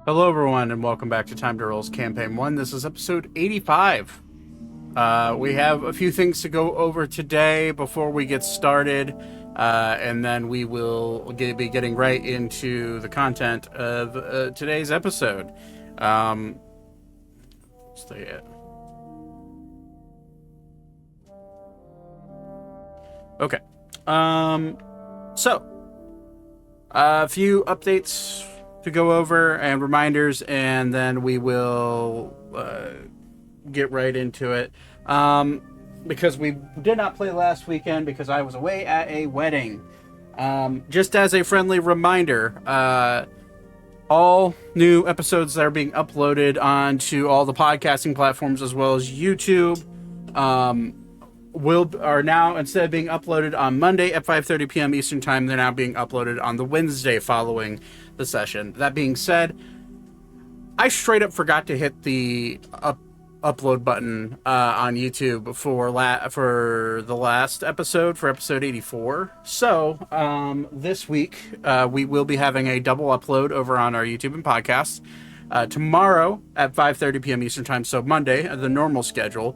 Hello, everyone, and welcome back to TimeToRole's Campaign 1. This is episode 85. We have a few things to go over today before we get started, and then we will be getting right into the content of today's episode. Stay it. Okay. So, a few updates to go over and reminders, and then we will get right into it. Because we did not play last weekend because I was away at a wedding. Just as a friendly reminder, all new episodes that are being uploaded onto all the podcasting platforms as well as YouTube are now, instead of being uploaded on Monday at 5:30 p.m. Eastern Time, they're now being uploaded on the Wednesday following the session. That being said, I straight up forgot to hit the upload button on YouTube for the last episode, for episode 84. So this week we will be having a double upload over on our YouTube and podcast tomorrow at 5:30 p.m. Eastern Time. So Monday, the normal schedule.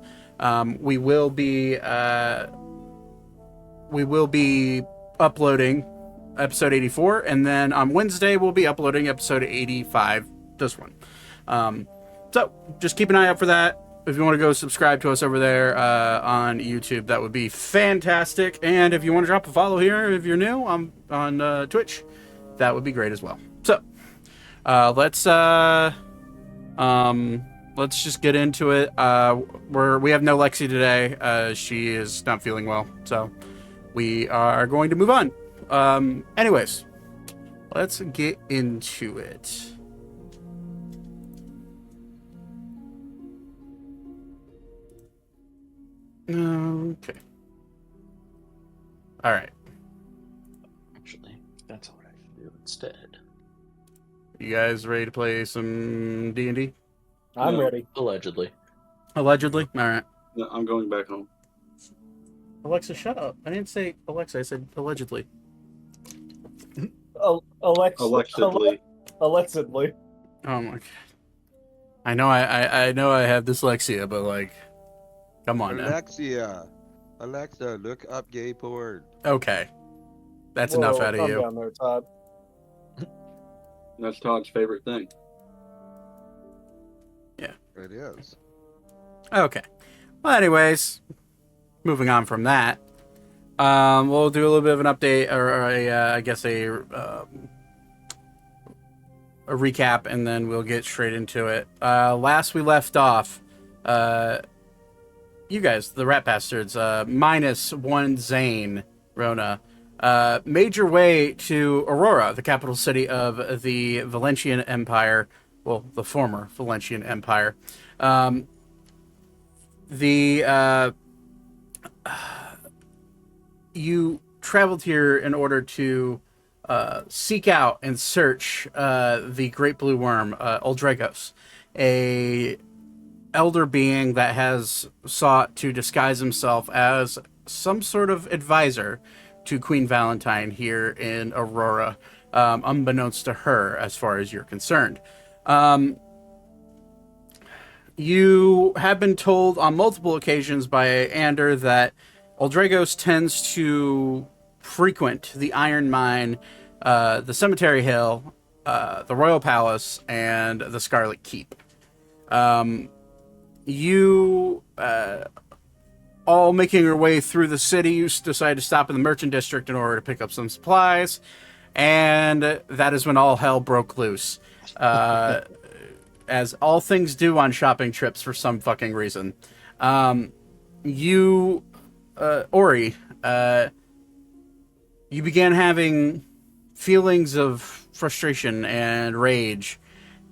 We will be uploading episode 84, and then on Wednesday we'll be uploading episode 85, this one. So just keep an eye out for that. If you want to go subscribe to us over there on YouTube, that would be fantastic. And if you want to drop a follow here, if you're new on Twitch, that would be great as well. So let's just get into it. We have no Lexi today. She is not feeling well, so we are going to move on. Anyways, let's get into it. Okay. All right. Actually, that's what I should do instead. You guys ready to play some D&D? I'm ready. Allegedly. Allegedly? All right. No, I'm going back home. Alexa, shut up. I didn't say Alexa. I said allegedly. Allegedly. Allegedly. Oh my god. I know I have dyslexia, but like, come on now. Alexa, look up gay porn. Okay. That's enough out of calm you. down there, Todd. That's Todd's favorite thing. It is. Okay. Well, anyways, moving on from that, we'll do a little bit of an update, or I guess a recap, and then we'll get straight into it. Last we left off, you guys, the Rat Bastards, minus one Zane, Rona, made your way to Aurora, the capital city of the Valentian Empire. Well, the former Valentian Empire. You traveled here in order to seek out and search the Great Blue Worm, Uldregos, a elder being that has sought to disguise himself as some sort of advisor to Queen Valentine here in Aurora, unbeknownst to her as far as you're concerned. You have been told on multiple occasions by Ander that Uldregos tends to frequent the Iron Mine, the Cemetery Hill, the Royal Palace, and the Scarlet Keep. You, all making your way through the city, you decide to stop in the Merchant District in order to pick up some supplies, and that is when all hell broke loose. As all things do on shopping trips for some fucking reason. Ori, you began having feelings of frustration and rage,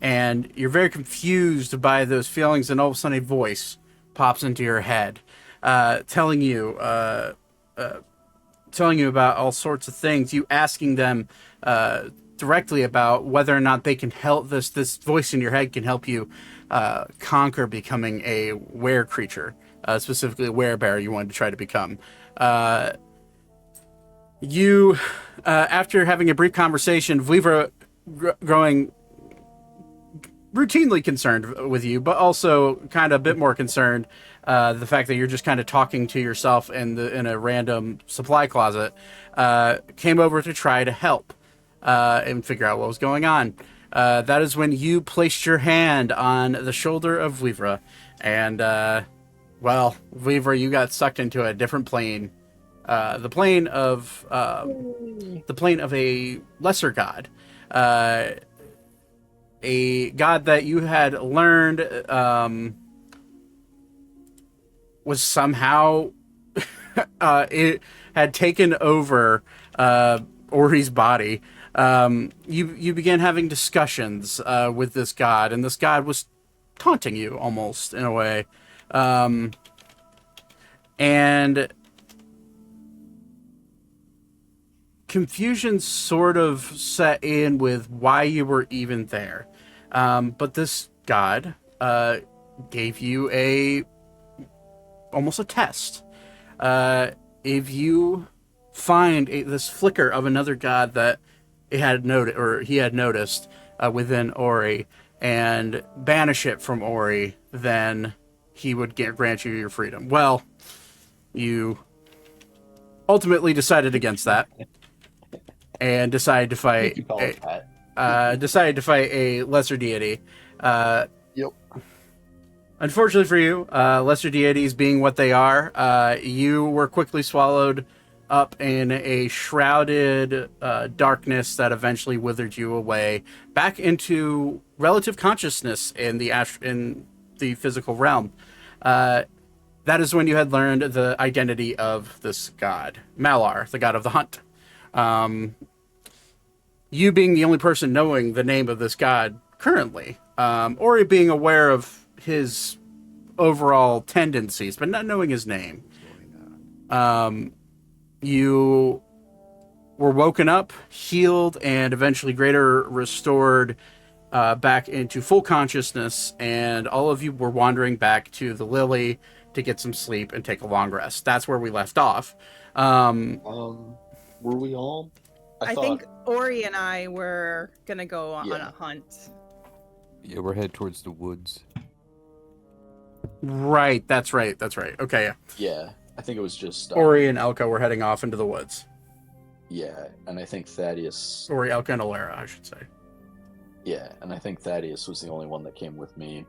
and you're very confused by those feelings, and all of a sudden a voice pops into your head, telling you about all sorts of things, you asking them directly about whether or not they can help. This voice in your head can help you conquer becoming a were creature, specifically a werebear you wanted to try to become. After having a brief conversation, Vlivra growing routinely concerned with you, but also kind of a bit more concerned the fact that you're just kind of talking to yourself in a random supply closet, came over to try to help and figure out what was going on. That is when you placed your hand on the shoulder of Weavra, and well, Weavra, you got sucked into a different plane, the plane of a lesser god. A god that you had learned was somehow it had taken over Ori's body. You began having discussions with this god, and this god was taunting you almost in a way, and confusion sort of set in with why you were even there. But this god gave you almost a test. If you find this flicker of another god that he had noticed within Ori and banish it from Ori, then he would grant you your freedom. Well, you ultimately decided against that and decided to fight a lesser deity. Yep. Unfortunately for you, lesser deities being what they are, you were quickly swallowed up in a shrouded darkness that eventually withered you away back into relative consciousness in the physical realm. That is when you had learned the identity of this god, Malar, the god of the hunt. You being the only person knowing the name of this god currently, Ori being aware of his overall tendencies, but not knowing his name. You were woken up, healed, and eventually greater restored back into full consciousness, and all of you were wandering back to the Lily to get some sleep and take a long rest. That's where we left off. Were we all? I think Ori and I were gonna go on a hunt. Yeah, we're headed towards the woods. Right, that's right. Okay, yeah. Yeah, I think it was just Ori and Elka were heading off into the woods. Yeah, and I think Thaddeus. Ori, Elka, and Alara, I should say. Yeah, and I think Thaddeus was the only one that came with me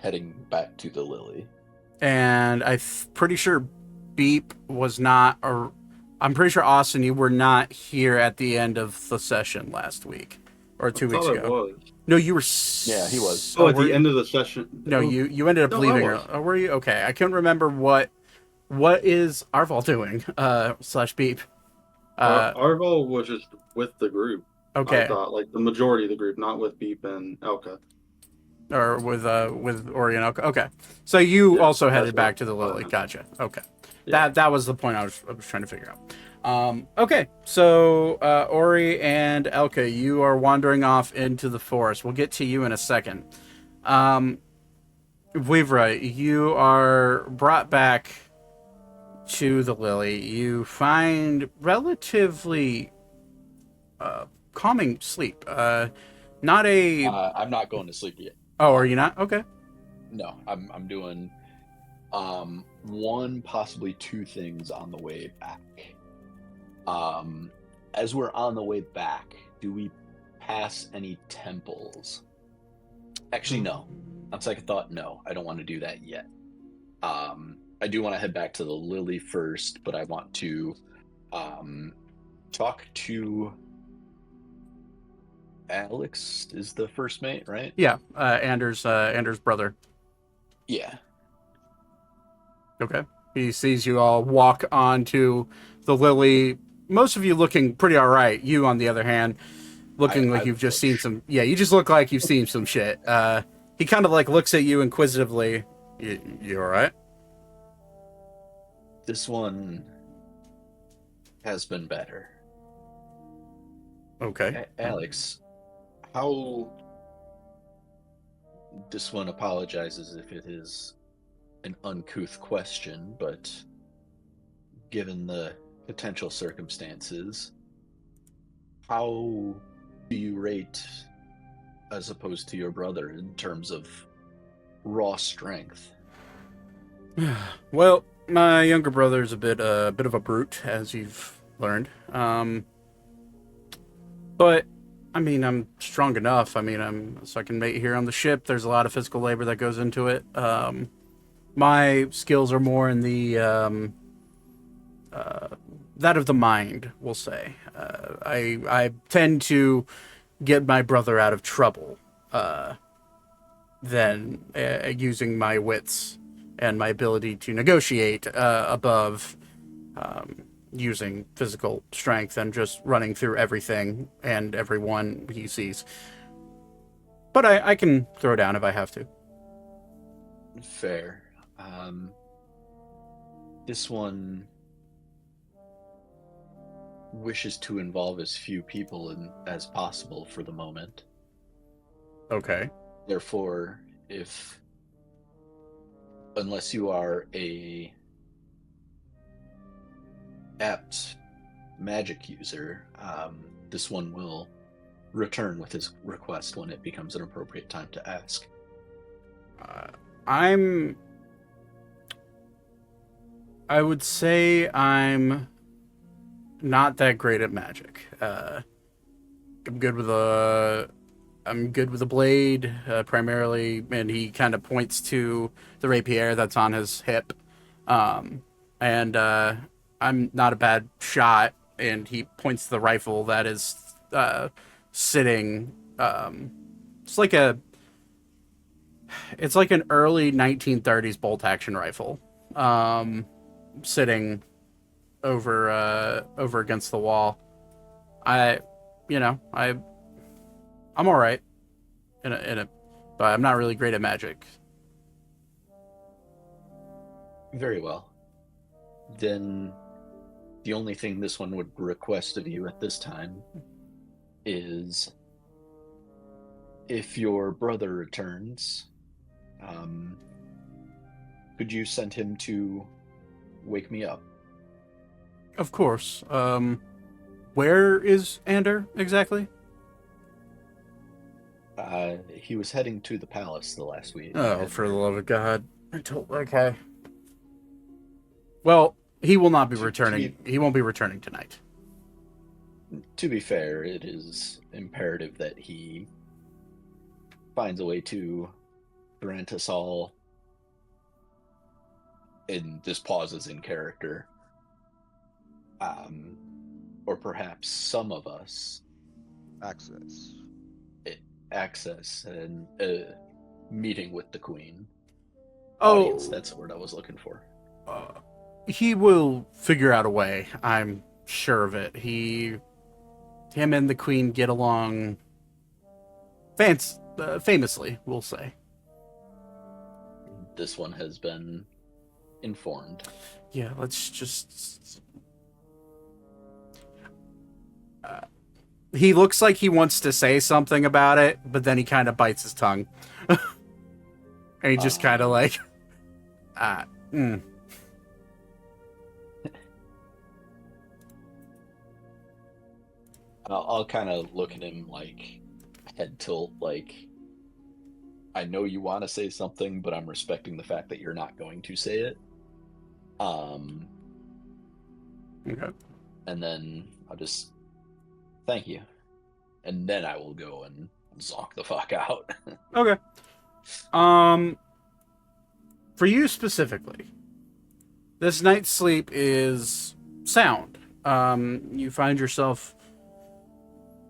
heading back to the Lily. And I'm pretty sure Beep was not, or I'm pretty sure Austin, you were not here at the end of the session last week or 2 weeks I ago. was. No, you were. Yeah, he was. Oh, at the end of the session. No, you ended up No, I leaving. was. Oh, were you? Okay, I couldn't remember what is Arval doing. / Beep. Arval was just with the group. Okay. I thought, like the majority of the group, not with Beep and Elka. Or with Ori and Elka. Okay, so you also that's headed back what- to the Lily. Gotcha. Okay, Yeah. that was the point I was trying to figure out. Okay, so Ori and Elka, you are wandering off into the forest. We'll get to you in a second. Weavra, you are brought back to the Lily. You find relatively calming sleep. Not a. I'm not going to sleep yet. Oh, are you not? Okay. No, I'm doing one, possibly two things on the way back. As we're on the way back, do we pass any temples? Actually, no. On second thought, no. I don't want to do that yet. I do want to head back to the Lily first, but I want to talk to Alex is the first mate, right? Yeah, Anders' brother. Yeah. Okay. He sees you all walk onto the Lily. Most of you looking pretty all right. You, on the other hand, looking like you've just seen some. Yeah, you just look like you've seen some shit. He kind of like looks at you inquisitively. You all right? This one has been better. Okay. Alex, how... This one apologizes if it is an uncouth question, but given the potential circumstances, how do you rate as opposed to your brother in terms of raw strength? Well, my younger brother is a bit of a brute, as you've learned. But I mean, I'm strong enough. I mean, so I can mate here on the ship. There's a lot of physical labor that goes into it. My skills are more in the that of the mind, we'll say. I tend to get my brother out of trouble than using my wits and my ability to negotiate above using physical strength and just running through everything and everyone he sees. But I can throw down if I have to. Fair. This one wishes to involve as few people as possible for the moment. Okay. Therefore, unless you are a apt magic user, this one will return with his request when it becomes an appropriate time to ask. I would say I'm not that great at magic. I'm good with a blade, primarily, and he kind of points to the rapier that's on his hip. And I'm not a bad shot, and he points to the rifle that is sitting. It's like an early 1930s bolt action rifle, sitting over against the wall. I'm all right but I'm not really great at magic. Very well. Then the only thing this one would request of you at this time is, if your brother returns, could you send him to wake me up? Of course. Where is Ander exactly? He was heading to the palace the last week. Oh, for the love of God. Okay. Well, he will not be returning. He won't be returning tonight. To be fair, it is imperative that he finds a way to grant us all, and this pauses in character, or perhaps some of us, access and a meeting with the Queen. Audience, that's the word I was looking for. He will figure out a way. I'm sure of it. Him and the Queen get along famously, we'll say. This one has been informed. Yeah, let's just... he looks like he wants to say something about it, but then he kind of bites his tongue. And he just kind of like... I'll kind of look at him like head tilt, like, I know you want to say something, but I'm respecting the fact that you're not going to say it. Okay. And then I'll just thank you, and then I will go and zonk the fuck out. Okay. For you specifically, this night's sleep is sound. You find yourself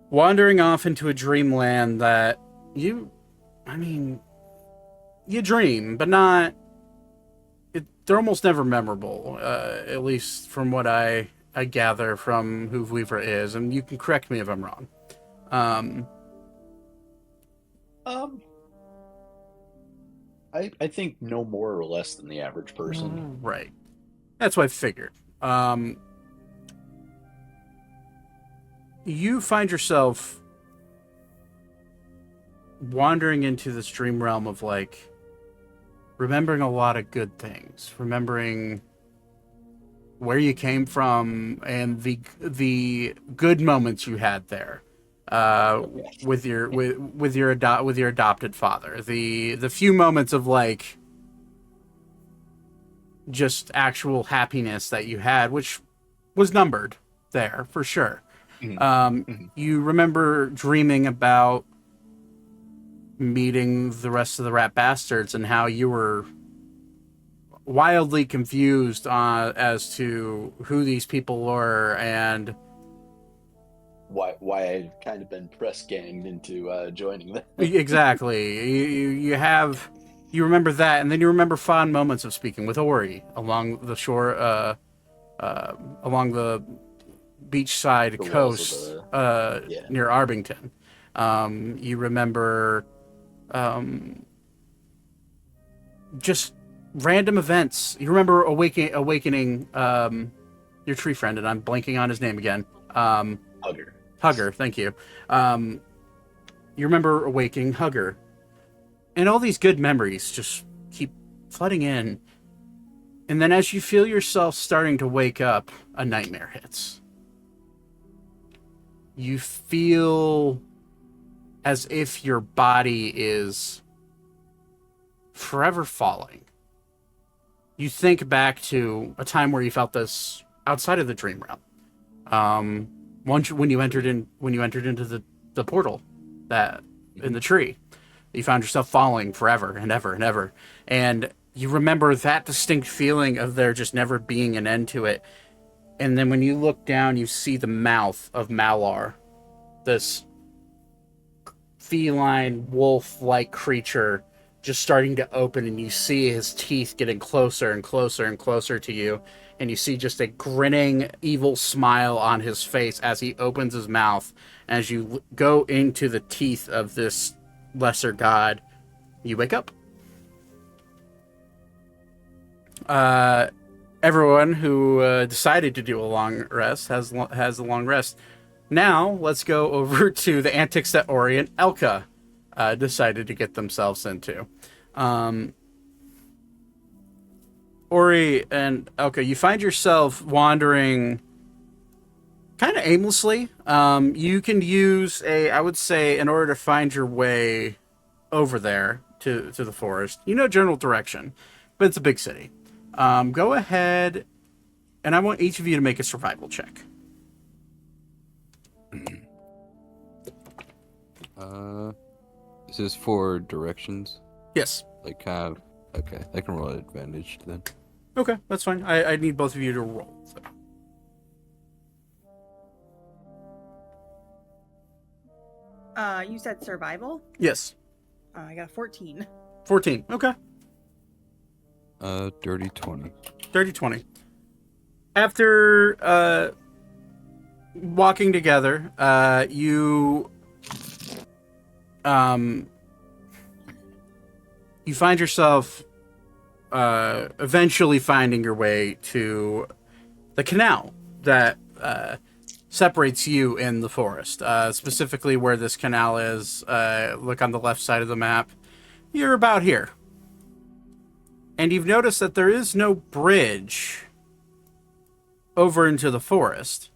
wandering off into a dreamland that you dream, but not... they're almost never memorable, at least from what I gather from who Weaver is, and you can correct me if I'm wrong. I think no more or less than the average person. Right. That's what I figured. You find yourself wandering into this dream realm of, like, remembering a lot of good things, remembering where you came from and the good moments you had there. with your adopted father. The few moments of like just actual happiness that you had, which was numbered there for sure. You remember dreaming about meeting the rest of the rat bastards and how you were wildly confused as to who these people were and why I've kind of been press ganged into joining them. exactly. You remember that, and then you remember fond moments of speaking with Ori along the shore, along the beachside The coast near Arbington. You remember just random events. You remember awakening your tree friend, and I'm blanking on his name again. Hugger, thank you. You remember awakening Hugger. And all these good memories just keep flooding in. And then as you feel yourself starting to wake up, a nightmare hits. You feel as if your body is forever falling. You think back to a time where you felt this outside of the dream realm. When you entered into the portal that in the tree. You found yourself falling forever and ever and ever. And you remember that distinct feeling of there just never being an end to it. And then when you look down, you see the mouth of Malar, this feline, wolf-like creature just starting to open, and you see his teeth getting closer and closer and closer to you. And you see just a grinning, evil smile on his face as he opens his mouth. As you go into the teeth of this lesser god, you wake up. Everyone who decided to do a long rest has a long rest. Now let's go over to the antics that Ori and Elka decided to get themselves into. Ori and Elka, you find yourself wandering kind of aimlessly. You can use I would say, in order to find your way over there to the forest, you know general direction, but it's a big city. Go ahead, and I want each of you to make a survival check. This is for directions? Yes. Like, okay, I can roll at advantage then. Okay, that's fine. I need both of you to roll. So. You said survival? Yes. I got a 14. 14. Okay. Dirty 20. Dirty 20. After walking together, you find yourself eventually finding your way to the canal that separates you in the forest. Specifically where this canal is, look on the left side of the map. You're about here. And you've noticed that there is no bridge over into the forest.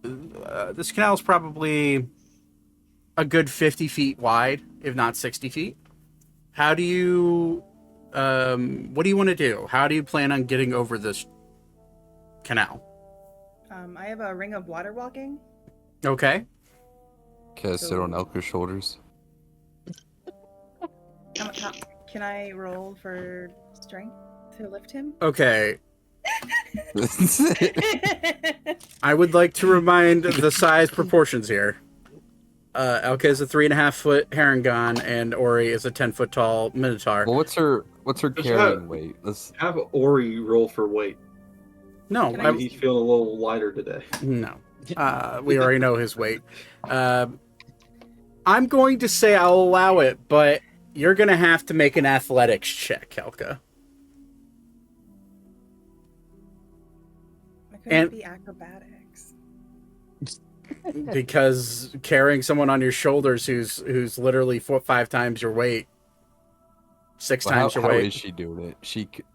This canal is probably a good 50 feet wide, if not 60 feet. How do you, what do you want to do? How do you plan on getting over this canal? I have a ring of water walking. Okay. Can I sit on Elka's shoulders? Can I roll for strength to lift him? Okay. I would like to remind the size proportions here. Elka is a 3.5-foot Harangon, and Ori is a 10-foot tall Minotaur. Well, what's her carrying weight? Let's have Ori roll for weight. No, He's feeling a little lighter today. No, we already know his weight. I'm going to say I'll allow it, but you're going to have to make an athletics check, Elka. I couldn't be acrobatics. Because carrying someone on your shoulders who's literally 5 times your weight, 6 times your weight. How is she doing it?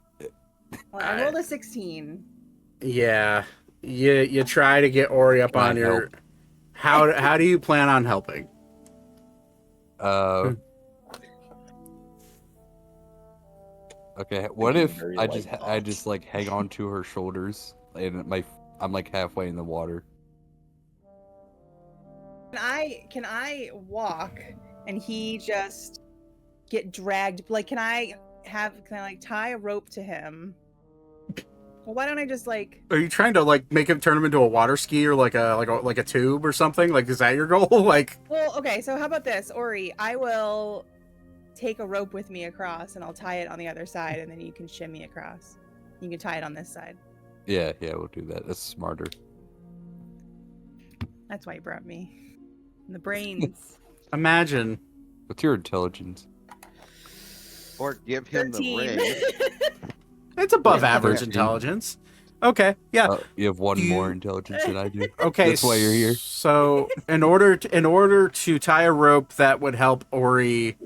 Well, I rolled a 16. Yeah, you try to get Ori up Try on and your. help. How do you plan on helping? Okay. What Being if very I light just like hang on to her shoulders and I'm like halfway in the water. Can I walk and he just get dragged? Like, can I like tie a rope to him? Well, why don't I just like? Are you trying to like make him turn him into a water ski or like a tube or something? Like, is that your goal? Like, Well, okay. So how about this, Ori? I will take a rope with me across, and I'll tie it on the other side, and then you can shimmy across. You can tie it on this side. Yeah, we'll do that. That's smarter. That's why you brought me. The brains. imagine. What's your intelligence? Or give him 13. the ring. It's above Yeah, average 13. intelligence. Okay, yeah. You have one Do you- more intelligence than I do. Okay, That's why you're here. So, in order to tie a rope that would help Ori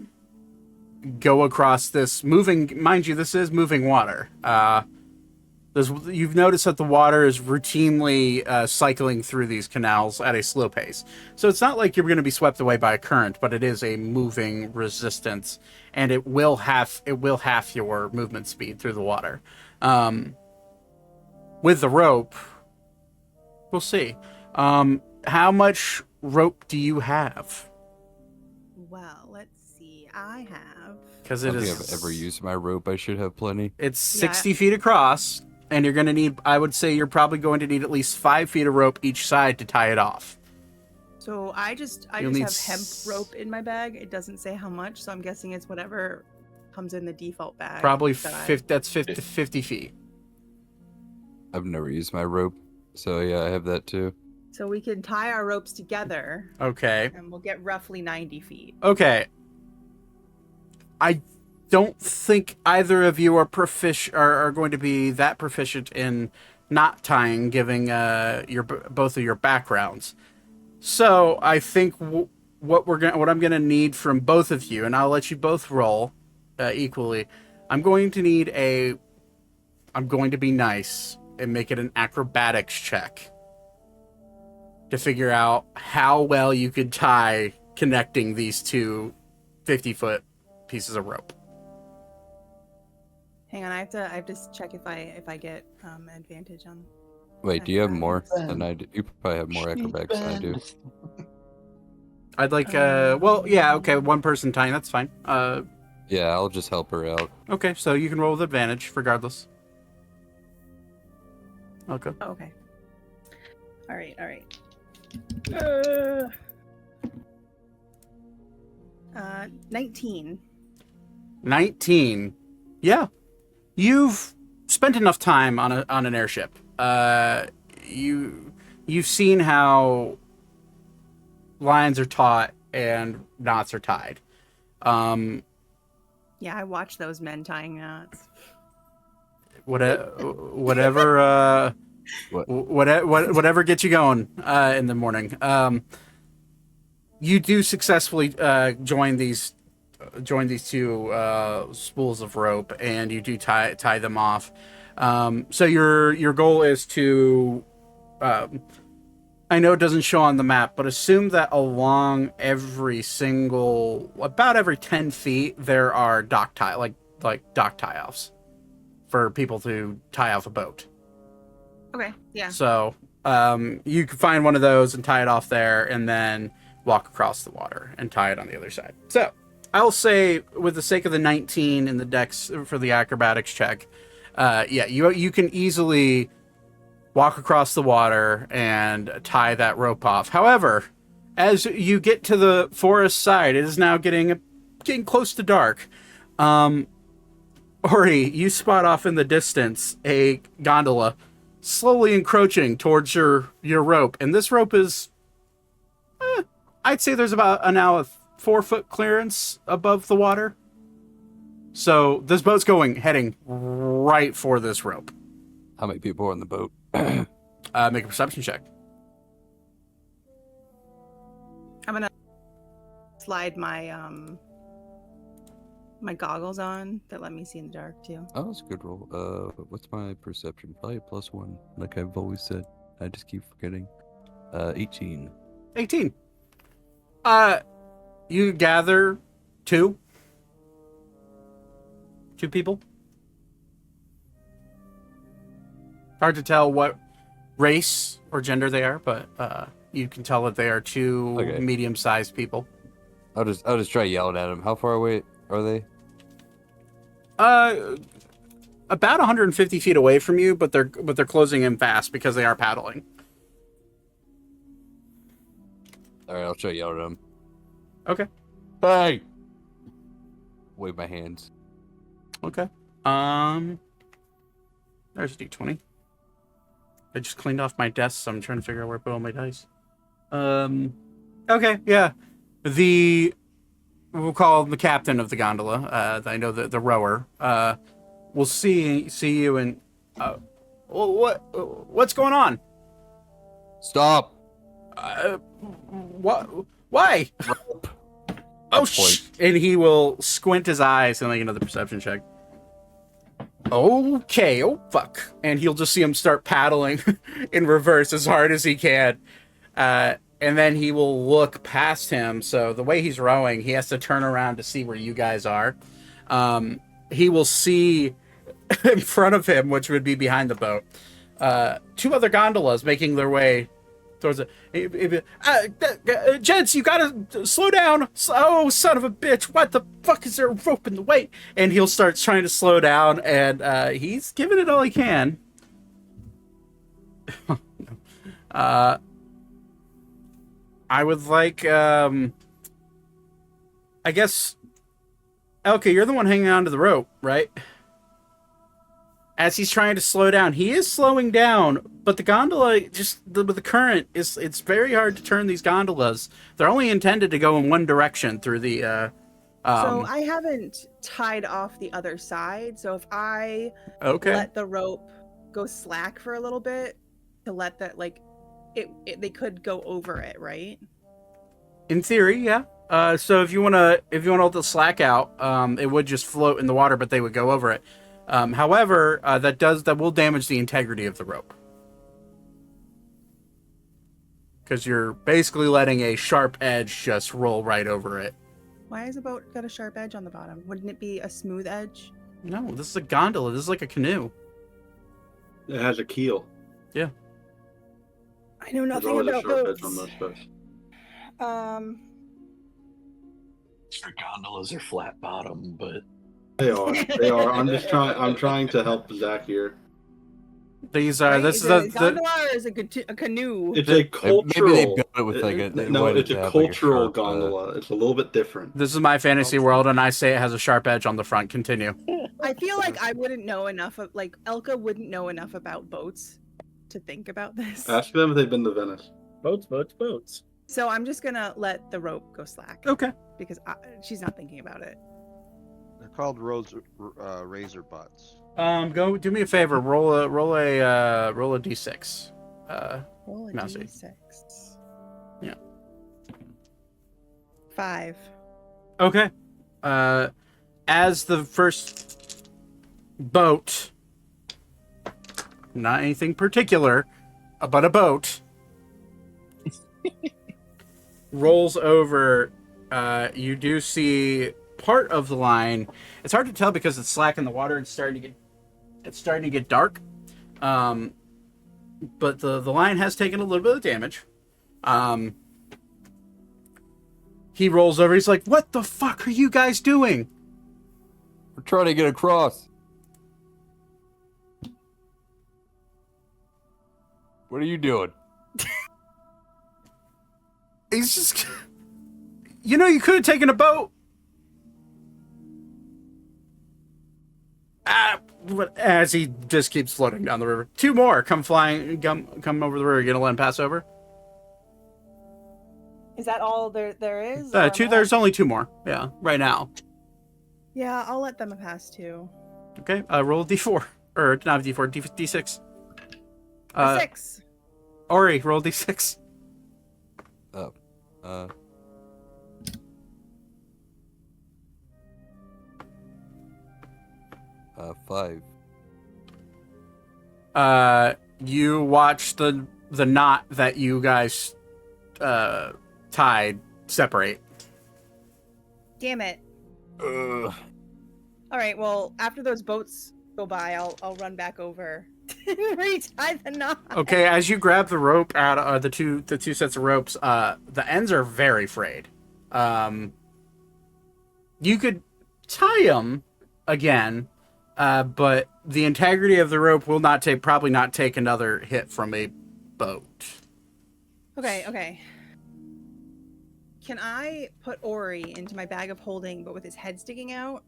go across this moving, mind you, this is moving water. You've noticed that the water is routinely cycling through these canals at a slow pace. So it's not like you're going to be swept away by a current, but it is a moving resistance, and it will half your movement speed through the water. With the rope, we'll see. How much rope do you have? Well, let's see. I have. Because I it don't is. think I've ever used my rope. I should have plenty. It's Yeah. 60 feet across, and you're going to need. I would say you're probably going to need at least 5 feet of rope each side to tie it off. So I just You'll have need hemp rope in my bag. It doesn't say how much, so I'm guessing it's whatever comes in the default bag. Probably that I- 50. That's 50 feet. I've never used my rope, so yeah, I have that too. So we can tie our ropes together, Okay. and we'll get roughly 90 feet. Okay. I don't think either of you are going to be that proficient in knot tying, giving both of your backgrounds. So I think what I'm gonna need from both of you, and I'll let you both roll equally. I'm going to be nice and make it an acrobatics check to figure out how well you could tie connecting these two 50-foot pieces of rope. Hang on, I have to check if I get advantage on. Wait, do you have more Ben. than I do? You probably have more acrobatics than I do. I'd like well, yeah, okay, one person tying, that's fine. Yeah, I'll just help her out. Okay, so you can roll with advantage regardless. Okay. Oh, okay. All right. 19. 19. Yeah. You've spent enough time on an airship. You've seen how lines are taut and knots are tied. Yeah, I watched those men tying knots. Whatever whatever gets you going in the morning. You do successfully join these two spools of rope, and you do tie them off. So your goal is to I know it doesn't show on the map, but assume that along about every 10 feet there are dock tie offs for people to tie off a boat. Okay, yeah. So you can find one of those and tie it off there, and then walk across the water and tie it on the other side. So I'll say, with the sake of the 19 in the dex for the acrobatics check, you can easily walk across the water and tie that rope off. However, as you get to the forest side, it is now getting close to dark. Ori, you spot off in the distance a gondola slowly encroaching towards your rope, and this rope is I'd say there's about a 4-foot clearance above the water. So this boat's heading right for this rope. How many people are on the boat? Make a perception check. I'm gonna slide my my goggles on that let me see in the dark too. Oh, that's a good roll. What's my perception? Probably a +1, like I've always said. I just keep forgetting. 18. 18. You gather two people. Hard to tell what race or gender they are, but you can tell that they are two Okay. medium-sized people. I'll just try yelling at them. How far away are they? About 150 feet away from you, but they're closing in fast because they are paddling. All right, I'll try yelling at them. Okay. Hey! Wave my hands. Okay. There's a d20. I just cleaned off my desk, so I'm trying to figure out where I put all my dice. Okay, yeah. We'll call him the captain of the gondola. I know the rower. We'll see you and what's going on? Stop! What? Why? Oh, and he will squint his eyes and make another perception check. Okay, oh fuck. And he'll just see him start paddling in reverse as hard as he can. And then he will look past him. So the way he's rowing, he has to turn around to see where you guys are. He will see in front of him, which would be behind the boat, two other gondolas making their way towards it. Gents, you gotta slow down. Oh, son of a bitch. What the fuck is there a rope in the way? And he'll start trying to slow down, and he's giving it all he can. I would like, I guess, Elka, you're the one hanging on to the rope, right? As he's trying to slow down, he is slowing down, but the gondola, with the current, it's very hard to turn these gondolas. They're only intended to go in one direction through the. So I haven't tied off the other side. So if I let the rope go slack for a little bit to let that they could go over it, right? In theory, yeah. So if you wanna hold the slack out, it would just float in the water, but they would go over it. However, that will damage the integrity of the rope. Because you're basically letting a sharp edge just roll right over it. Why has a boat got a sharp edge on the bottom? Wouldn't it be a smooth edge? No, this is a gondola. This is like a canoe. It has a keel. Yeah. I know There's nothing always a about sharp boats. edge on those boats. Your gondolas are flat bottom, but They are. They are. I'm trying to help Zach here. These are. Right? This Is is it a the. gondola or is it a canoe? It's a cultural. Maybe they built it with like a. they no, wanted it's to a have, like, cultural sharp, gondola. It's a little bit different. This is my fantasy world, and I say it has a sharp edge on the front. Continue. I feel like I wouldn't know enough of Elka wouldn't know enough about boats to think about this. Ask them if they've been to Venice. Boats. So I'm just gonna let the rope go slack. Okay. Because she's not thinking about it. They're called razor butts. Go do me a favor. Roll a d6. Roll a Mousy. d6. Yeah. 5. Okay. As the first boat, not anything particular, but a boat, rolls over, you do see part of the line. It's hard to tell because it's slack in the water. It's starting to get dark. But the line has taken a little bit of damage. He rolls over. He's like, "What the fuck are you guys doing?" We're trying to get across. What are you doing? He's just, you could have taken a boat. But as he just keeps floating down the river. Two more come over the river. You gonna let him pass over? Is that all there is? Two. There's only two more. Yeah, right now. Yeah, I'll let them pass too. Okay. Roll a d4 or not a d4, d6. 6. Ori, roll d6. Oh. 5. You watch the the knot that you guys tied separate. Damn it. Ugh. All right. Well, after those boats go by, I'll run back over and retie the knot. Okay, as you grab the rope out of the two sets of ropes, the ends are very frayed. You could tie them again, but the integrity of the rope will probably not take another hit from a boat. Okay. Can I put Ori into my bag of holding, but with his head sticking out,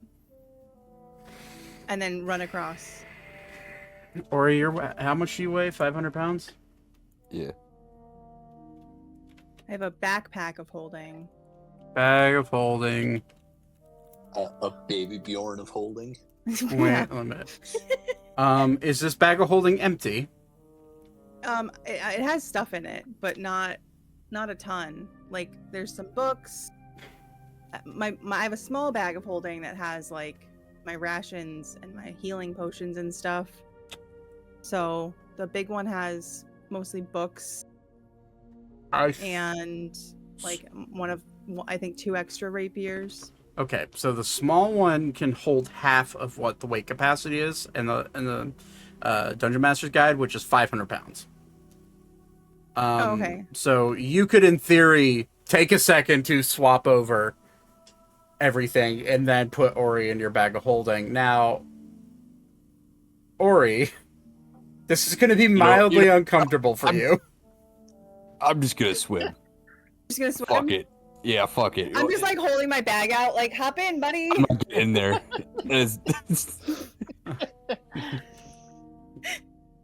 and then run across? Ori, how much do you weigh? 500 pounds? Yeah. I have a backpack of holding. Bag of holding. A baby Bjorn of holding. Wait a minute. Is this bag of holding empty? It has stuff in it, but not a ton. Like, there's some books. I have a small bag of holding that has like my rations and my healing potions and stuff. So the big one has mostly books and like I think 2 extra rapiers. Okay, so the small one can hold half of what the weight capacity is in the Dungeon Master's Guide, which is 500 pounds. Okay. So you could, in theory, take a second to swap over everything and then put Ori in your bag of holding. Now, Ori, this is going to be mildly uncomfortable for you. I'm just gonna swim. Just gonna swim? Fuck it. Yeah, fuck it. I'm just like holding my bag out, like, hop in, buddy. I'm not getting in there.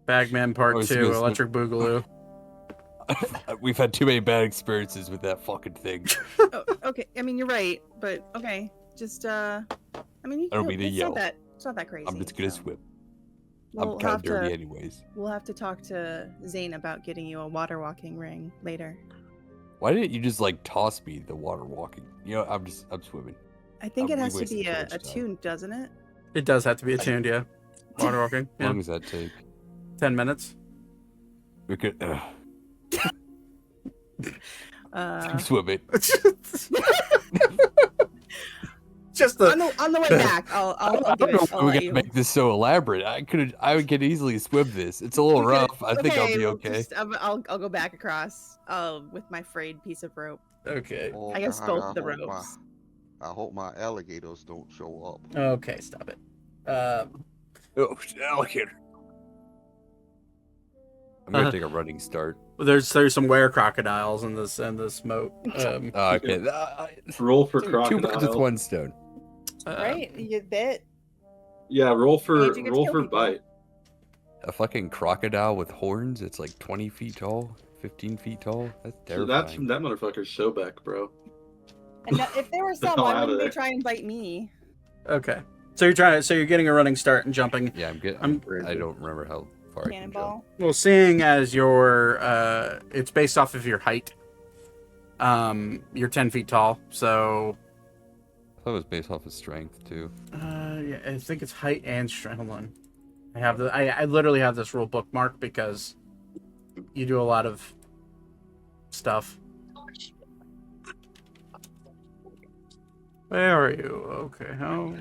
Bagman Part 2, Electric Boogaloo. We've had too many bad experiences with that fucking thing. Oh, okay, I mean, you're right, but okay. Just, I mean, I don't mean to yell. It's not that crazy. I'm just gonna so. swim. We'll I'm kind have of dirty to- anyways. We'll have to talk to Zane about getting you a water walking ring later. Why didn't you just like toss me the water walking? You know, I'm swimming. I think it We has to wasted be too a much time. tune, doesn't it? It does have to be attuned, yeah. Water walking. How Yeah. long does that take? 10 minutes. We could. Uh, I'm swimming. Just the. on the way back, I'll give it. We're gonna make this so elaborate. I could easily swim this. It's a little rough. I think I'll be okay. I'll go back across with my frayed piece of rope. Okay. Oh, I guess God, both the hope ropes. I hope my alligators don't show up. Okay, stop it. Oh, alligator. I'm gonna take a running start. There's some were crocodiles in this moat. Okay. Roll for Two birds with crocodile. one stone. Right, you bit. Yeah, roll for And you get to kill people. bite. A fucking crocodile with horns. It's like 20 feet tall, 15 feet tall. That's So terrifying. that motherfucker's Sobek, bro. And if there were some, hell why out of wouldn't they there. try and bite me? Okay. So you're getting a running start and jumping. Yeah, I'm good. I'm- I don't remember how far I can jump. Cannonball. Well, seeing as it's based off of your height. You're 10 feet tall, so. I thought it was based off of strength too. Yeah, I think it's height and strength. Hold on. I literally have this rule bookmark because you do a lot of stuff. Where are you? Okay, how?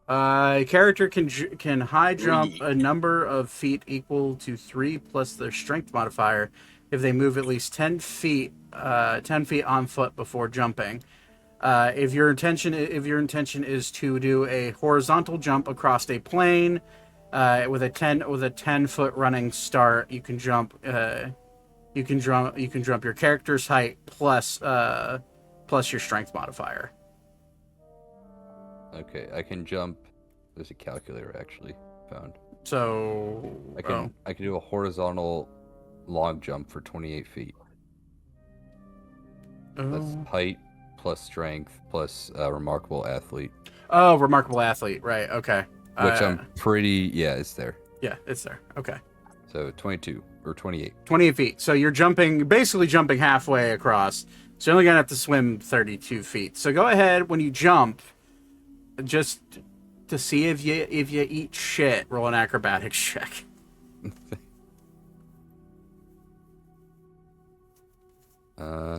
A character can high jump a number of feet equal to 3 plus their strength modifier if they move at least 10 feet on foot before jumping. If your intention is to do a horizontal jump across a plane with a 10-foot running start, you can jump your character's height plus your strength modifier. Okay, I can jump. There's a calculator actually found. So I can do a horizontal long jump for 28 feet. That's height plus strength plus remarkable athlete. Oh, remarkable athlete, right? Okay. Which I'm pretty. Yeah, it's there. Yeah, it's there. Okay. So 22 or 28. 28 feet. So you're basically jumping halfway across. So you're only gonna have to swim 32 feet. So go ahead when you jump, just to see if you eat shit. Roll an acrobatics check. 21.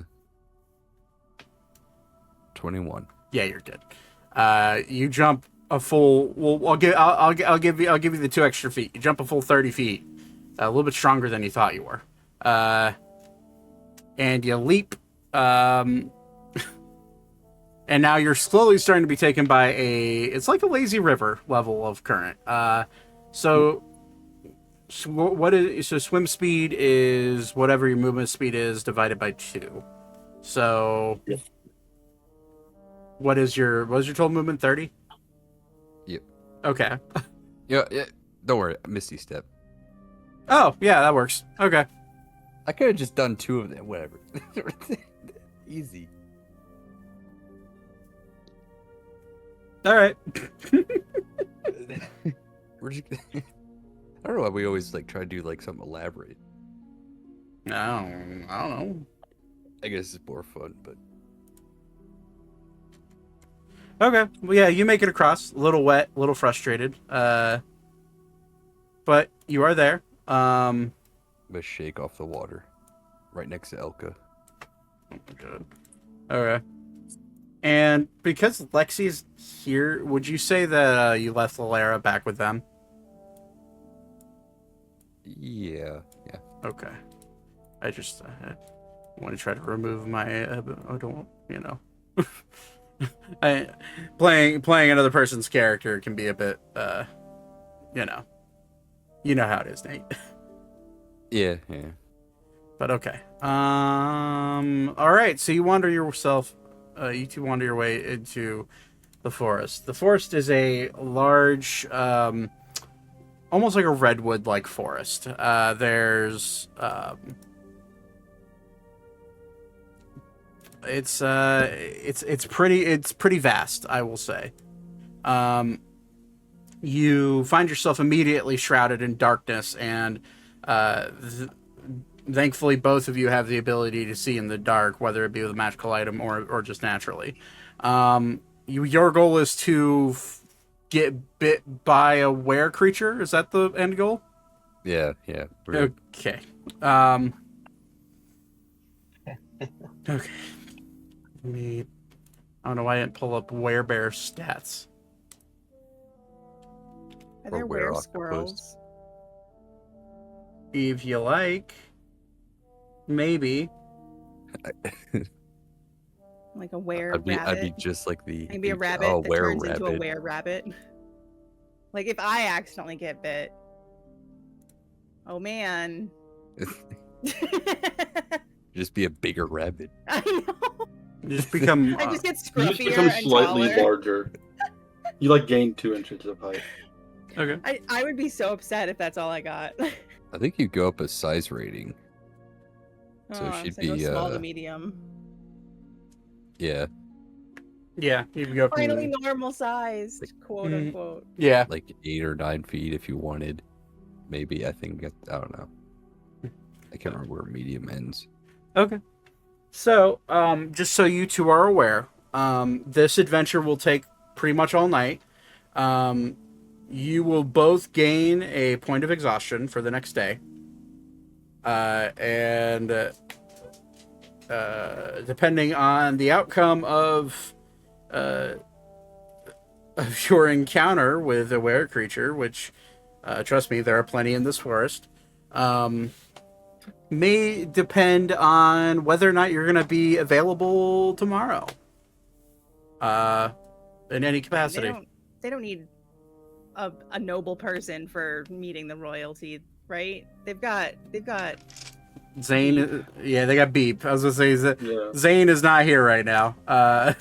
Yeah, you're good. You jump a full. Well, I'll give you the 2 extra feet. You jump a full 30 feet, a little bit stronger than you thought you were, and you leap. And now you're slowly starting to be taken by it's like a lazy river level of current. So swim speed is whatever your movement speed is divided by 2. So Yep. what was your total movement? 30? Yep. Okay. Yeah. Don't worry, Misty Step. Oh, yeah, that works. Okay. I could have just done 2 of them. Whatever. Easy. All right. We're just, I don't know why we always like try to do like something elaborate. I don't know. I guess it's more fun, but Okay. Well, yeah, you make it across. A little wet, a little frustrated. But you are there. I'm gonna shake off the water right next to Elka. Oh my god. Okay. And because Lexi's here, would you say that you left Lae'zel back with them? Yeah. Okay. I just want to try to remove my. I don't, playing another person's character can be a bit, you know how it is, Nate. Yeah. But okay. All right. So you wander yourself. You two wander your way into the forest. The forest is a large, almost like a redwood-like forest. There's, it's pretty vast, I will say. You find yourself immediately shrouded in darkness, and thankfully both of you have the ability to see in the dark, whether it be with a magical item or just naturally. Your goal is to get bit by a were creature. Is that the end goal? Yeah. Okay. Okay. I don't know why I didn't pull up Werebears stats. Are there were were octopus. squirrels? If you like, maybe. Like a were I'd rabbit? be just like the Maybe a rabbit that turns into a were rabbit. Like if I accidentally get bit. Oh man. Just be a bigger rabbit. I know. Just become. I just get You just scruffier become and slightly taller. larger. You like gain 2 inches of height. Okay. I would be so upset if that's all I got. I think you go up a size rating. So Oh, she'd so I go be small to medium. Yeah, Yeah, you go from, Finally normal sized, quote Mm. unquote. Yeah. like 8 or 9 feet if you wanted. Maybe I don't know. I can't remember where medium ends. Okay. So, just so you two are aware, this adventure will take pretty much all night. You will both gain a point of exhaustion for the next day. And depending on the outcome of your encounter with a were creature, which, trust me, there are plenty in this forest, may depend on whether or not you're going to be available tomorrow. In any capacity. They don't need a noble person for meeting the royalty, right? They've got Zane, yeah, they got Beep. I was gonna say Yeah. Zane is not here right now. Don't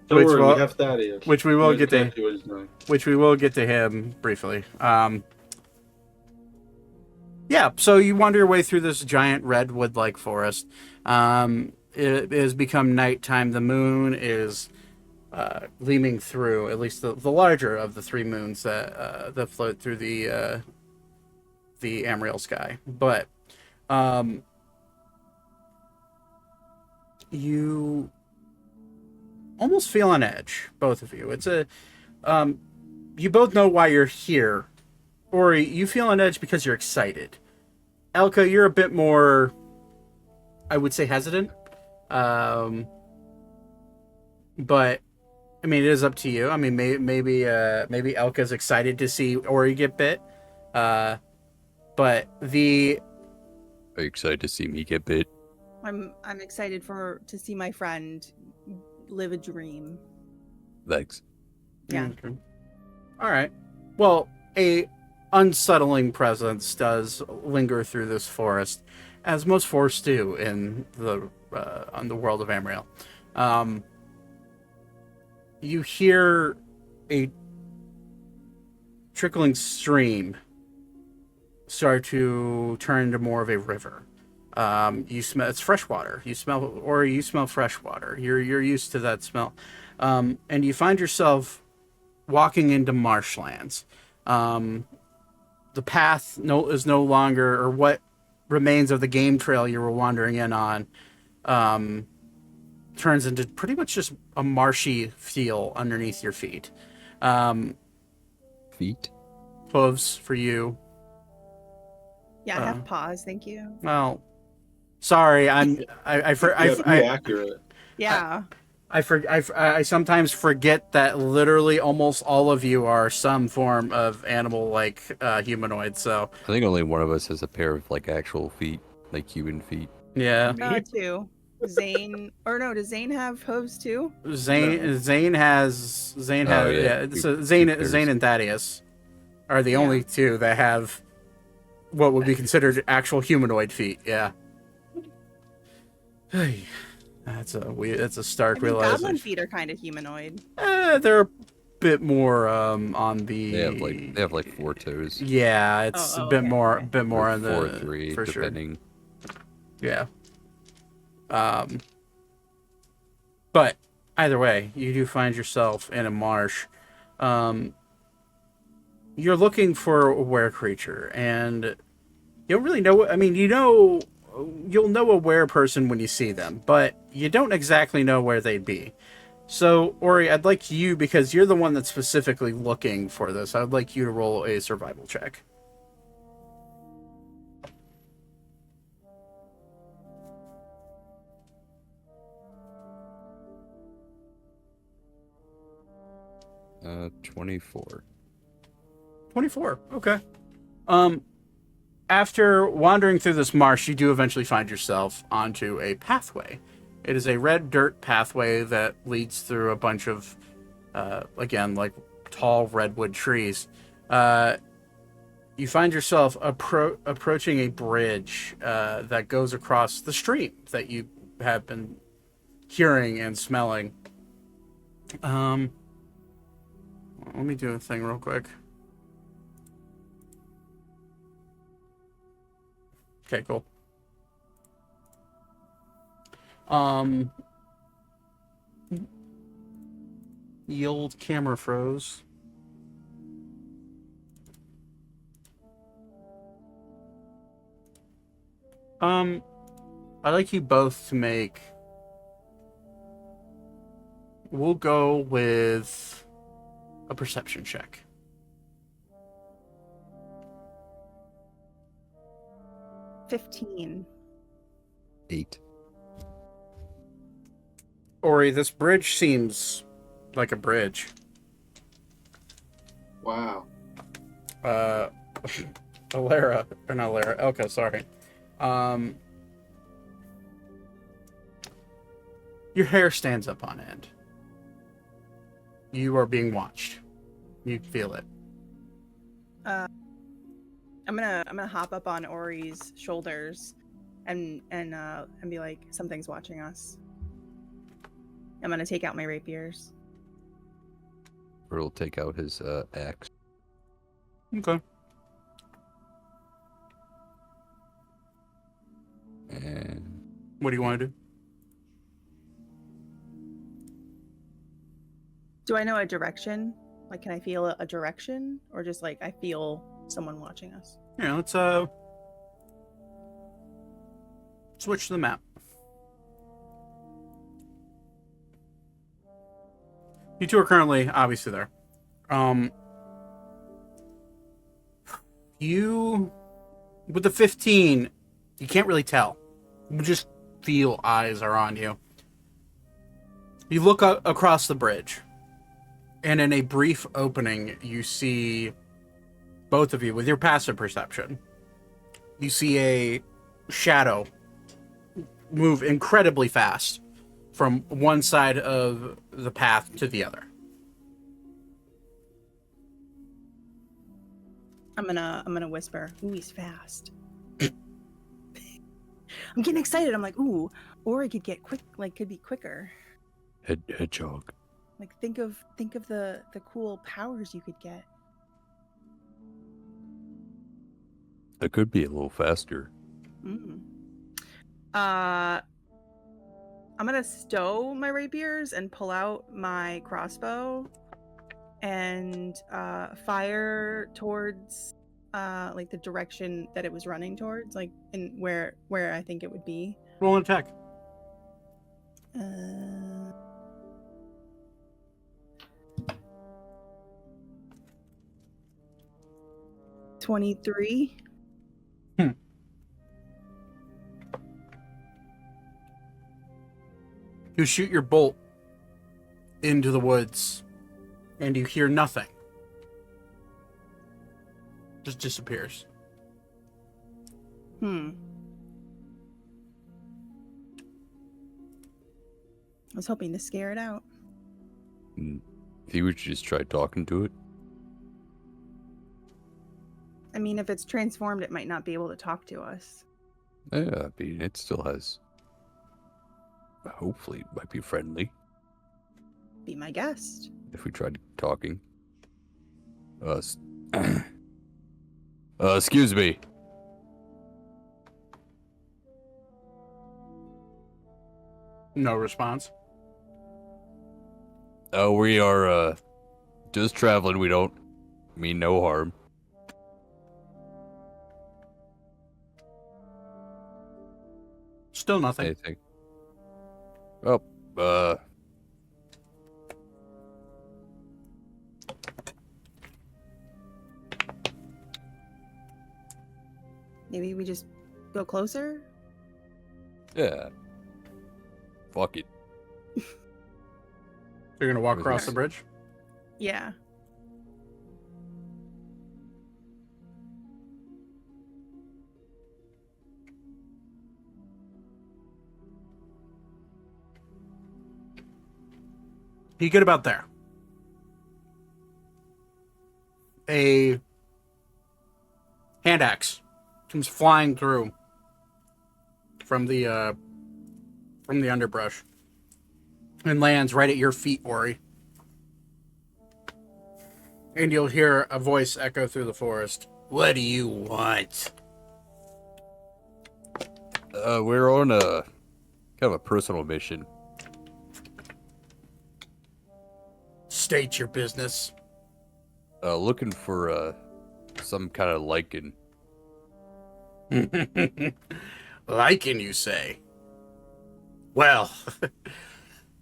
Which worry, will- we have Thaddeus. which we will He get to. knows what he's doing. Which we will get to him briefly. Yeah, so you wander your way through this giant redwood-like forest. It has become nighttime. The moon is gleaming through, at least the larger of the 3 moons that float through the Ammriel sky. But you almost feel on edge, both of you. It's you both know why you're here. Ori, you feel on edge because you're excited. Elka, you're a bit more, I would say, hesitant. But I mean, it is up to you. I mean, maybe Elka's excited to see Ori get bit. But the Are you excited to see me get bit? I'm excited to see my friend live a dream. Thanks. Yeah. Okay. All right. Well, a unsettling presence does linger through this forest, as most forests do in the on the world of Ammriel. You hear a trickling stream start to turn into more of a river. You smell it's fresh water. You smell fresh water. You're used to that smell, and you find yourself walking into marshlands. The path is no longer, or what remains of the game trail you were wandering in on, turns into pretty much just a marshy feel underneath your feet. Feet? Hooves for you. Yeah, I have paws. Thank you. Well, sorry, be accurate. Yeah. I sometimes forget that literally almost all of you are some form of animal-like humanoid. So I think only one of us has a pair of like actual feet, like human feet. yeah. Two. Zane, or no? Does Zane have hooves too? Zane has yeah. yeah. So Zane and Thaddeus are the only two that have what would be considered actual humanoid feet. Yeah. That's a stark realization. Goblin feet are kind of humanoid. They're a bit more on the. They have like 4 toes. Yeah, it's a bit more on the 4 or 3, for depending. Sure. Yeah. But either way, you do find yourself in a marsh. You're looking for a were creature, and you don't really know. I mean, you'll know a were person when you see them, but you don't exactly know where they'd be. So, Ori, I'd like you, because you're the one that's specifically looking for this, I'd like you to roll a survival check. Uh, 24. 24. Okay. After wandering through this marsh, you do eventually find yourself onto a pathway. It is a red dirt pathway that leads through a bunch of, again, like tall redwood trees. You find yourself approaching a bridge that goes across the stream that you have been hearing and smelling. Let me do a thing real quick. Okay, cool. The old camera froze. I'd like you both to make. We'll go with a perception check. $15. 8. Ori, this bridge seems like a bridge. Wow. Elka, sorry. Your hair stands up on end. You are being watched. You feel it. I'm gonna hop up on Ori's shoulders and be like, something's watching us. I'm gonna take out my rapiers. Or he'll take out his axe. Okay. And What do you want to do? Do I know a direction? Like, can I feel a direction, or just like I feel someone watching us? Yeah, let's switch to the map. You two are currently obviously there. You with the 15, you can't really tell. Just feel eyes are on you. You look across the bridge, and in a brief opening, you see both of you with your passive perception. You see a shadow move incredibly fast from one side of the path to the other. I'm gonna whisper, "Ooh, he's fast." I'm getting excited. I'm like, "Ooh, or it could get quick. Like, could be quicker." Hedgehog. Like, think of the cool powers you could get. It could be a little faster. I'm gonna stow my rapiers and pull out my crossbow and fire towards like the direction that it was running towards, like in where I think it would be. Roll an attack. 23. You shoot your bolt into the woods, and you hear nothing. Just disappears. I was hoping to scare it out. If you would just try talking to it. I mean, if it's transformed, it might not be able to talk to us. Yeah, I mean, it still has. Hopefully, it might be friendly. Be my guest. If we tried talking. Excuse me. No response. We are, just traveling. We don't mean no harm. Still nothing. Anything. Oh, Maybe we just go closer? yeah. Fuck it. You're gonna walk across the bridge? Yeah. You get about there. A hand axe comes flying through from the underbrush and lands right at your feet, Ori. And you'll hear a voice echo through the forest. What do you want? We're on a kind of a personal mission. State your business. Looking for some kind of lichen. Lichen, you say? Well,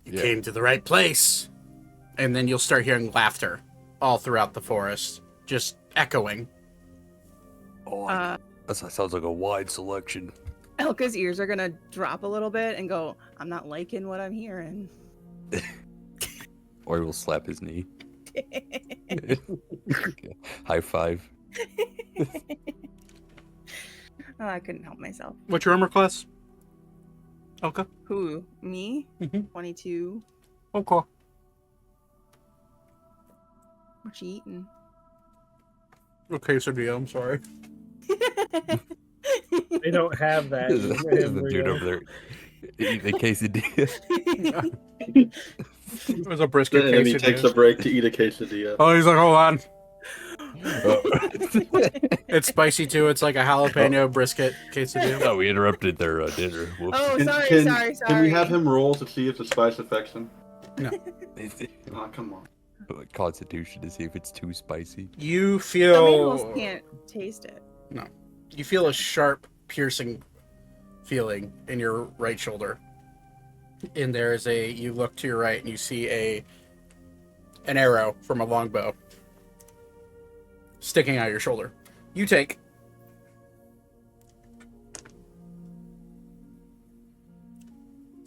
you came to the right place. And then you'll start hearing laughter all throughout the forest, just echoing. Oh, that sounds like a wide selection. Elka's ears are gonna drop a little bit and go, "I'm not liking what I'm hearing." Or he will slap his knee. High five. Oh, I couldn't help myself. What's your armor class? Elka? Who? Me? 22. Okay. What you eating? Okay, so I'm sorry. They don't have that. There's the dude over there eating a quesadilla. It was a brisket And he quesadilla. takes a break to eat a quesadilla. Oh, he's like, hold on. It's spicy too. It's like a jalapeno brisket quesadilla. No, we interrupted their dinner. Whoops. Oh, sorry. Can we have him roll to see if the spice affects him? No. Oh, come on. Constitution to see if it's too spicy. You Some feel... animals can't taste it. No. You feel a sharp, piercing feeling in your right shoulder. And there is you look to your right and you see an arrow from a longbow sticking out of your shoulder. You take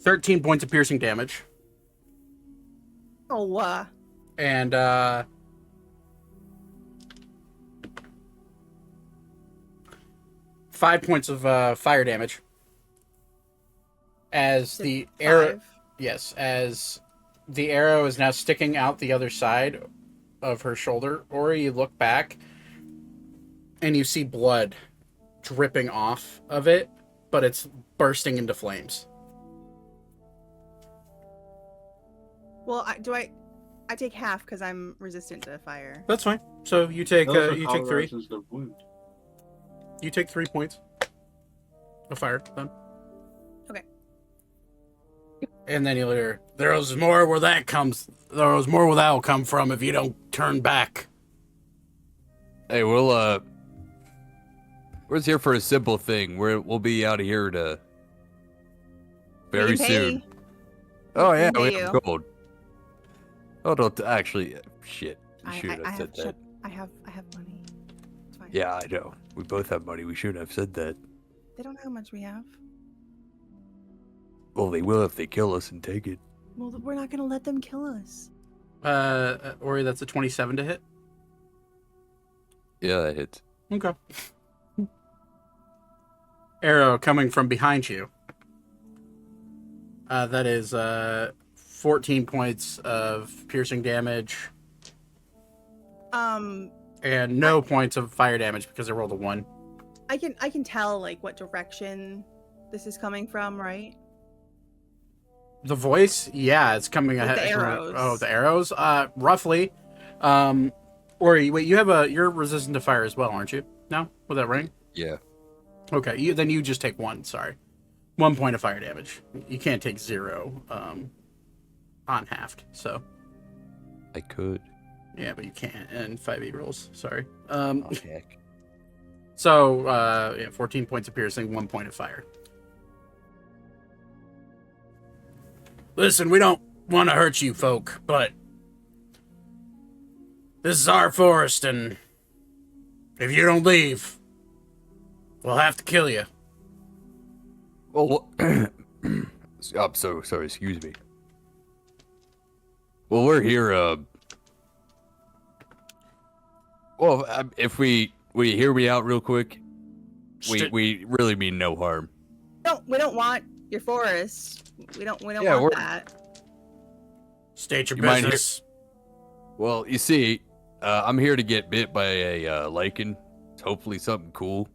13 points of piercing damage. Oh, And 5 points of fire damage. As the arrow, yes, as the arrow is now sticking out the other side of her shoulder. Ori, you look back, and you see blood dripping off of it, but it's bursting into flames. Well, I take half because I'm resistant to fire. That's fine. So you take you take 3. The wound. You take 3 points of fire then. Okay. And then you'll hear, there's more where that will come from if you don't turn back. Hey, we're just here for a simple thing. We'll be out of here to very soon. Oh yeah, we have gold. Oh, don't actually. Shit, you should have said that. I have money. It's fine. Yeah, I know. We both have money. We shouldn't have said that. They don't know how much we have. Well, they will if they kill us and take it. Well, we're not gonna let them kill us. Ori, that's a 27 to hit. Yeah, that hits. Okay. Arrow coming from behind you. That is 14 points of piercing damage. And no points of fire damage because I rolled a 1. I can tell like what direction this is coming from, right? The voice, yeah, it's coming ahead. The arrows. Oh, the arrows. Roughly. Ori, wait, you're resistant to fire as well, aren't you? No, with that ring. Yeah. Okay, then you just take 1. Sorry, 1 point of fire damage. You can't take 0 on halved. So. I could. Yeah, but you can't. And 5e rolls. Sorry. Oh, heck. So, 14 points of piercing, 1 point of fire. Listen, we don't want to hurt you folk, but this is our forest, and if you don't leave, we'll have to kill you. Well, I'm so sorry. Excuse me. Well, we're here. Well, if will you hear me out real quick? We really mean no harm. No, we don't want your forest. We don't want that. State your mind business. Well, you see, I'm here to get bit by a lichen. It's hopefully something cool.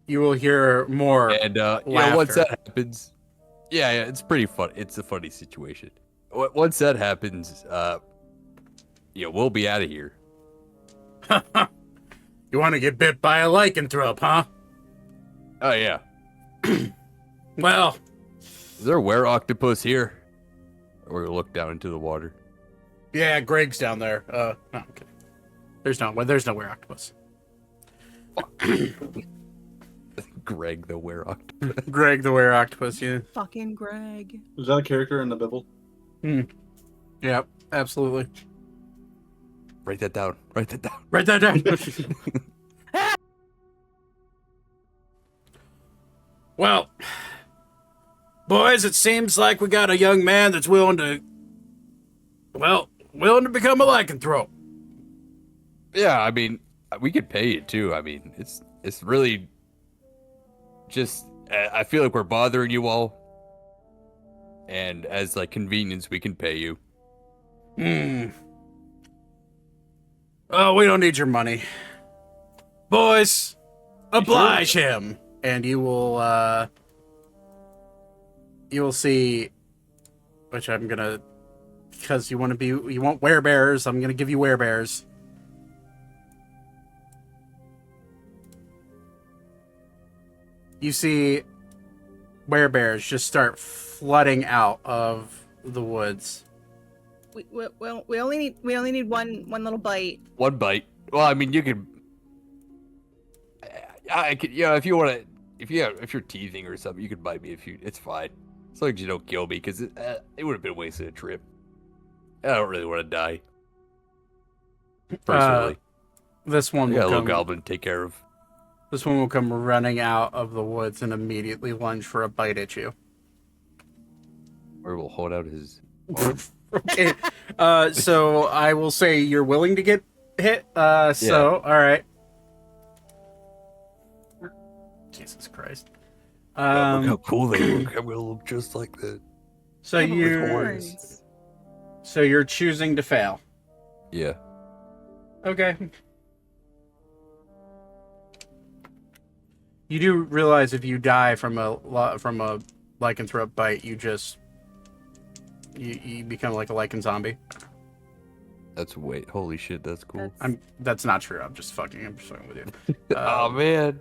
You will hear more. And laughter. Once that happens, yeah, it's pretty fun. It's a funny situation. Once that happens, we'll be out of here. You want to get bit by a lycanthrope, huh? Oh yeah. Well, is there a were-octopus here? Or we look down into the water. Yeah, Greg's down there. No, I'm kidding. There's no were-octopus. Greg the were-octopus. Greg the were-octopus, yeah. Fucking Greg. Is that a character in the Bible? Yeah, absolutely. Write that down. Write that down. Well, boys, it seems like we got a young man that's willing to become a lycanthrope. Yeah, I mean, we could pay you too. I mean, it's really just, I feel like we're bothering you all. And as like convenience, we can pay you. Oh, we don't need your money. Boys, oblige him. And you will see, which I'm gonna, because you want werebears, I'm gonna give you werebears. You see werebears just start flooding out of the woods. We only need one little bite. One bite. Well, I mean, you could. I could, if you want to, if you're teething or something, you could bite me it's fine. As long as you don't kill me, because it would have been a waste of a trip. I don't really want to die. Personally. This one I got will a little come, goblin to take care of. This one will come running out of the woods and immediately lunge for a bite at you. Or will hold out his. Okay. So I will say you're willing to get hit. So all right. Jesus Christ. Look how cool they look. I'm gonna look just like that. So you're choosing to fail. Yeah. Okay. You do realize if you die from a lycanthrope bite, you become like a lycan zombie. Holy shit, that's cool. That's not true. I'm just fucking with you. Oh man.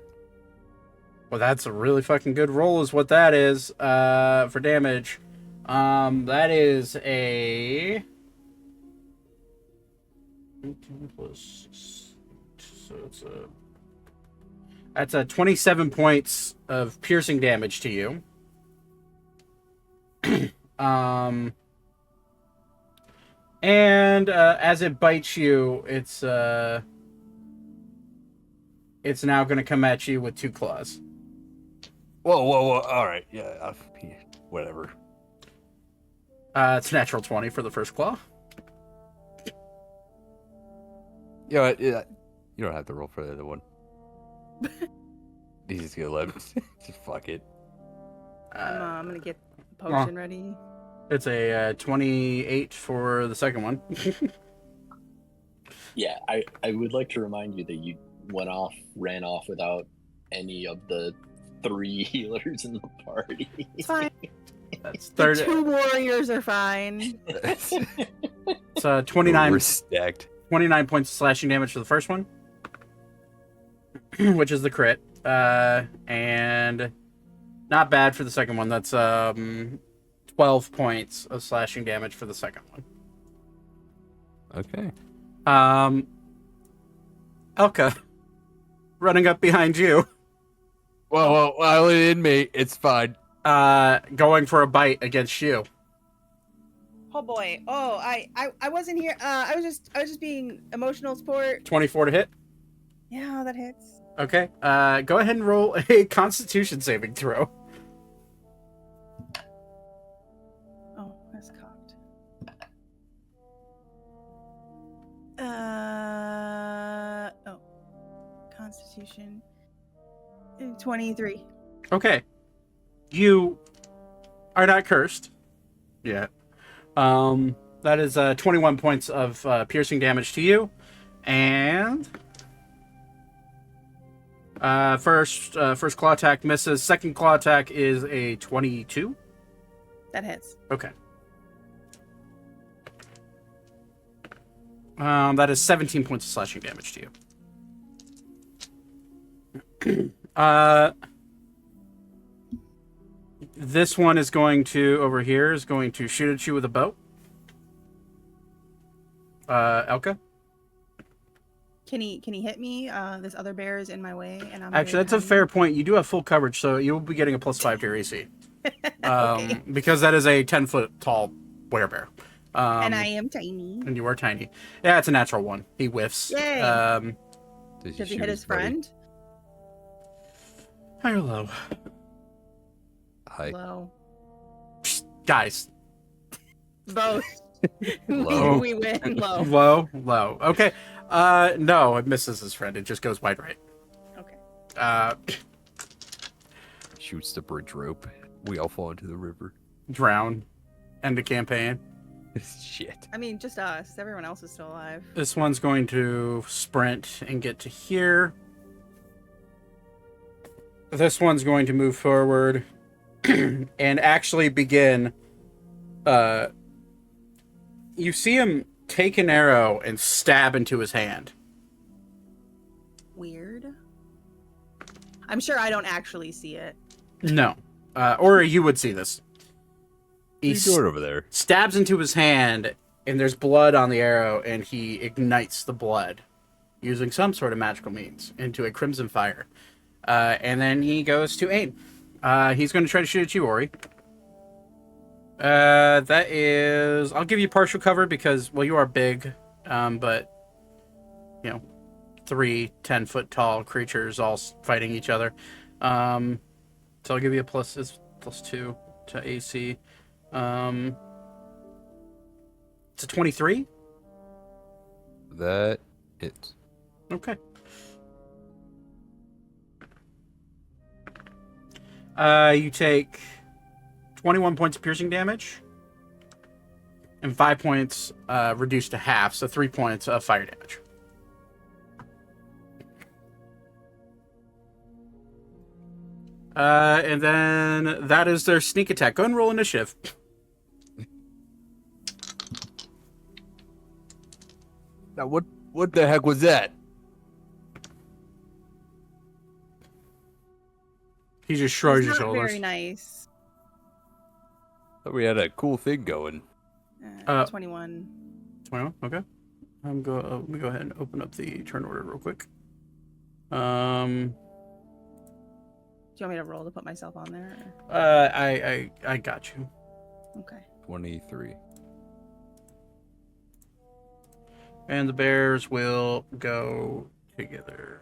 Well, that's a really fucking good roll, is what that is. For damage. That is a 18 plus, so that's a 27 points of piercing damage to you. And as it bites you, it's now going to come at you with 2 claws. Whoa! All right, yeah, whatever. It's natural 20 for the first claw. Yeah, you don't have to roll for the other one. He's just gonna let him. Just fuck it. I'm gonna get the potion ready. It's a 28 for the second one. Yeah, I would like to remind you that you ran off without any of the 3 healers in the party. It's fine. That's The 2 warriors are fine. It's 29. We're stacked. 29 points of slashing damage for the first one, which is the crit, and not bad for the second one. That's 12 points of slashing damage for the second one. Okay. Elka, running up behind you. Well, in me, it's fine. Going for a bite against you. Oh boy. Oh, I wasn't here. I was just being emotional support. 24 to hit. Yeah, that hits. Okay. Go ahead and roll a Constitution saving throw. Oh, that's cocked. Constitution. 23. Okay. You are not cursed yet. That is 21 points of piercing damage to you. And first claw attack misses. Second claw attack is a 22. That hits. Okay. That is 17 points of slashing damage to you. This one is going to, over here, is going to shoot at you with a bow. Elka? Can he hit me? This other bear is in my way, and I'm actually, that's a fair point. You do have full coverage, so you will be getting a +5 to your AC. Okay. Because that is a 10-foot tall werebear. And I am tiny. And you are tiny. Yeah, it's a natural 1. He whiffs. Yay! Does he hit his friend? High or low? High. Low. Guys. Both. Low. We win low. Low. Okay. No, it misses his friend. It just goes wide right. Okay. Shoots the bridge rope. We all fall into the river. Drown. End of campaign. Shit. I mean, just us. Everyone else is still alive. This one's going to sprint and get to here. This one's going to move forward and actually begin. You see him take an arrow and stab into his hand. Weird. I'm sure I don't actually see it. No. Or you would see this. He's doing over there. Stabs into his hand, and there's blood on the arrow, and he ignites the blood using some sort of magical means into a crimson fire. And then he goes to aim. He's going to try to shoot at you, Ori. That is... I'll give you partial cover because, well, you are big, but, you know, three 10-foot tall creatures all fighting each other. So I'll give you a +2 to AC. It's a 23. That hits. Okay. You take 21 points of piercing damage, and 5 points reduced to half, so 3 points of fire damage. And then that is their sneak attack. Go and roll initiative. Now, what the heck was that? He just shrugs his It's not shoulders. very nice. Thought we had a cool thing going. 21. 21. Okay. Let me go ahead and open up the turn order real quick. Do you want me to roll to put myself on there? I got you. Okay. 23. And the bears will go together.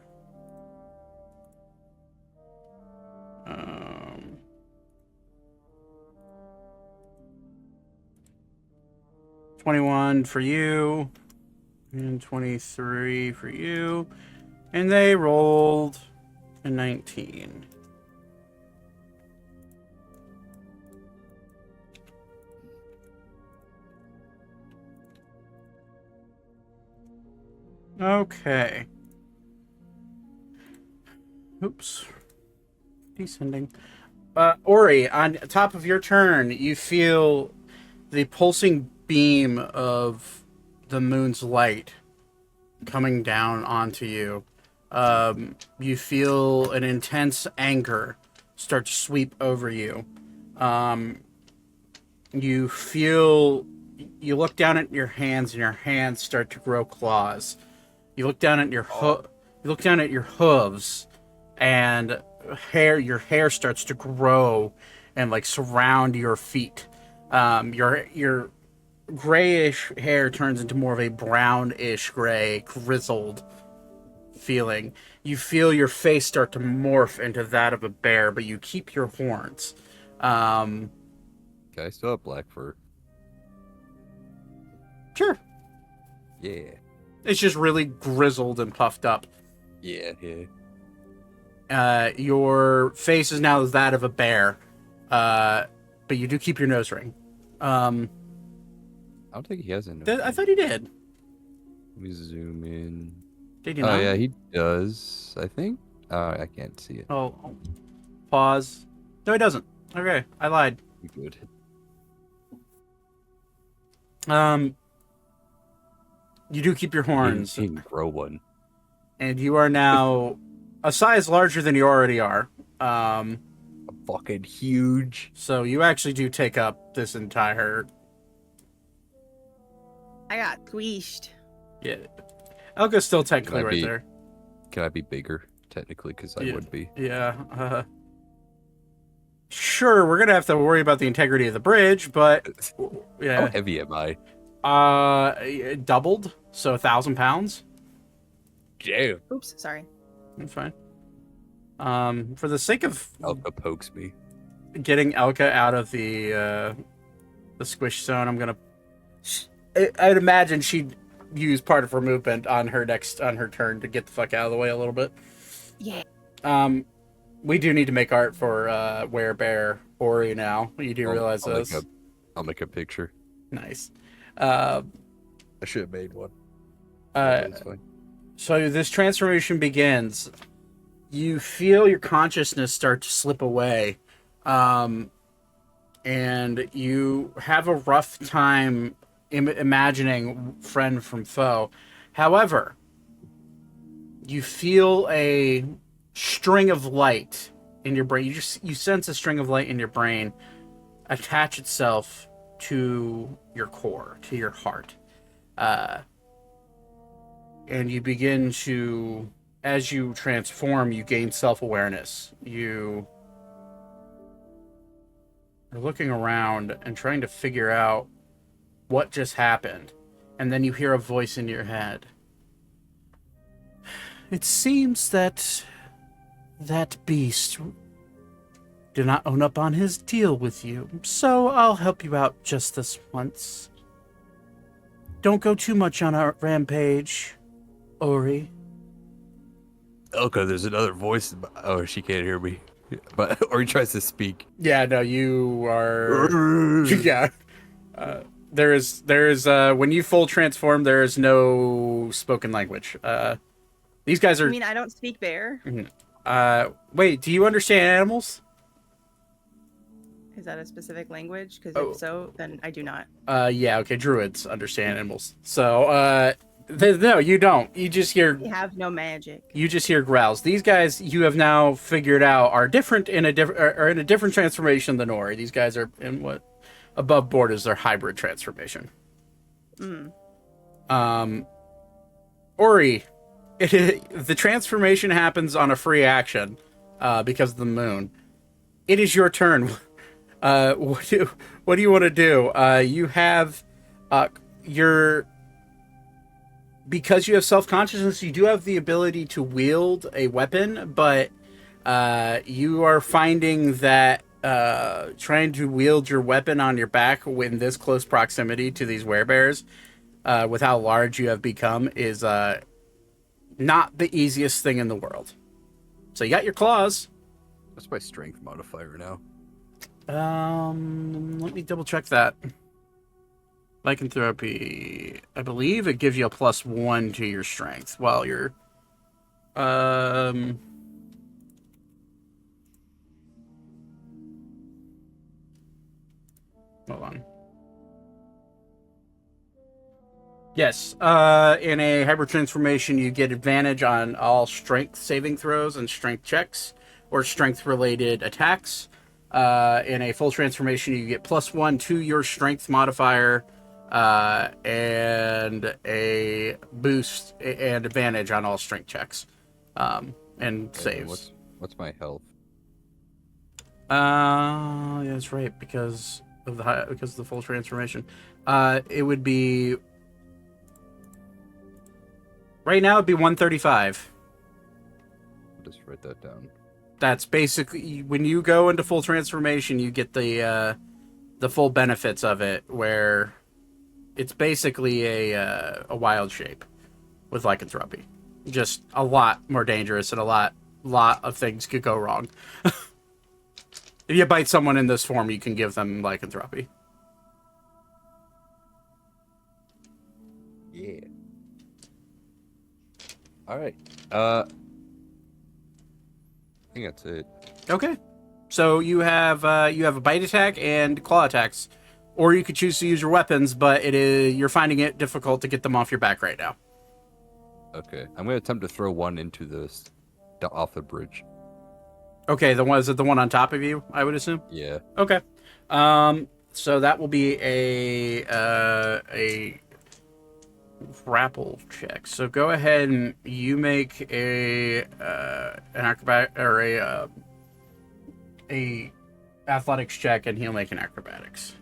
21 for you, and 23 for you, and they rolled a 19. Okay. Oops. Descending. Ori, on top of your turn, you feel the pulsing beam of the moon's light coming down onto you. You feel an intense anger start to sweep over you. You look down at your hands, and your hands start to grow claws. You look down at your hooves, and your hair starts to grow and like surround your feet. Your grayish hair turns into more of a brownish gray, grizzled feeling. You feel your face start to morph into that of a bear, but you keep your horns. Okay, I still have black fur. Sure. Yeah. It's just really grizzled and puffed up. Yeah. Your face is now that of a bear, but you do keep your nose ring. I don't think he has a nose. I thought he did. Let me zoom in. Did he not? Oh, yeah, he does, I think. I can't see it. Oh, pause. No, he doesn't. Okay, I lied. You good. You do keep your horns. He can grow one. And you are now a size larger than you already are. Fucking huge. So you actually do take up this entire... I got squeezed. Yeah. Elka's still technically right there. Can I be bigger, technically, because I would be. Yeah. Sure, we're going to have to worry about the integrity of the bridge, but... Yeah. How heavy am I? It doubled, so 1,000 pounds. Damn. Oops, sorry. That's fine. For the sake of Elka pokes me. getting Elka out of the squish zone, I'm gonna... I'd imagine she'd use part of her movement on her turn to get the fuck out of the way a little bit. Yeah. We do need to make art for Werebear Ori now. You do realize this? I'll make a picture. Nice. I should have made one. It's fine. So this transformation begins. You feel your consciousness start to slip away. And you have a rough time imagining friend from foe. However, you feel a string of light in your brain. You sense a string of light in your brain attach itself to your core, to your heart. And you begin to, as you transform, you gain self-awareness. You are looking around and trying to figure out what just happened. And then you hear a voice in your head. it seems that beast did not own up on his deal with you, so I'll help you out just this once. Don't go too much on our rampage, Ori. Elka, there's another voice. Oh, she can't hear me. But Ori tries to speak. Yeah, no, you are... yeah. There is when you full transform, there is no spoken language. These guys are... I mean, I don't speak bear. Wait, do you understand animals? Is that a specific language? Because if so, then I do not. Yeah, okay, druids understand animals. So, no, you don't. You just hear... They have no magic. You just hear growls. These guys, you have now figured out, are different in a different transformation than Ori. These guys are in what above board is their hybrid transformation. Ori, the transformation happens on a free action because of the moon. It is your turn. What do you want to do? You have because you have self-consciousness, you do have the ability to wield a weapon, but you are finding that trying to wield your weapon on your back in this close proximity to these werebears, with how large you have become, is not the easiest thing in the world. So you got your claws. What's my strength modifier now? Let me double check that. Lycanthropy, I believe it gives you a +1 to your strength while you're hold on. Yes, in a hybrid transformation, you get advantage on all strength saving throws and strength checks or strength-related attacks. In a full transformation, you get +1 to your strength modifier, and a boost and advantage on all strength checks, and saves. What's my health? Yeah, that's right, because of the full transformation. It would be right now. It'd be 135. I'll just write that down. That's basically when you go into full transformation, you get the full benefits of it, where it's basically a wild shape with lycanthropy. Just a lot more dangerous, and a lot of things could go wrong. If you bite someone in this form, you can give them lycanthropy. Yeah. All right. I think that's it. Okay. So you have a bite attack and claw attacks, or you could choose to use your weapons, but you're finding it difficult to get them off your back right now. Okay, I'm gonna attempt to throw one into off the bridge. Okay, is it the one on top of you, I would assume? Yeah. Okay. So that will be a grapple check. So go ahead and you make an acrobat or a athletics check, and he'll make an acrobatics.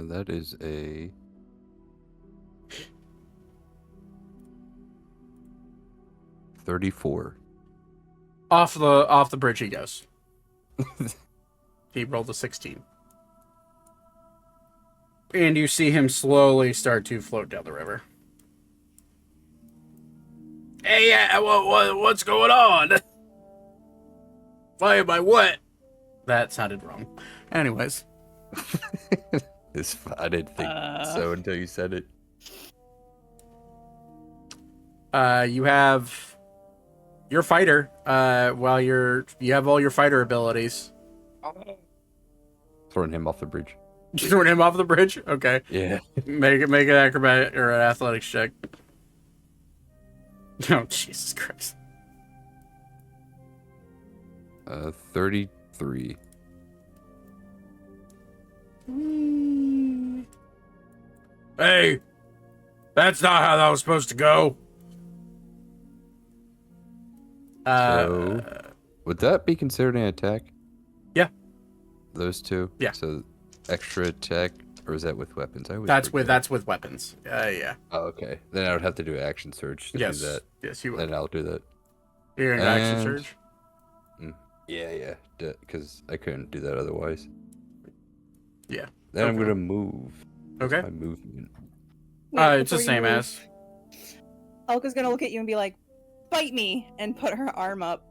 That is a 34. Off the bridge he goes. He rolled a 16. And you see him slowly start to float down the river. Hey, what's going on? Why am I wet? That sounded wrong. Anyways. I didn't think so until you said it. You have your fighter. You have all your fighter abilities. Throwing him off the bridge. Throwing him off the bridge? Okay. Yeah. Make an acrobatic or an athletics check. Oh, Jesus Christ. 33. Hey, that's not how that was supposed to go. Would that be considered an attack? Yeah. Those two? Yeah. So extra attack, or is that with weapons? That's with weapons. Yeah. Oh, okay. Then I would have to do action surge to do that. Yes, you would. Then I'll do that. You're in action surge? Yeah. Because I couldn't do that otherwise. Yeah. Then I'm gonna move. Okay. My movement. It's the same as. Elka's gonna look at you and be like, "Bite me," and put her arm up.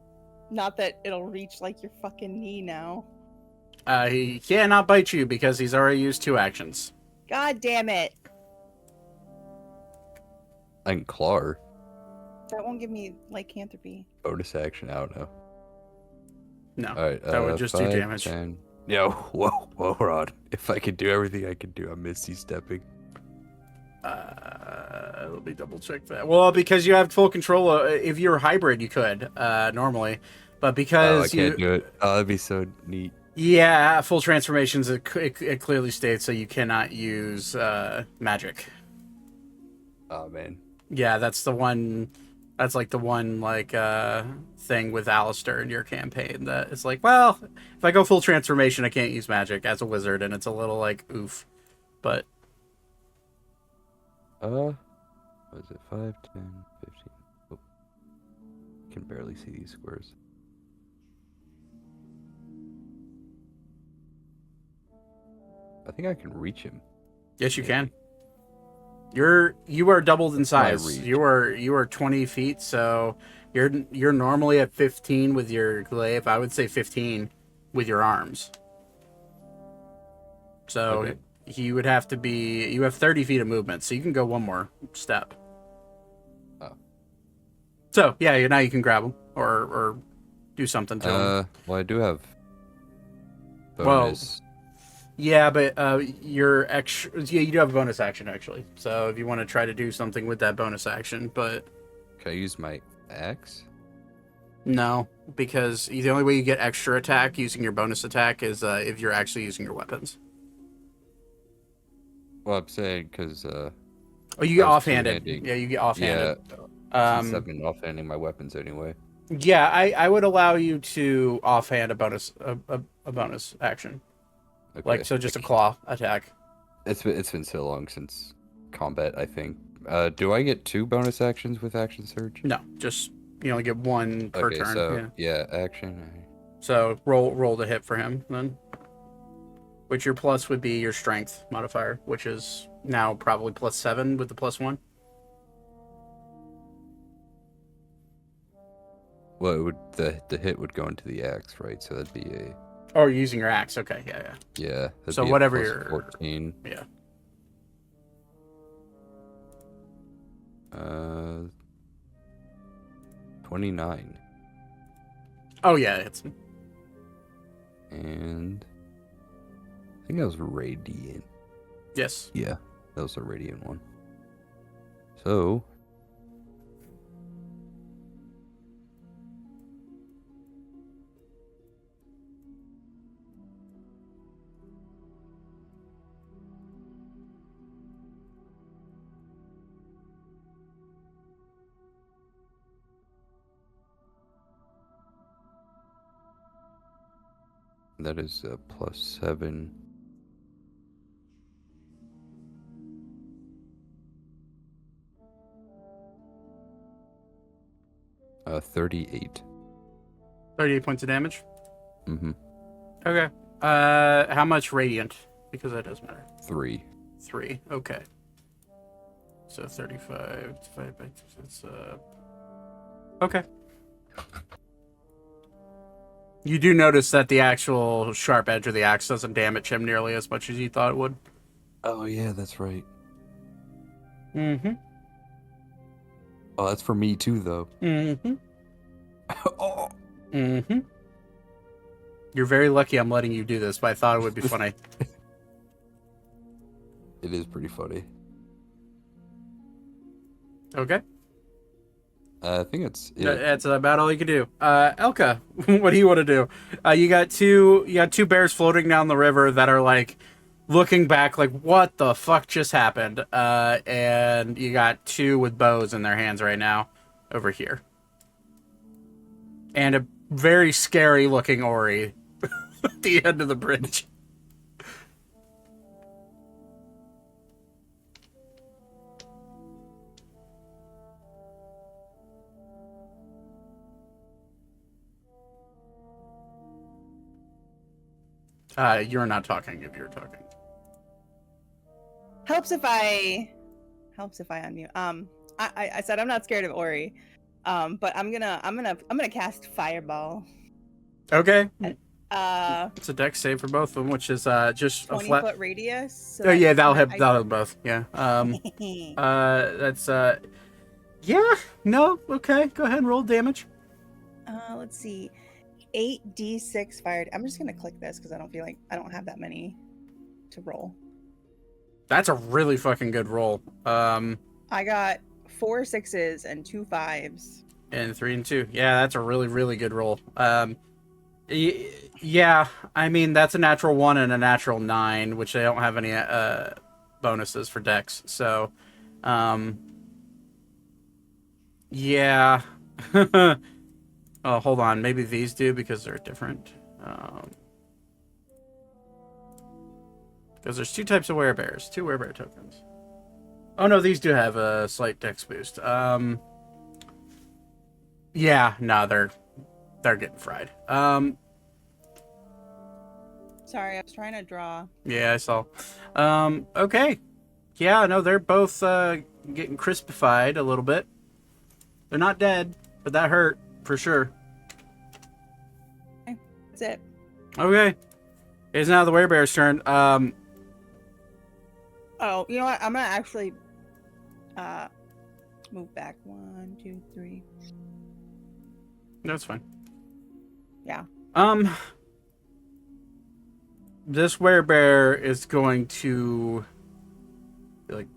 Not that it'll reach like your fucking knee now. He cannot bite you because he's already used 2 actions. God damn it! I can claw her. That won't give me lycanthropy. Bonus action. I don't know. No. All right. That would just 5, do damage. 10. Yo, whoa, Rod. If I could do everything I could do, I'm misty stepping. Let me double check that. Well, because you have full control. If you're hybrid, you could normally, but because I can't do it. Oh, that'd be so neat. Yeah, full transformations. It clearly states that you cannot use magic. Oh man. Yeah, that's the one. That's like the one thing with Alistair in your campaign that it's like, well, if I go full transformation, I can't use magic as a wizard, and it's a little like oof. But what is it? 5, 10, 15. Oh. I can barely see these squares. I think I can reach him. yes, you can. You are doubled in size. reach? You are 20 feet, so you're normally at 15 with your glaive. I would say 15 with your arms. So Okay. you would have to be. You have 30 feet of movement, so you can go one more step. Oh. So yeah, now you can grab him or do something to him. Well, I do have Well, bonus. Yeah, but your extra. Yeah, you do have a bonus action actually. So if you want to try to do something with that bonus action, but Can I use my axe? no, because the only way you get extra attack using your bonus attack is if you're actually using your weapons. Well, I'm saying because Oh, you get I was offhanded. two-handing. Yeah, you get offhanded. since I've been offhanding my weapons anyway. Yeah, I would allow you to offhand a bonus a bonus action. Okay. Like so, just a claw attack. It's been so long since combat. I think. Do I get 2 bonus actions with action surge? No, just you only get 1 per Okay, turn. so Yeah. action. So roll the hit for him then. Which your plus would be your strength modifier, which is now probably +7 with the +1. Well, it would the hit would go into the axe, right? So that'd be a Oh, you're using your axe. Okay, yeah. yeah. That'd So be a whatever plus your 14. Yeah. 29. Oh yeah, it's And I think that was radiant. yes. Yeah, that was a radiant one. So that is a +7. Uh, 38. 38 points of damage. Mm-hmm. Okay. How much radiant? Because that does matter. 3. 3. Okay. So 35 divided by 2. That's okay. You do notice that the actual sharp edge of the axe doesn't damage him nearly as much as you thought it would. Oh yeah, that's right. Mm-hmm. Oh, that's for me too, though. Mm-hmm. Oh. Mm-hmm. You're very lucky I'm letting you do this, but I thought it would be funny. It is pretty funny. Okay. I think it's That's about all you can do. Elka, what do you want to do? You got two bears floating down the river that are like looking back like, what the fuck just happened? And you got 2 with bows in their hands right now over here. And very scary looking Ori at the end of the bridge. You're not talking if you're talking. Helps if I unmute. I said I'm not scared of Ori. But I'm gonna cast Fireball. Okay. It's a dex save for both of them, which is just 20 a flat foot radius. So oh yeah, that'll hit both. Yeah. That's yeah. No. Okay. Go ahead and roll damage. Let's see. 8d6 fired. I'm just gonna click this because I don't feel like I don't have that many to roll. That's a really fucking good roll. I got 4 6s and 2 5s. And 3 and 2. Yeah, that's a really, really good roll. Yeah, I mean that's a natural 1 and a natural 9, which they don't have any bonuses for dex. So, yeah. Oh, hold on. Maybe these do because they're different. Because there's 2 types of werebears, 2 werebear tokens. Oh no, these do have a slight dex boost. Yeah, no, they're getting fried. Sorry, I was trying to draw. Yeah, I saw. Okay. Yeah, no, they're both getting crispified a little bit. They're not dead, but that hurt for sure. Okay, that's it. Okay. It's now the werebear's turn. Oh, you know what? I'm gonna actually move back 1, 2, 3. That's fine. Yeah. This werebear is going to be like,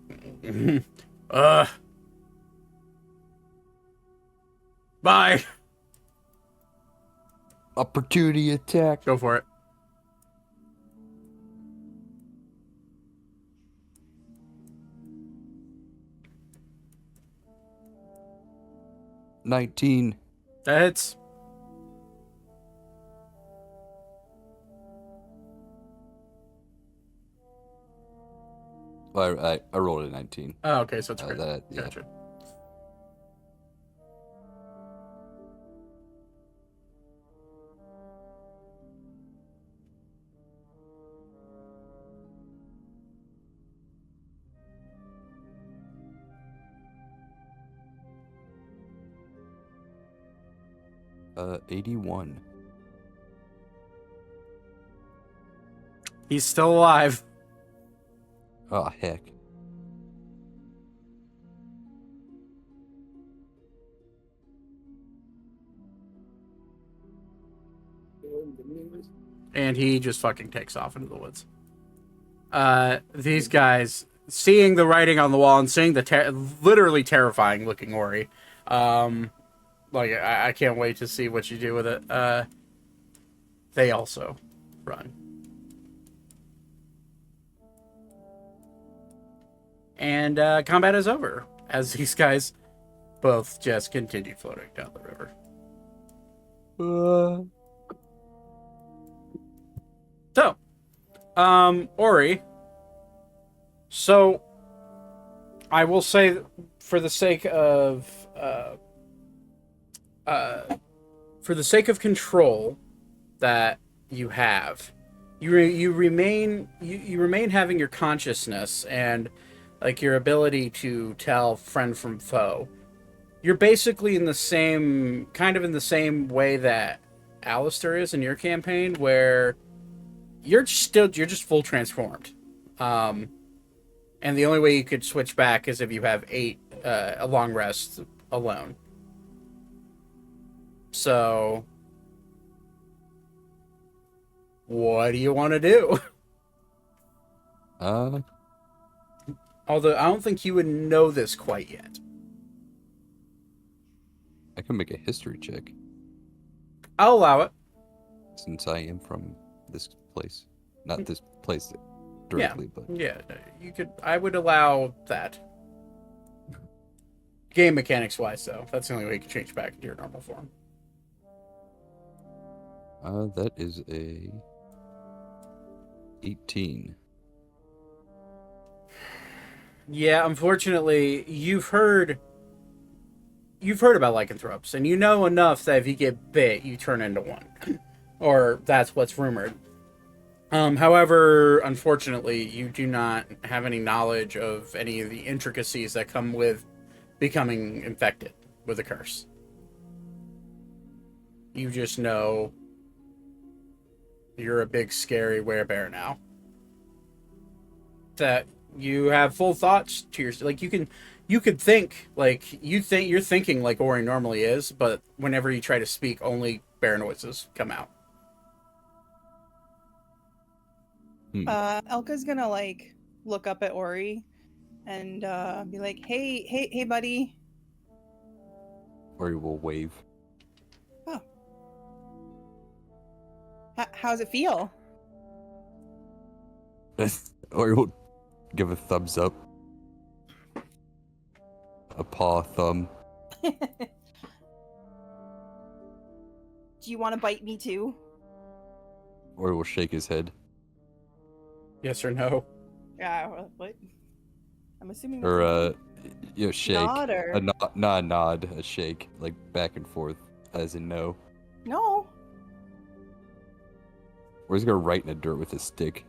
bye. Opportunity attack. Go for it. $19. That hits. Well, I rolled a 19. Oh, okay, so it's great. Yeah. Gotcha. Uh, 81. He's still alive. Oh, heck. And he just fucking takes off into the woods. These guys, seeing the writing on the wall and seeing the literally terrifying looking Ori, like, I can't wait to see what you do with it. They also run. And combat is over, as these guys both just continue floating down the river. So, Ori, so I will say, for the sake of control that you have, you remain having your consciousness and like your ability to tell friend from foe. You're basically in the same way that Alistair is in your campaign, where you're just full transformed. And the only way you could switch back is if you have 8 a long rest alone. So, what do you want to do? Although I don't think you would know this quite yet. I can make a history check. I'll allow it. Since I am from this place. Not this place directly, but... Yeah, you could. I would allow that. Game mechanics wise, though. That's the only way you can change back into your normal form. That is a 18. Yeah, unfortunately, you've heard about lycanthropes, and you know enough that if you get bit, you turn into one, or that's what's rumored. However, unfortunately, you do not have any knowledge of any of the intricacies that come with becoming infected with a curse. You just know you're a big, scary werebear now. That you have full thoughts to your, like, you could think like you're thinking like Ori normally is, but whenever you try to speak, only bear noises come out. Elka's gonna like look up at Ori and be like, hey, buddy. Ori will wave. Oh. How's it feel? Ori will give a thumbs up. A paw, thumb. Do you want to bite me too? Ori will shake his head. Yes or no? Yeah, what? I'm assuming. Or shake. Nod or... Not a nod, a shake, like back and forth, as in no. No. Ori's gonna write in the dirt with his stick.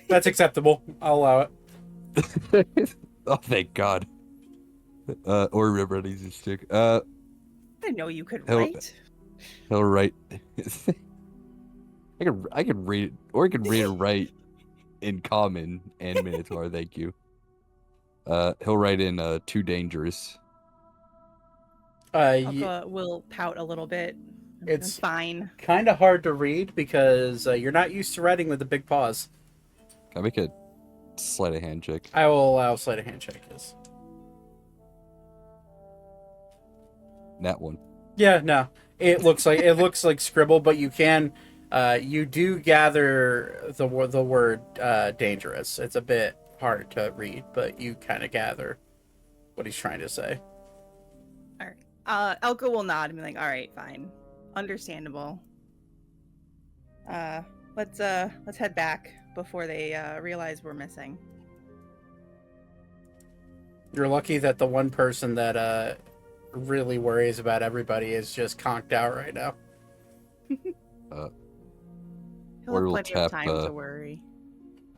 That's acceptable. I'll allow it. Oh, thank God. Ori remembered to use his stick. I didn't know you could write. He'll write. I can read it, or I can read and write in Common and Minotaur. Thank you. He'll write in too dangerous. Elka will pout a little bit. It's fine. Kind of hard to read because you're not used to writing with the big paws. Can I make a sleight of hand check? I will allow sleight of hand check. Yes. Nat one. Yeah, no. It looks like scribble, but you can. You do gather the word dangerous. It's a bit hard to read, but you kind of gather what he's trying to say. All right. Elka will nod and be like, "All right, fine, understandable. Let's head back before they realize we're missing." You're lucky that the one person that really worries about everybody is just conked out right now. He'll have plenty of time to worry.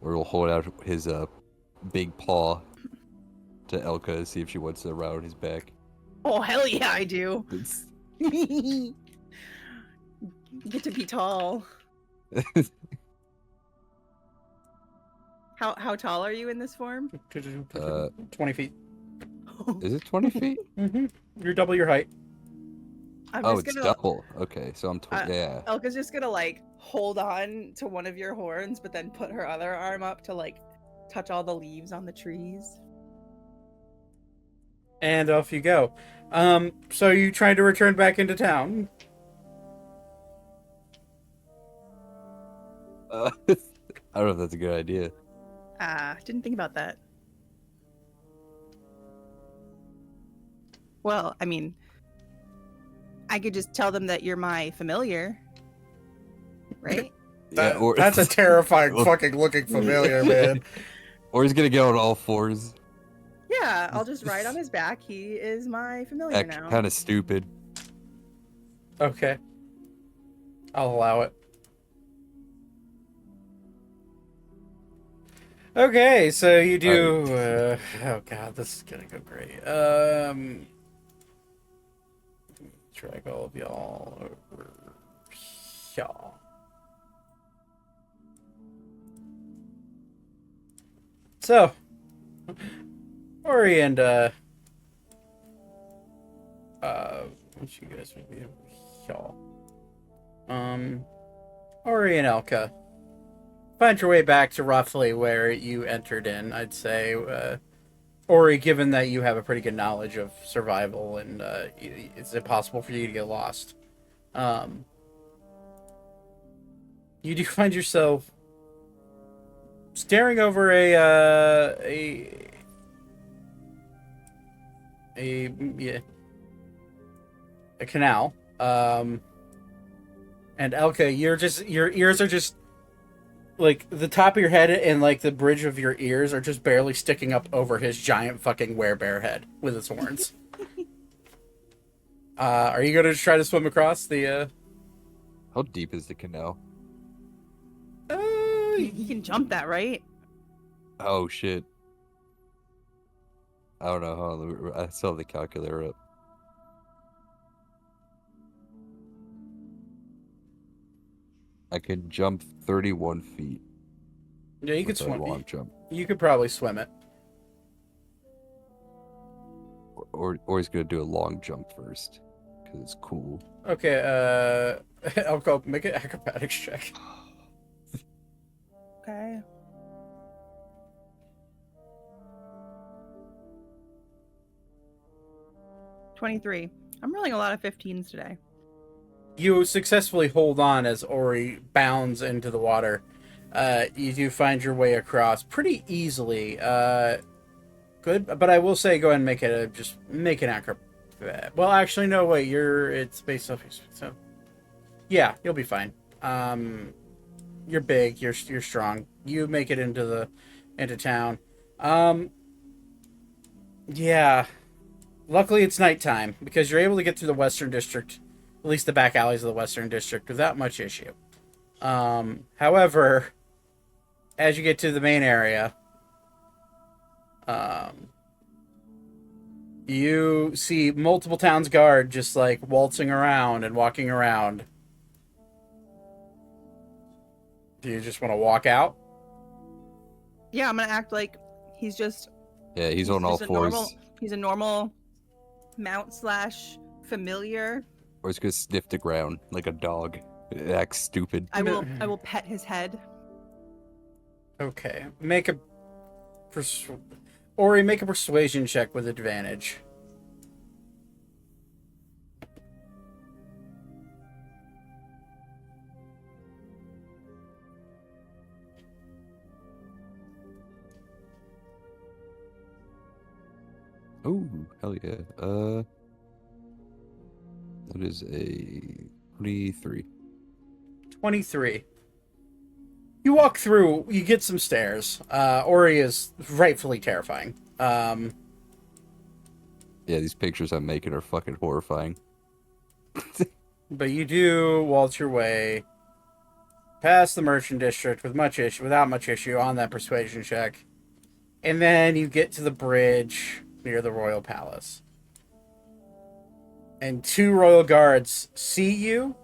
Or we'll hold out his big paw to Elka to see if she wants to round his back. Oh, hell yeah, I do. You get to be tall. How tall are you in this form? 20 feet. Is it 20 feet? Mm-hmm. You're double your height. It's double. Okay, so I'm yeah. Elka's just gonna like hold on to one of your horns, but then put her other arm up to like touch all the leaves on the trees. And off you go. So you trying to return back into town? I don't know if that's a good idea. Didn't think about that. Well, I mean, I could just tell them that you're my familiar, right? That's a terrifying fucking looking familiar, man. Or he's gonna get on all fours. Yeah, I'll just ride on his back. He is my familiar now. Kind of stupid. Okay. I'll allow it. Okay, so you do... oh god, this is gonna go great. Drag all of y'all over here. So, Ori and what you guys would be over here. Ori and Elka, find your way back to roughly where you entered in. I'd say, Ori, given that you have a pretty good knowledge of survival and it's impossible for you to get lost, you do find yourself staring over a canal. And Elka, your ears are just like the top of your head and like the bridge of your ears are just barely sticking up over his giant fucking werebear head with its horns. Are you going to try to swim across the? How deep is the canal? You can jump that, right? Oh shit. I don't know. I still have the calculator up. I can jump 31 feet. Yeah, you could with a swim. Long jump. You could probably swim it. Or he's gonna do a long jump first, because it's cool. Okay. I'll go make an acrobatics check. Okay. $23. I'm rolling a lot of 15s today. You successfully hold on as Ori bounds into the water. You do find your way across pretty easily. Good, but I will say go ahead and make an acrobat. Well, actually, no, wait. It's based off. So, yeah, you'll be fine. You're big. You're strong. You make it into town. Yeah. Luckily, it's nighttime because you're able to get through the Western District, at least the back alleys of the Western District, without much issue. However, as you get to the main area, you see multiple towns guard just like waltzing around and walking around. Do you just want to walk out? Yeah, I'm gonna act like he's just. Yeah, he's on all fours. He's a normal mount / familiar. Or he's gonna sniff the ground like a dog. It acts stupid. I will pet his head. Okay, make a persuasion check with advantage. Oh, hell yeah. That is a 23. 23. You walk through, you get some stairs. Ori is rightfully terrifying. Yeah, these pictures I'm making are fucking horrifying. But you do waltz your way past the Merchant District without much issue on that persuasion check. And then you get to the bridge near the Royal Palace. And 2 royal guards see you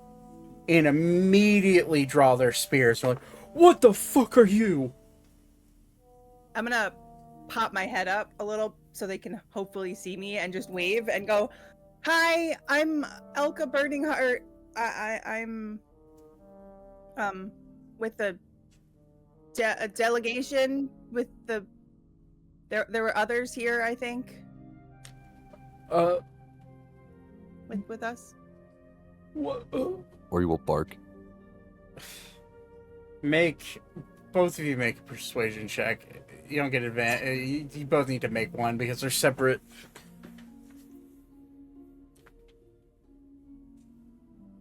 and immediately draw their spears. They're like, what the fuck are you? I'm gonna pop my head up a little so they can hopefully see me and just wave and go, hi, I'm Elka Burning Heart. I'm with the a delegation with the there were others here, I think. With us. What? Or you will bark. Both of you make a persuasion check. You don't get advantage. You both need to make one because they're separate.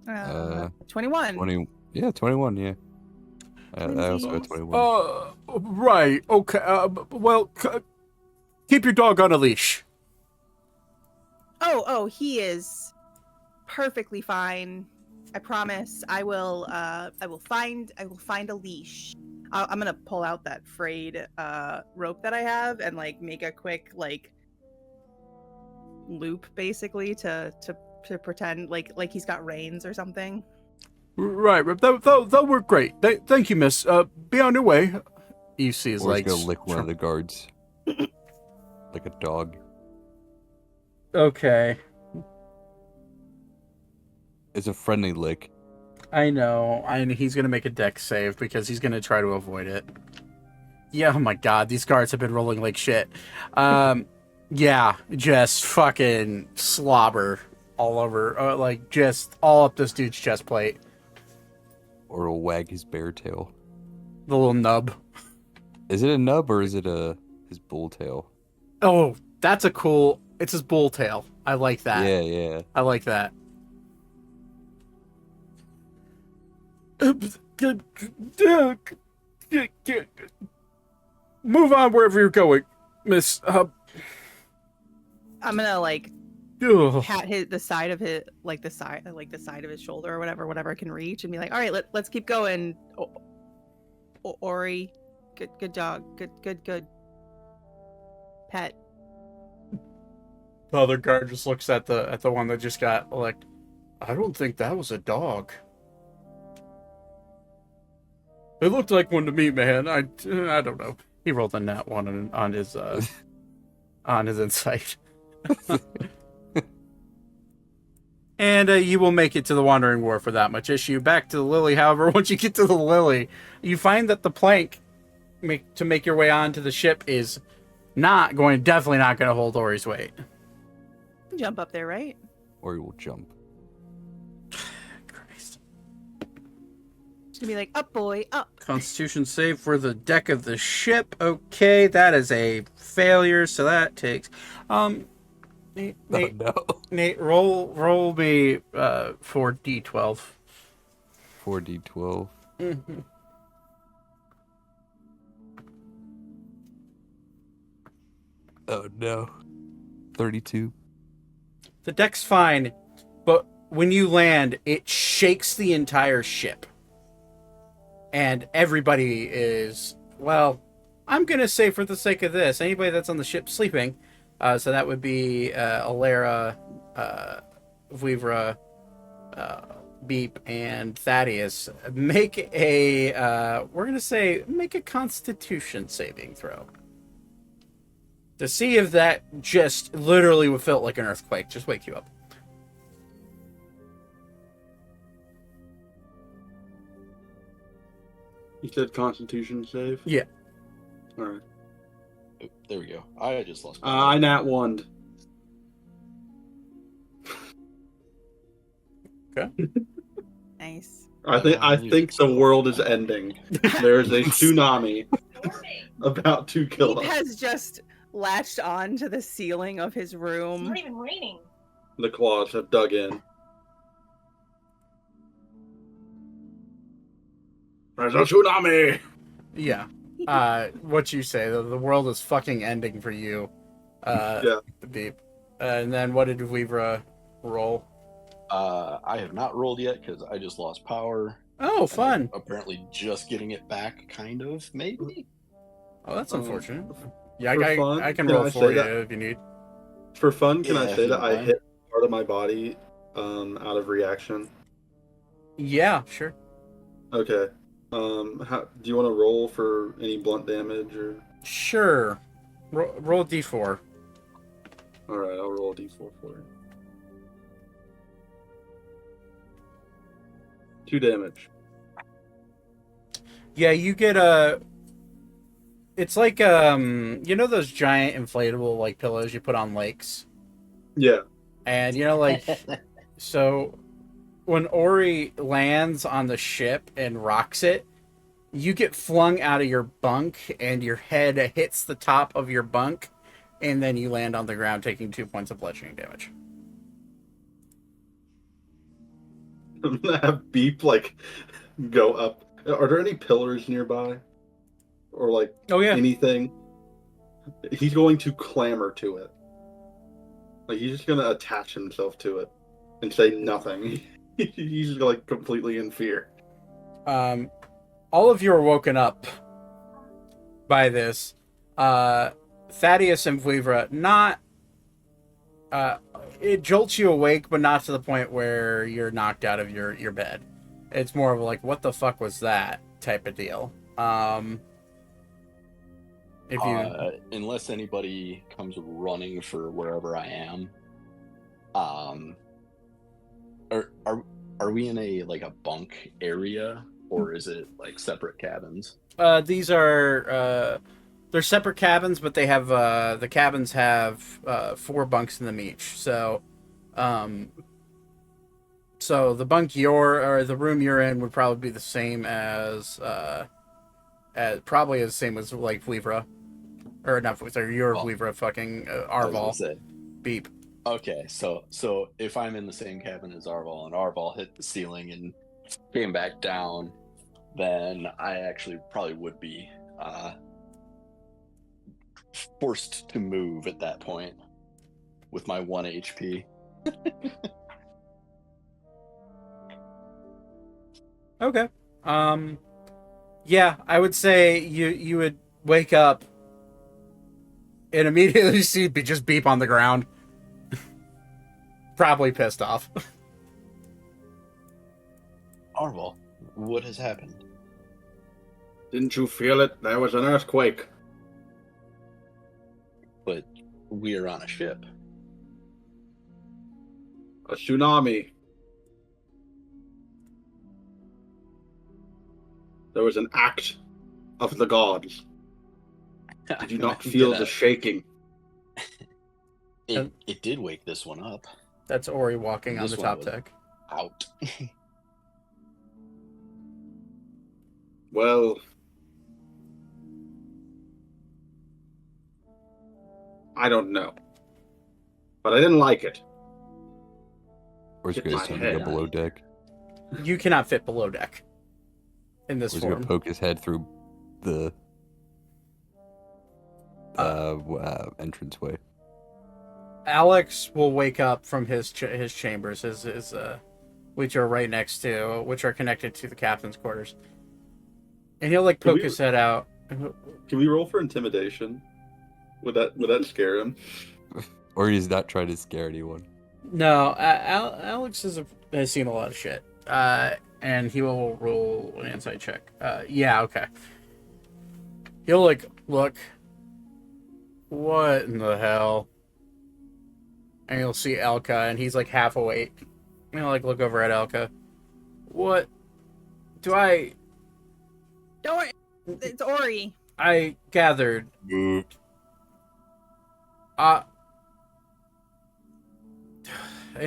Uh, 21. 21, yeah. I also got 21. Right. Okay. Well, keep your dog on a leash. Oh, he is perfectly fine. I promise. I will find a leash. I'm gonna pull out that frayed rope that I have and like make a quick like loop basically to pretend like he's got reins or something. Right. That worked great. Thank you, miss. Be on your way. You see his legs. legs. Gonna lick one of the guards. Like a dog. Okay. It's a friendly lick. I know. He's gonna make a dex save because he's gonna try to avoid it. Yeah, oh my god, these guards have been rolling like shit. Yeah, just fucking slobber all over, like just all up this dude's chest plate. Or he'll wag his bear tail. The little nub. Is it a nub or is it his bull tail? Oh, that's it's his bull tail. I like that. Yeah. I like that. Move on wherever you're going, Miss. I'm gonna like pat the side of his the side of his shoulder or whatever I can reach, and be like, all right, let's keep going. Ori, good dog, good pet. The other guard just looks at the one that just got elected. I don't think that was a dog. It looked like one to me, man. I don't know. He rolled a nat one on his on his insight. And you will make it to the Wandering War for that much issue. Back to the Lily, however, once you get to the Lily, you find that the plank to make your way onto the ship is definitely not going to hold Ori's weight. Jump up there, right? Ori will jump. Christ. It's gonna be like, up, boy, up. Constitution save for the deck of the ship. Okay, that is a failure, so that takes... Nate, no. Nate, roll me 4d12. 4d12. Mm-hmm. Oh no. 32. The deck's fine, but when you land, it shakes the entire ship. And everybody is, well, I'm going to say for the sake of this, anybody that's on the ship sleeping, so that would be Alera, Vuivra, Beep, and Thaddeus, make a Constitution saving throw. To see if that just literally felt like an earthquake. Just wake you up. You said Constitution save? Yeah. All right. Oh, there we go. I just lost. I nat one. Okay. Nice. I think the world is ending. There is a tsunami about to kill He us. has just latched on to the ceiling of his room. It's not even raining. The claws have dug in. There's a tsunami! Yeah. What you say, the world is fucking ending for you. Yeah. Beep. And then what did Weaver roll? I have not rolled yet because I just lost power. Oh, fun. Apparently just getting it back, kind of, maybe? Oh, that's unfortunate. Yeah, I can can roll I for say you that? if you need. For fun, can I Yeah, say if that you I mind. hit part of my body out of reaction? Yeah, sure. Okay. Do you want to roll for any blunt damage or? Sure. Roll d4. All right, I'll roll a d4 for it. 2 damage. Yeah, you get it's like you know those giant inflatable like pillows you put on lakes? Yeah. And you know like so when Ori lands on the ship and rocks it, you get flung out of your bunk and your head hits the top of your bunk and then you land on the ground taking 2 points of bludgeoning damage. I'm gonna have Beep like go up. Are there any pillars nearby, or like anything? He's going to clamber to it. Like he's just gonna attach himself to it and say nothing. He's just like completely in fear. All of you are woken up by this. Thaddeus and Vuivra, not it jolts you awake, but not to the point where you're knocked out of your bed. It's more of like, what the fuck was that type of deal. If you Unless anybody comes running for wherever I am, are we in a like a bunk area, or is it like separate cabins? These are they're separate cabins, but they have the cabins have 4 bunks in them each. So so the bunk the room you're in would probably be the same as probably as same as like Vlivra, or not Vlivra, your Vlivra, fucking Arval. Beep. Okay, so if I'm in the same cabin as Arval and Arval hit the ceiling and came back down, then I actually probably would be forced to move at that point with my 1 HP. Okay. Yeah, I would say you would wake up and immediately see just beep on the ground. Probably pissed off. Arval, what has happened? Didn't you feel it? There was an earthquake. But we are on a ship. A tsunami. There was an act of the gods. Did you not feel the shaking? It did wake this one up. That's Ori walking on the top deck. Out. Well, I don't know. But I didn't like it. Where's Get going my to head go on below it. deck? You cannot fit below deck in this Where's form. going to poke his head through the entranceway? Alex will wake up from his chambers, which are right next to, which are connected to the captain's quarters, and he'll like poke his head out. Can we roll for intimidation? Would that scare him? Or he's not trying to scare anyone. No, Alex has seen a lot of shit, and he will roll an insight check. Yeah, okay. He'll like look. What in the hell? And you'll see Elka, and he's like half awake. And he'll like look over at Elka. What? Do I? Don't worry. It's Ori. I gathered. And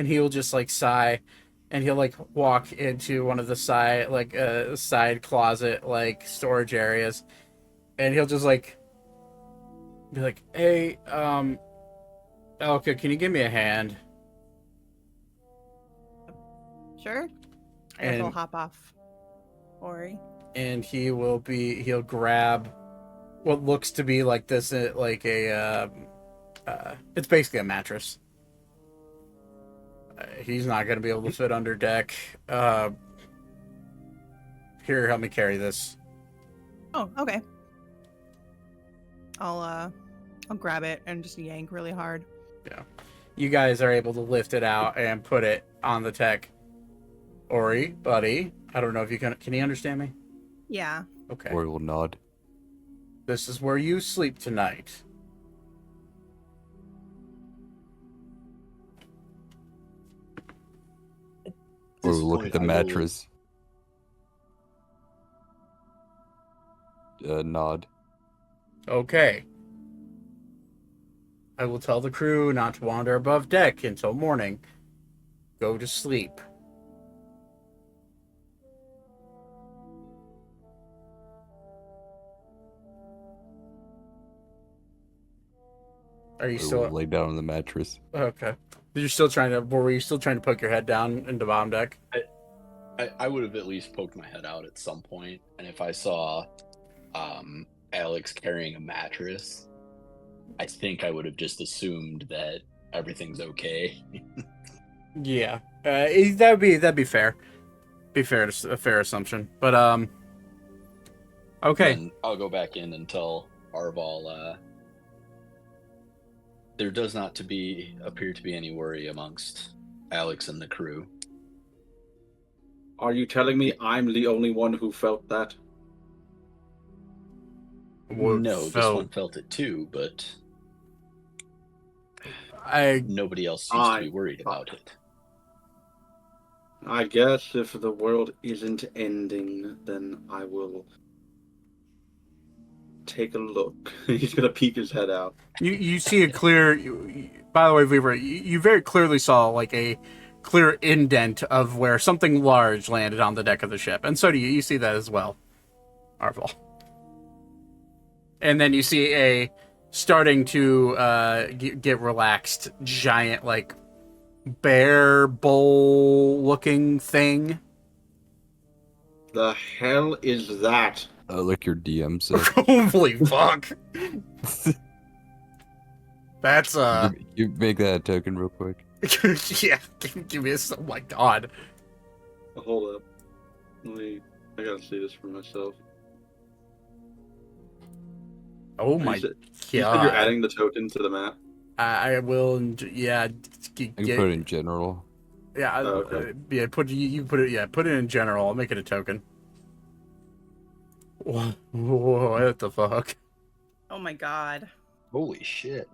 he'll just like sigh, and he'll like walk into one of the side closet like storage areas, and he'll just like be like, "Hey, Elka, can you give me a hand?" Sure. I guess I'll hop off. Ori. And he'll grab what looks to be like this, like a, it's basically a mattress. He's not going to be able to fit under deck. Here, help me carry this. Oh, okay. I'll grab it and just yank really hard. Yeah. You guys are able to lift it out and put it on the deck. Ori, buddy, I don't know if you can you understand me? Yeah. Okay. Ori will nod. This is where you sleep tonight. Or look at the mattress. Nod. Okay. I will tell the crew not to wander above deck until morning. Go to sleep. Are you still lay down on the mattress? Okay. Were you still trying to poke your head down into bottom deck? I would have at least poked my head out at some point, and if I saw Alex carrying a mattress, I think I would have just assumed that everything's okay. Yeah, that'd be fair. A fair assumption. But okay. And I'll go back in and tell Arval there does not appear to be any worry amongst Alex and the crew. Are you telling me I'm the only one who felt that? No, this one felt it too, but nobody else seems to be worried about it. I guess if the world isn't ending, then I will take a look. He's gonna peek his head out. You see a clear. By the way, Weaver, you very clearly saw like a clear indent of where something large landed on the deck of the ship, and so do you. You see that as well, Arval. And then you see a starting to get relaxed, giant like bear bowl looking thing The hell is that? Like your DM said. Holy fuck. That's You make that a token real quick. yeah, give me a. Oh my god. Hold up. I gotta see this for myself. Oh my god. You said you're adding the token to the map? I will. Yeah. I can put it in general. Yeah. Okay. Yeah. You put it. Yeah. Put it in general. I'll make it a token. What the fuck? Oh my god. Holy shit.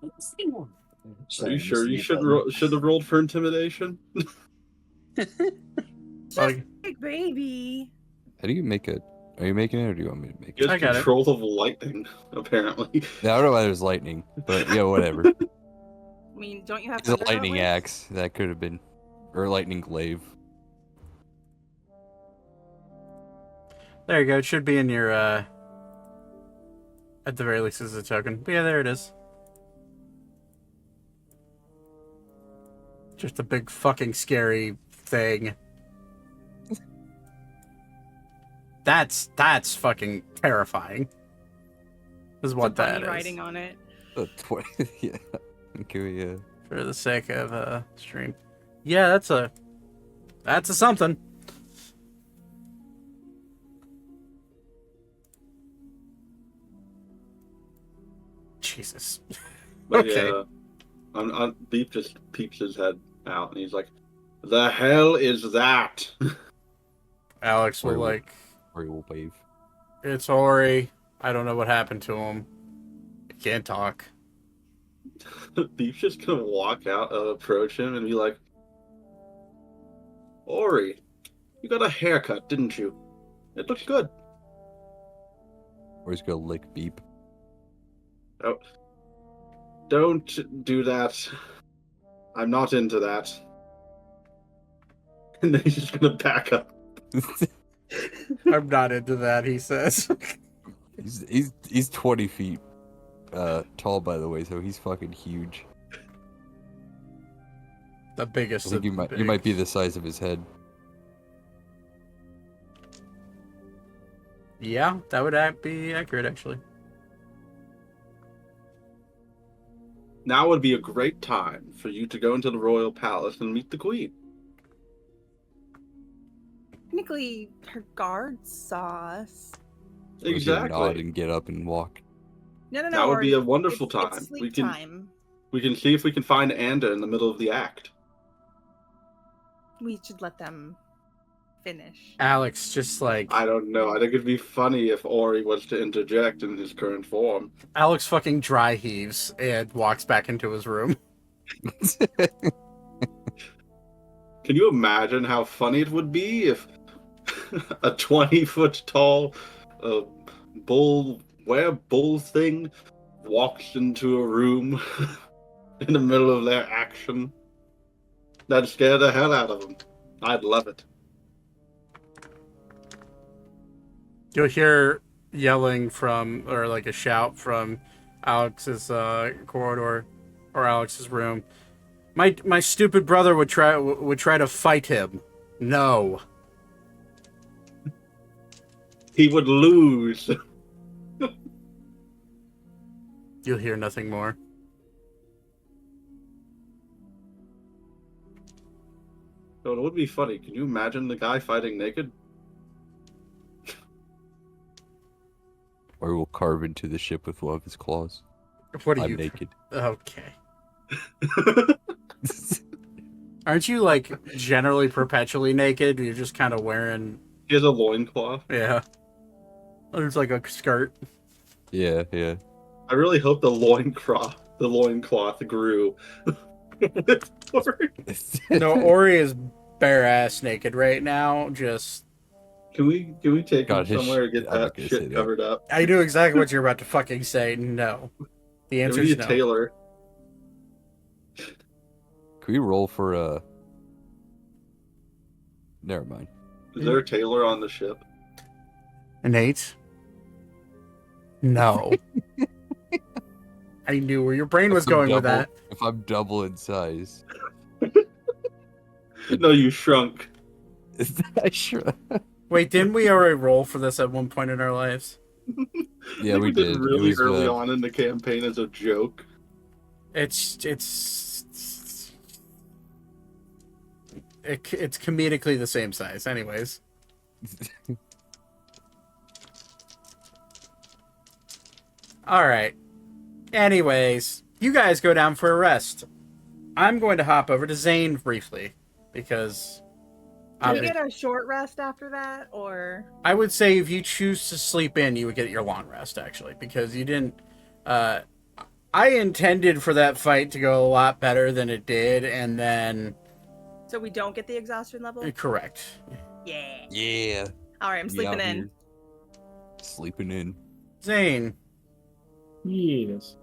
Are you sure you should have rolled for intimidation? Like, Big baby. How do you make it? Are you making it, or do you want me to make it? He has control of lightning, apparently. Yeah, I don't know why there's lightning, but yeah, whatever. I mean, don't you have It's a lightning axe. That could have been, or a lightning glaive. there you go. It should be in your. At the very least, as a token. But yeah, there it is. Just a big fucking scary thing. That's fucking terrifying. Is what that is. Writing on it. 20, yeah. Okay, yeah. For the sake of stream. Yeah, that's a something. Jesus. But okay. Yeah, Beep just peeps his head out and he's like, "The hell is that?" Alex will Ori will wave. It's Ori. I don't know what happened to him. I can't talk. Beep's just gonna walk out, approach him, and be like, "Ori, you got a haircut, didn't you? It looks good." Ori's gonna lick Beep. Oh, don't do that. I'm not into that. And then he's just gonna back up. I'm not into that, he says. He's 20 feet tall, by the way, so he's fucking huge. The biggest. I think you might be the size of his head. Yeah, that would be accurate, actually. Now would be a great time for you to go into the royal palace and meet the queen. Technically, her guards saw us. Exactly. Nod and get up and walk. No. That would be a wonderful time. It's sleep time. We can see if we can find Anda in the middle of the act. We should let them finish. Alex, just like... I don't know. I think it'd be funny if Ori was to interject in his current form. Alex fucking dry heaves and walks back into his room. Can you imagine how funny it would be if a 20-foot tall bull thing walks into a room in the middle of their action? That'd scare the hell out of them. I'd love it. You'll hear yelling from, or like a shout from Alex's corridor or Alex's room. My stupid brother would try to fight him. No. He would lose. You'll hear nothing more. So it would be funny. Can you imagine the guy fighting naked? Or will carve into the ship with one of his claws. What are I'm you naked? Okay. Aren't you like generally perpetually naked? You're just kind of wearing... He has a loincloth. Yeah. There's like a skirt. Yeah. I really hope the loincloth grew. No, Ori is bare ass naked right now. Just can we take him somewhere and get that shit covered up? I knew exactly what you're about to fucking say. No, the answer is no. Taylor. Can we roll for a? Never mind. Is there a tailor on the ship? An 8? No. I knew where your brain was going with that. If I'm double in size. No, you shrunk. Sure. Wait, didn't we already roll for this at one point in our lives? Yeah, we did. Really early on in the campaign as a joke. It's comedically the same size, anyways. All right. Anyways, you guys go down for a rest. I'm going to hop over to Zane briefly because. Do we get a short rest after that, or? I would say if you choose to sleep in, you would get your long rest, actually, because you didn't. I intended for that fight to go a lot better than it did, and then. So we don't get the exhaustion level? Correct. Yeah. Yeah. All right, I'm sleeping in. Here. Sleeping in. Zane. Yes.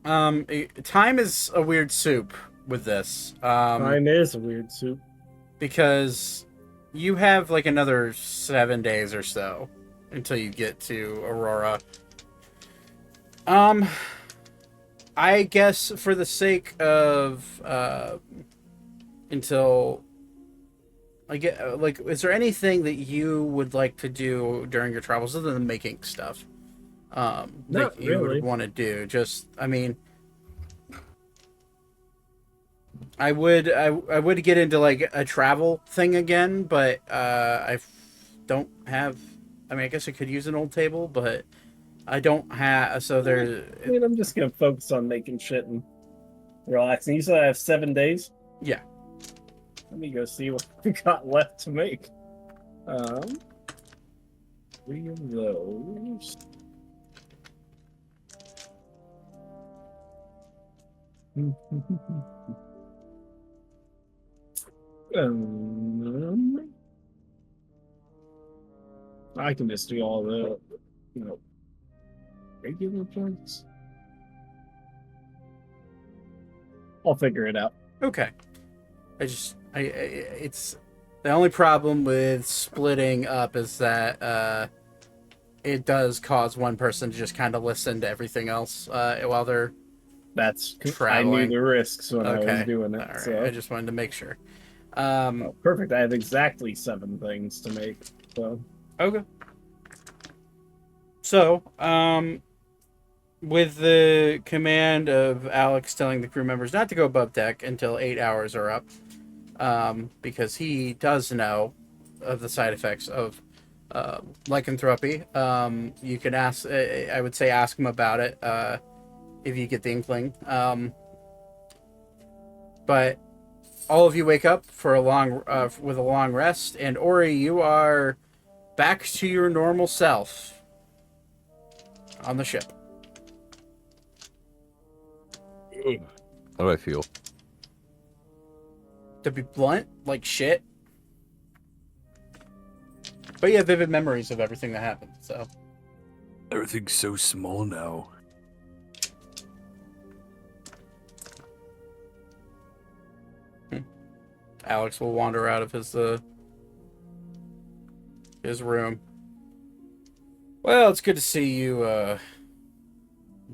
Time is a weird soup with this. Time is a weird soup. Because you have like another 7 days or so until you get to Aurora. I guess for the sake of until I get like, is there anything that you would like to do during your travels other than making stuff? Not you really. would want to do? Just, I mean, I would get into like a travel thing again, but don't have. I mean, I guess I could use an old table, but I don't have. So there. I mean, I'm just gonna focus on making shit and relaxing. You said I have 7 days. Yeah. Let me go see what we got left to make. 3 of those. I can just do all the, regular points. I'll figure it out. Okay. It's the only problem with splitting up is that it does cause one person to just kind of listen to everything else while they're traveling. I knew the risks when I was doing it. All right. So. I just wanted to make sure. Perfect. I have exactly 7 things to make. So okay. So, with the command of Alex telling the crew members not to go above deck until 8 hours are up, because he does know of the side effects of lycanthropy, you can ask. I would say ask him about it if you get the inkling. But all of you wake up for a long with a long rest, and Ori, you are back to your normal self on the ship. How do I feel? To be blunt, like shit. But you have vivid memories of everything that happened, so. Everything's so small now. Alex will wander out of his room. Well, it's good to see you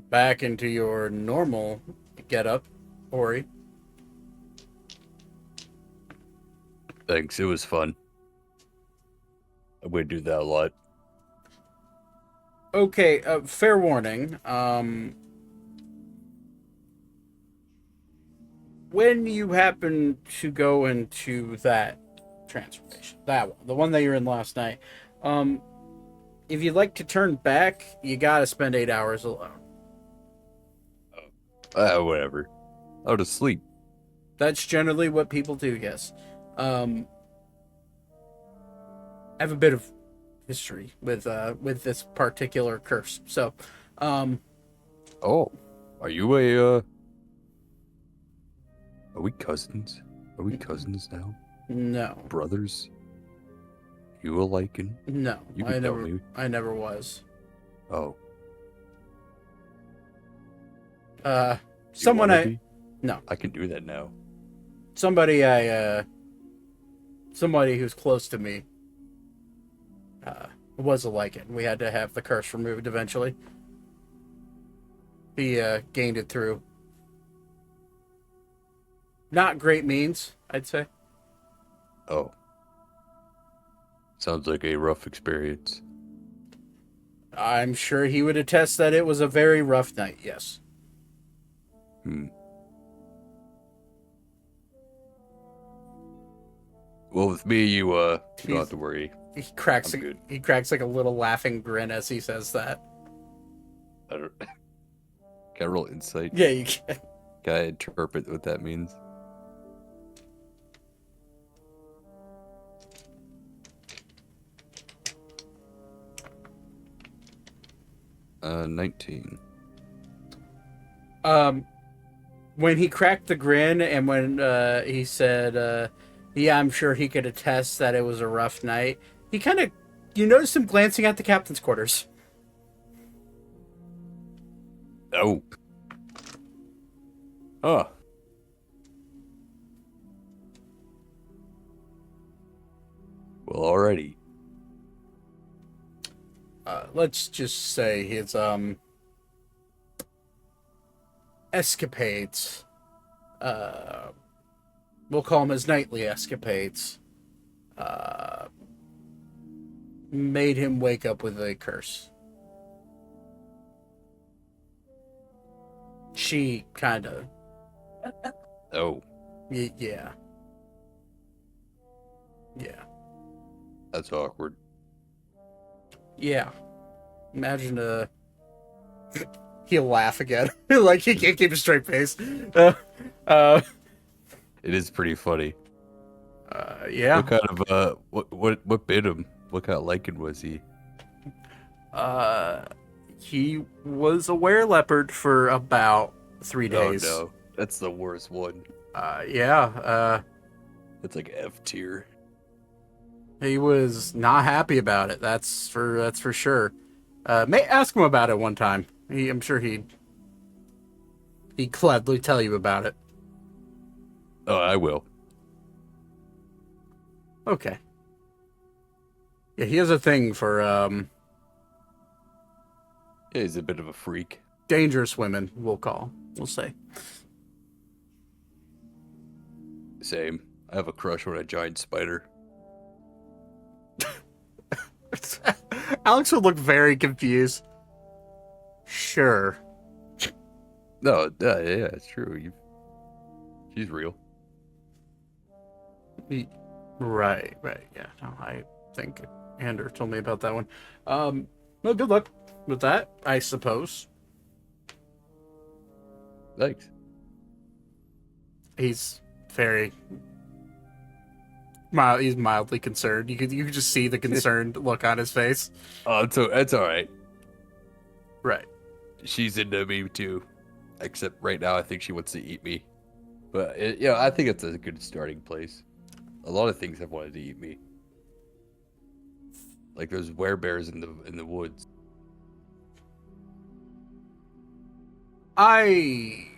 back into your normal getup, Ori. Thanks, it was fun. I would do that a lot. Okay, fair warning. When you happen to go into that transformation, that one, the one that you're in last night, if you'd like to turn back, you gotta spend 8 hours alone. Whatever. I'll just sleep. That's generally what people do, yes. I have a bit of history with this particular curse. So, Oh, are you a Are we cousins? Are we cousins now? No. Brothers? You a Lycan? No. You can tell me. I never was. Oh. Someone be? No. I can do that now. Somebody who's close to me was a Lycan. We had to have the curse removed eventually. He gained it through not great means, I'd say. Oh. Sounds like a rough experience. I'm sure he would attest that it was a very rough night, yes. Well, with me, you don't have to worry. He cracks like a little laughing grin as he says that. I don't. Can I roll insight? Yeah, you can. Can I interpret what that means? Uh, 19. When he cracked the grin and when he said, yeah, I'm sure he could attest that it was a rough night, he kind of, you notice him glancing at the captain's quarters. Oh. Oh. Well, already. Let's just say his escapades, we'll call them his nightly escapades, made him wake up with a curse. She kind of. Oh. Yeah. Yeah. That's awkward. Yeah. Imagine he'll laugh again. Like he can't keep a straight face. It is pretty funny. Yeah. What kind of what bit him? What kind of lichen was he? He was a wereleopard for about 3 days. Oh no, that's the worst one. Yeah. It's like F tier. He was not happy about it. That's for sure. May ask him about it one time. I'm sure he'd gladly tell you about it. Oh, I will. Okay. Yeah, he has a thing for Yeah, he's a bit of a freak. Dangerous women, we'll say. Same. I have a crush on a giant spider. Alex would look very confused. Sure. No, yeah, it's true. She's real. Right, yeah. No, I think Andrew told me about that one. Well, good luck with that, I suppose. Thanks. He's very mild. He's mildly concerned. You could just see the concerned look on his face. Oh, so it's all right. Right. She's into me too, except right now I think she wants to eat me. But I think it's a good starting place. A lot of things have wanted to eat me, like those werebears in the woods. I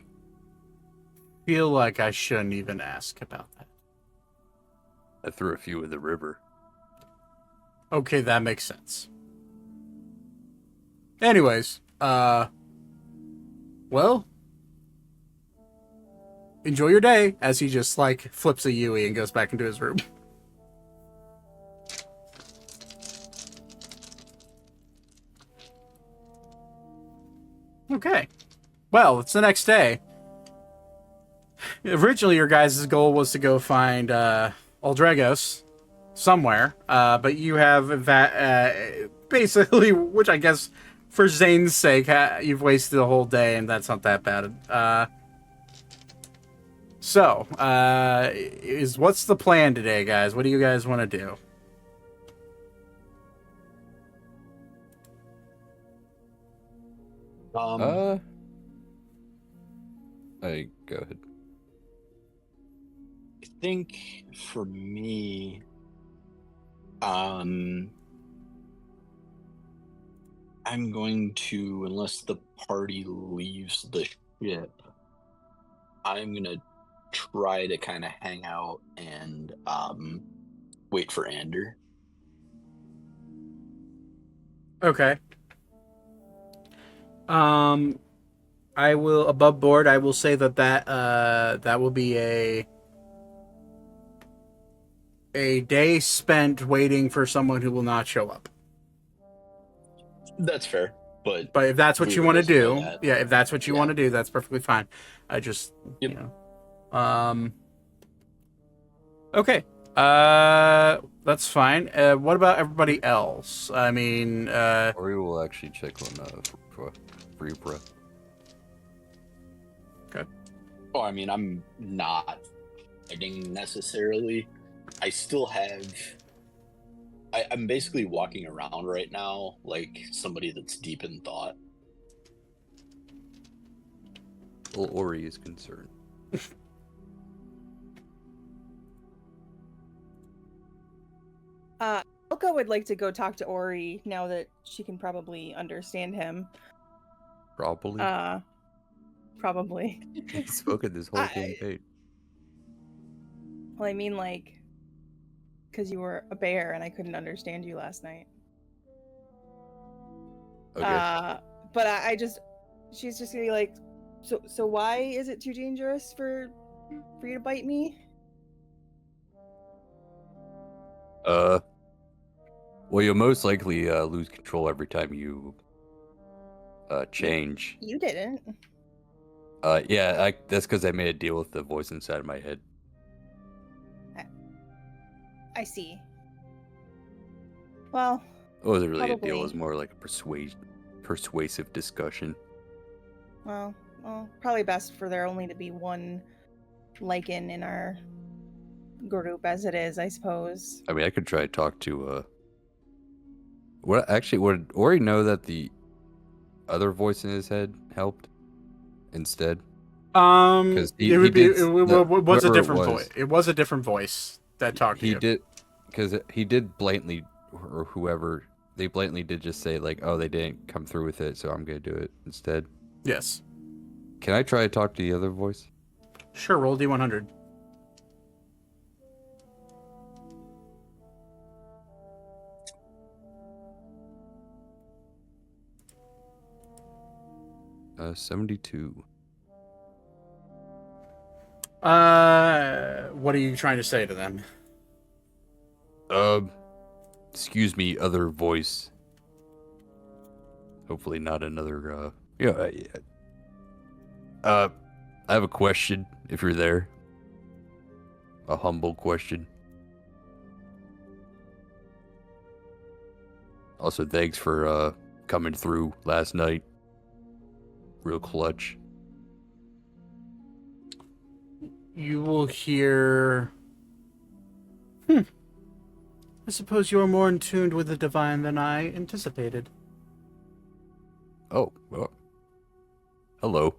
feel like I shouldn't even ask about that. I threw a few in the river. Okay, that makes sense. Anyways, well, enjoy your day, as he just like flips a Yui and goes back into his room. Okay. Well, it's the next day. Originally, your guys' goal was to go find Uldregos somewhere, but you have basically, which I guess for Zane's sake, you've wasted a whole day, and that's not that bad. What's the plan today, guys? What do you guys want to do? Hey, go ahead. I think for me, I'm going to, unless the party leaves the ship, I'm gonna try to kind of hang out and wait for Ander. Okay. I will, above board, I will say that will be a a day spent waiting for someone who will not show up. That's fair, but if that's what you want to do, if that's what you want to do, that's perfectly fine. I just, okay. That's fine. What about everybody else? I mean, Ori will actually check on Werebears. Okay. Oh, I mean, I'm not fighting necessarily. I still have. I'm basically walking around right now like somebody that's deep in thought. Well, Ori is concerned. Elka would like to go talk to Ori now that she can probably understand him. Probably. Probably. He's spoken this whole campaign. Well, I mean, like, because you were a bear and I couldn't understand you last night. Okay. But she's just gonna be like, so why is it too dangerous for you to bite me? Well, you'll most likely lose control every time you change. You didn't. Yeah, that's because I made a deal with the voice inside of my head. I see. Well, it wasn't really probably. A deal. It was more like a persuasive discussion. Well, probably best for there only to be one Lycan in our group as it is, I suppose. I mean, I could try to talk to would Ori know that the other voice in his head helped instead? Because it was a different voice. It was a different voice that talked to you. He did, because he did blatantly, or whoever, they blatantly did just say like, oh, they didn't come through with it, so I'm gonna do it instead. Yes. Can I try to talk to the other voice? Sure, roll D100. Uh, 72. What are you trying to say to them? Excuse me, other voice. Hopefully not another, I have a question, if you're there. A humble question. Also, thanks for, coming through last night. Real clutch. You will hear... I suppose you are more in tune with the divine than I anticipated. Oh, well. Hello.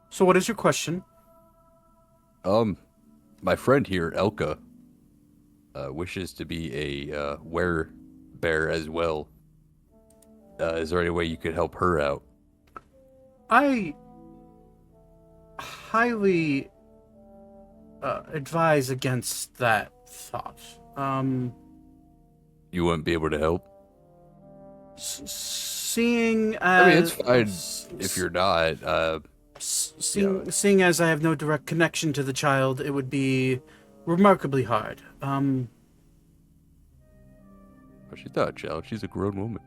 So what is your question? My friend here, Elka, wishes to be a werebear as well. Is there any way you could help her out? I highly advise against that thought. You wouldn't be able to help? Seeing as... I mean, it's fine if you're not. Seeing as I have no direct connection to the child, it would be remarkably hard. Well, she's not a child. She's a grown woman.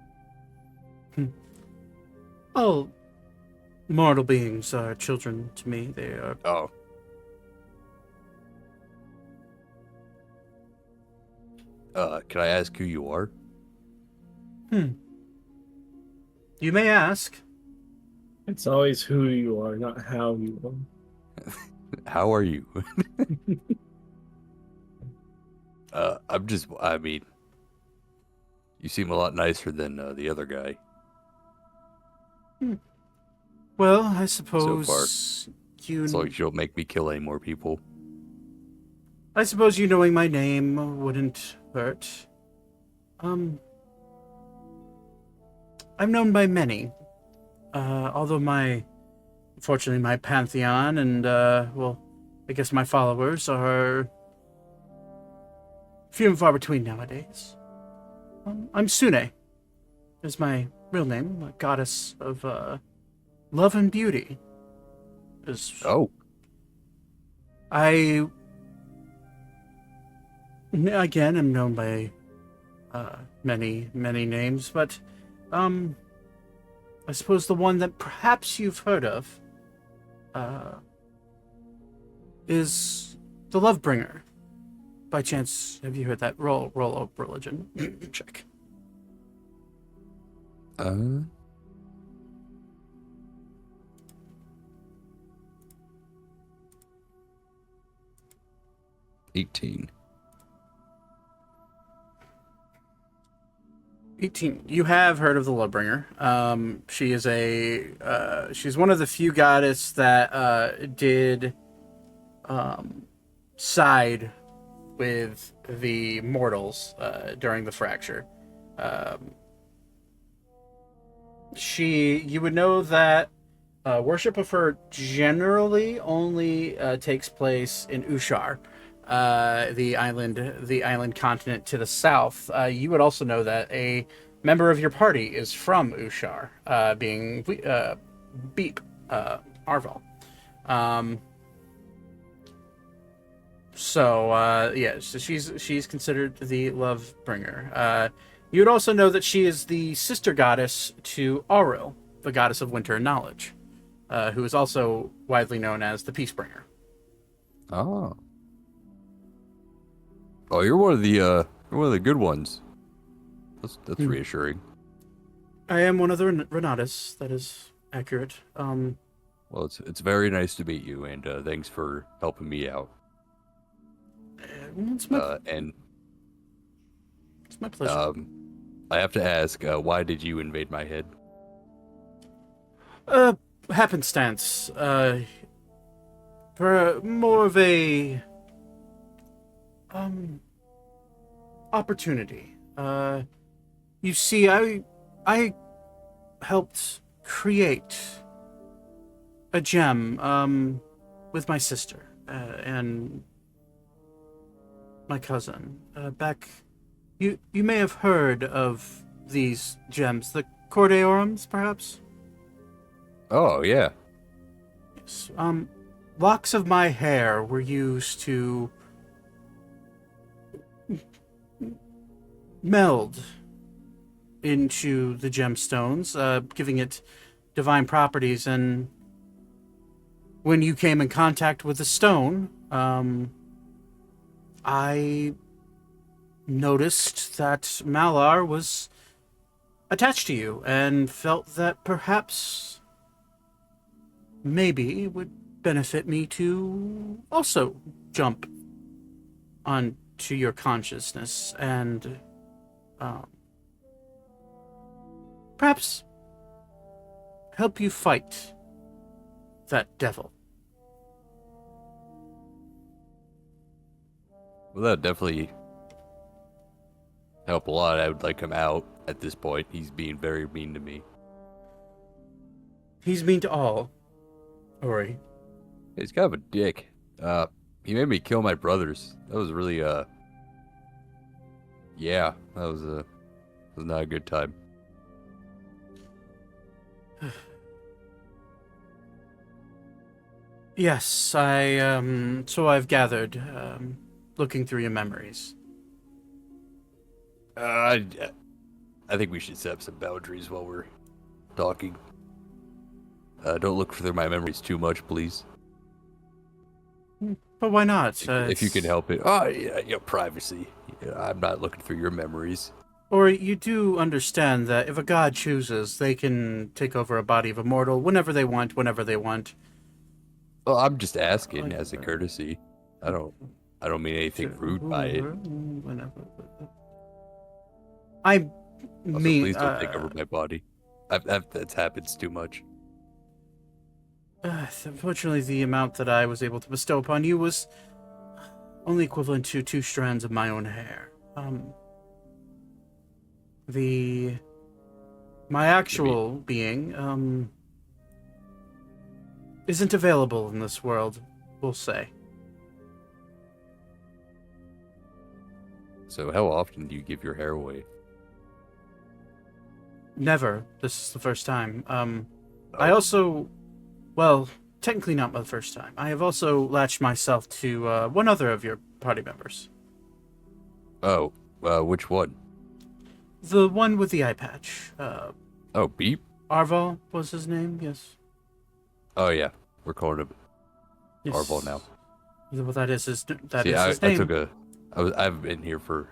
All mortal beings are children to me. They are... Oh. Can I ask who you are? You may ask. It's always who you are, not how you are. How are you? I mean, you seem a lot nicer than the other guy. Well, I suppose so far, as long as you don't make me kill any more people. I suppose you knowing my name wouldn't hurt. I'm known by many. Although unfortunately my pantheon and, I guess my followers are few and far between nowadays. I'm Sune, is my real name, a goddess of, love and beauty. Oh. I again, am known by many names, but I suppose the one that perhaps you've heard of is the Lovebringer. By chance, have you heard that? Roll of religion check. 18. 18. You have heard of the Lovebringer. She is she's one of the few goddess that did side with the mortals during the fracture. You would know that worship of her generally only takes place in Ushar, the island continent to the south. You would also know that a member of your party is from Ushar, being Beep Arval. So she's considered the Lovebringer. You would also know that she is the sister goddess to Ammriel, the goddess of winter and knowledge, who is also widely known as the Peacebringer. Oh. Oh, you're one of the good ones. That's reassuring. I am one of the Renatus. That is accurate. Well, it's very nice to meet you, and thanks for helping me out. It's my pleasure. I have to ask, why did you invade my head? Happenstance. For more of a opportunity. You see, I helped create a gem with my sister and my cousin back. You may have heard of these gems, the Cordeorums, perhaps? Oh, yeah. Yes. Locks of my hair were used to meld into the gemstones, giving it divine properties, and when you came in contact with the stone, I noticed that Malar was attached to you and felt that perhaps maybe it would benefit me to also jump onto your consciousness and perhaps help you fight that devil. Well, that definitely help a lot. I would like him out at this point. He's being very mean to me. He's mean to all, Ori. He's kind of a dick. He made me kill my brothers. That was really, yeah, that was not a good time. Yes, so I've gathered, looking through your memories. I think we should set up some boundaries while we're talking. Don't look through my memories too much, please. But why not? If you can help it. Oh, yeah, privacy. Yeah, I'm not looking through your memories. Or you do understand that if a god chooses, they can take over a body of a mortal whenever they want, whenever they want. Well, I'm just asking as a courtesy. I don't mean anything rude by it. I also, mean, please don't take over my body. That happens too much. Unfortunately, the amount that I was able to bestow upon you was only equivalent to 2 strands of my own hair. My actual being, isn't available in this world, we'll say. So how often do you give your hair away? Never. This is the first time. I also, well, technically not the first time. I have also latched myself to one other of your party members. Oh, which one? The one with the eye patch. Oh, Beep? Arval was his name, yes. Oh, yeah. We're calling him Yes. Arval now. Well, that is his name. I've been here for...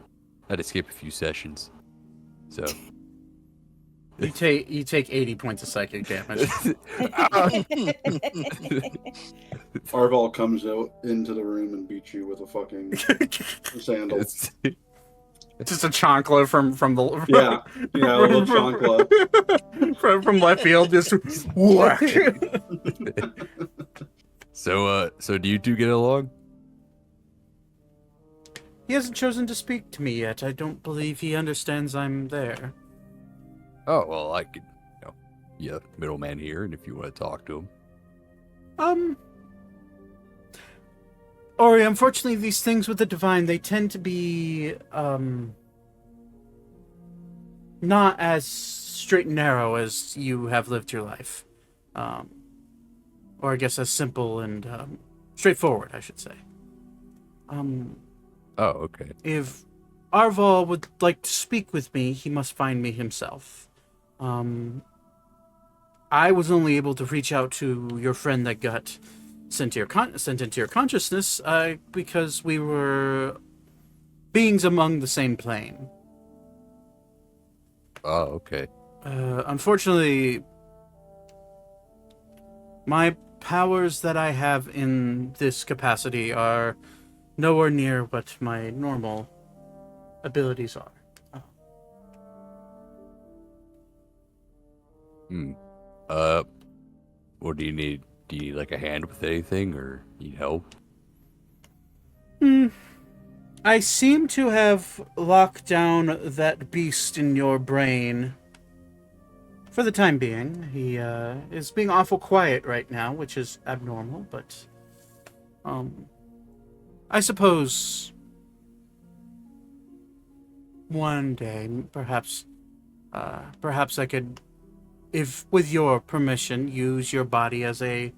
I had to skip a few sessions. So... You take 80 points of psychic damage. Arval comes out into the room and beats you with a fucking sandal. Just a chancla from the a little chancla from left field. Just whack. So do you two get along? He hasn't chosen to speak to me yet. I don't believe he understands I'm there. Oh, well, I could, middleman here, and if you want to talk to him. Ori, unfortunately, these things with the divine, they tend to be, not as straight and narrow as you have lived your life. Or I guess as simple and, straightforward, I should say. Oh, okay. If Arval would like to speak with me, he must find me himself. I was only able to reach out to your friend that got sent into your consciousness because we were beings among the same plane. Oh, okay. Unfortunately, my powers that I have in this capacity are nowhere near what my normal abilities are. What do you need? Do you need like a hand with anything, or need help? I seem to have locked down that beast in your brain. For the time being. He is being awful quiet right now, which is abnormal, but I suppose one day, perhaps I could, if with your permission, use your body as a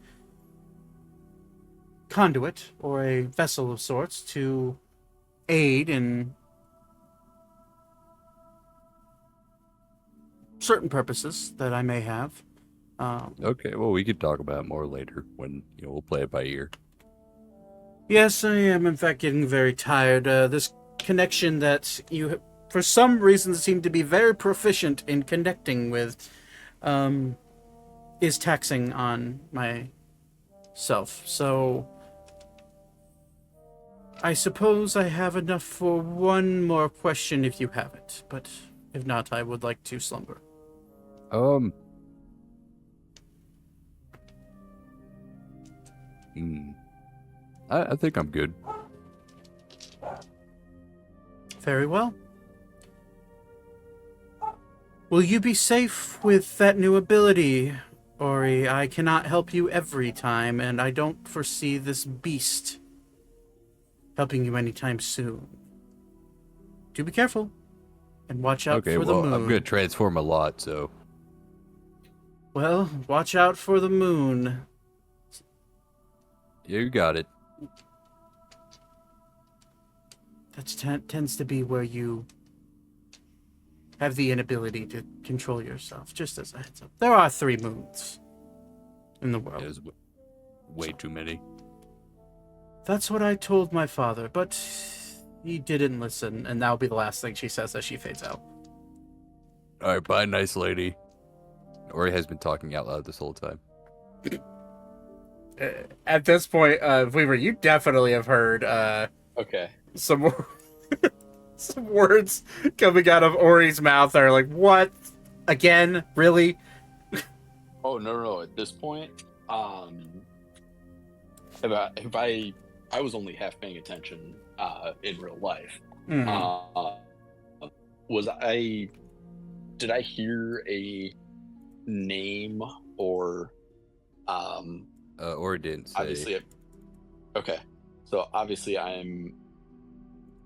conduit or a vessel of sorts to aid in certain purposes that I may have. Okay, well, we could talk about it more later when, we'll play it by ear. Yes, I am in fact getting very tired. This connection that you, for some reason, seem to be very proficient in connecting with, is taxing on myself. So I suppose I have enough for one more question if you have it, but if not, I would like to slumber. I think I'm good. Very well. Will you be safe with that new ability, Ori? I cannot help you every time, and I don't foresee this beast helping you anytime soon. Do be careful, and watch out for the moon. I'm going to transform a lot, so... Well, watch out for the moon. You got it. That tends to be where you have the inability to control yourself, just as a heads up. There are 3 moons in the world. There's way too many. That's what I told my father, but he didn't listen, and that'll be the last thing she says as she fades out. Alright, bye, nice lady. Ori has been talking out loud this whole time. At this point, Weaver, you definitely have heard okay. some words coming out of Ori's mouth that are like, what? Again? Really? Oh, no. At this point, if I was only half paying attention in real life. Mm-hmm. Did I hear a name or didn't say. Obviously, okay. So obviously I'm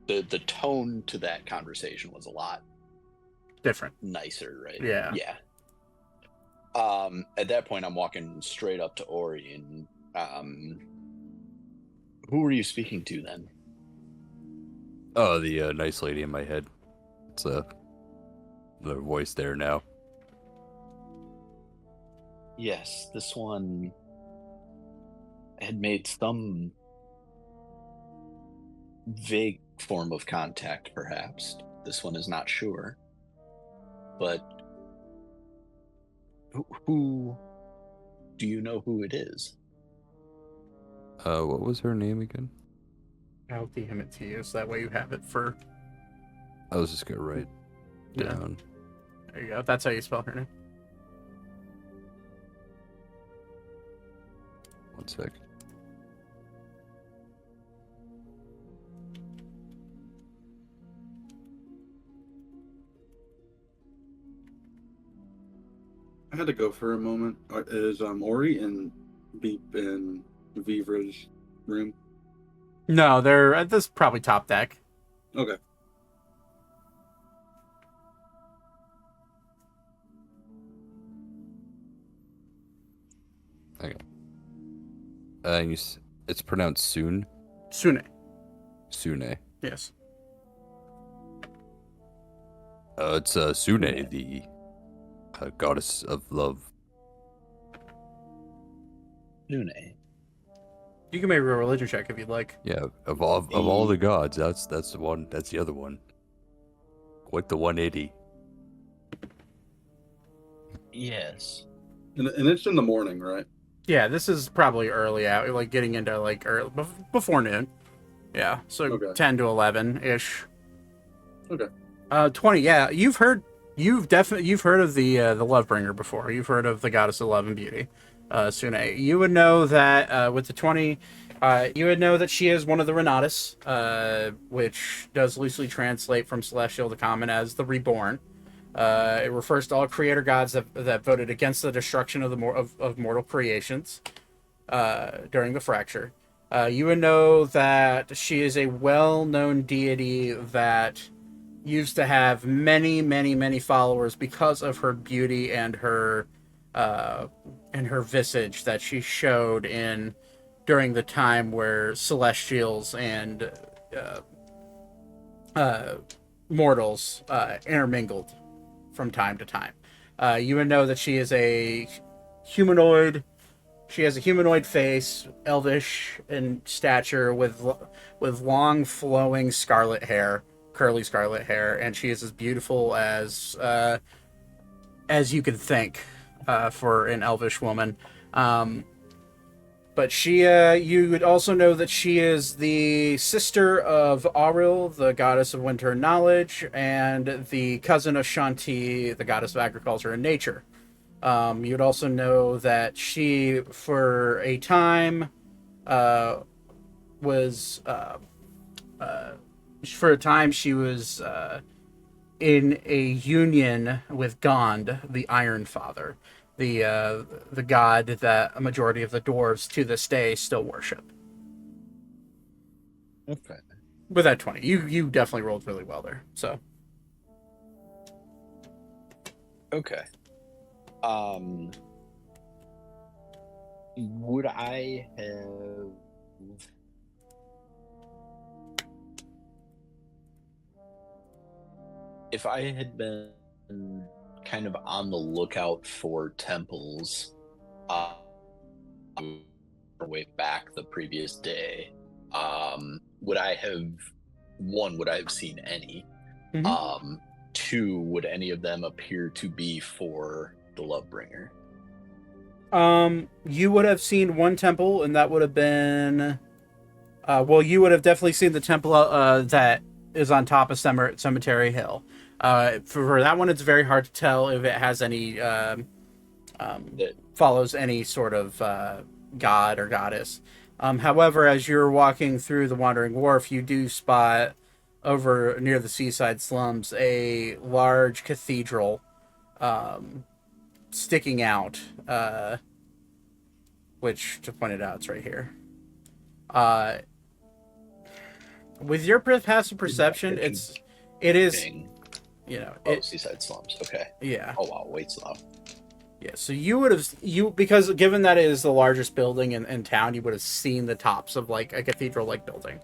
the tone to that conversation was a lot different, nicer, right? Yeah. At that point I'm walking straight up to Ori and who were you speaking to then? Oh, the nice lady in my head. It's the voice there now. Yes, this one had made some vague form of contact, perhaps. This one is not sure. But who do you know who it is? What was her name again? I'll DM it to you, so that way you have it for... I was just gonna write down. There you go. That's how you spell her name. One sec. I had to go for a moment. Is Ori and Beep in Vivra's room? No, they're at this probably top deck. Okay. Okay. It's pronounced Soon. Sune. Sune. Yes. It's Sune, the goddess of love. Nune. You can make a religion check if you'd like. Yeah, of all the gods, that's the one. That's the other one. Quite the 180. Yes. And it's in the morning, right? Yeah, this is probably early out, like getting into like early, before noon. Yeah, so Okay. 10 to 11-ish. Okay. 20, yeah. You've heard of the Lovebringer before. You've heard of the goddess of love and beauty, Sune. You would know that with the 20, you would know that she is one of the Renatus, which does loosely translate from Celestial to Common as the Reborn. It refers to all creator gods that voted against the destruction of mortal creations during the fracture. You would know that she is a well-known deity that used to have many, many, many followers because of her beauty and her visage that she showed during the time where celestials and mortals intermingled from time to time. You would know that she is a humanoid. She has a humanoid face, elvish in stature, with long flowing scarlet hair, curly scarlet hair, and she is as beautiful as you could think for an elvish woman. But you would also know that she is the sister of Ammriel, the goddess of winter and knowledge, and the cousin of Shanti, the goddess of agriculture and nature. You'd also know that she, for a time, she was in a union with Gond, the Iron Father, the god that a majority of the dwarves to this day still worship. Okay. With that 20, you definitely rolled really well there. So. Okay. Would I have... If I had been kind of on the lookout for temples way back the previous day, would I have seen any? Mm-hmm. 2, would any of them appear to be for the Lovebringer? You would have seen one temple, and that would have been... you would have definitely seen the temple that is on top of Cemetery Hill. For that one, it's very hard to tell if it has any... follows any sort of god or goddess. However, as you're walking through the Wandering Wharf, you do spot over near the seaside slums a large cathedral sticking out, which, to point it out, it's right here. With your passive perception, it is, you know, seaside slums. Okay. Yeah. Oh wow, wait slow. Yeah, so because given that it is the largest building in town, you would have seen the tops of like a cathedral-like building.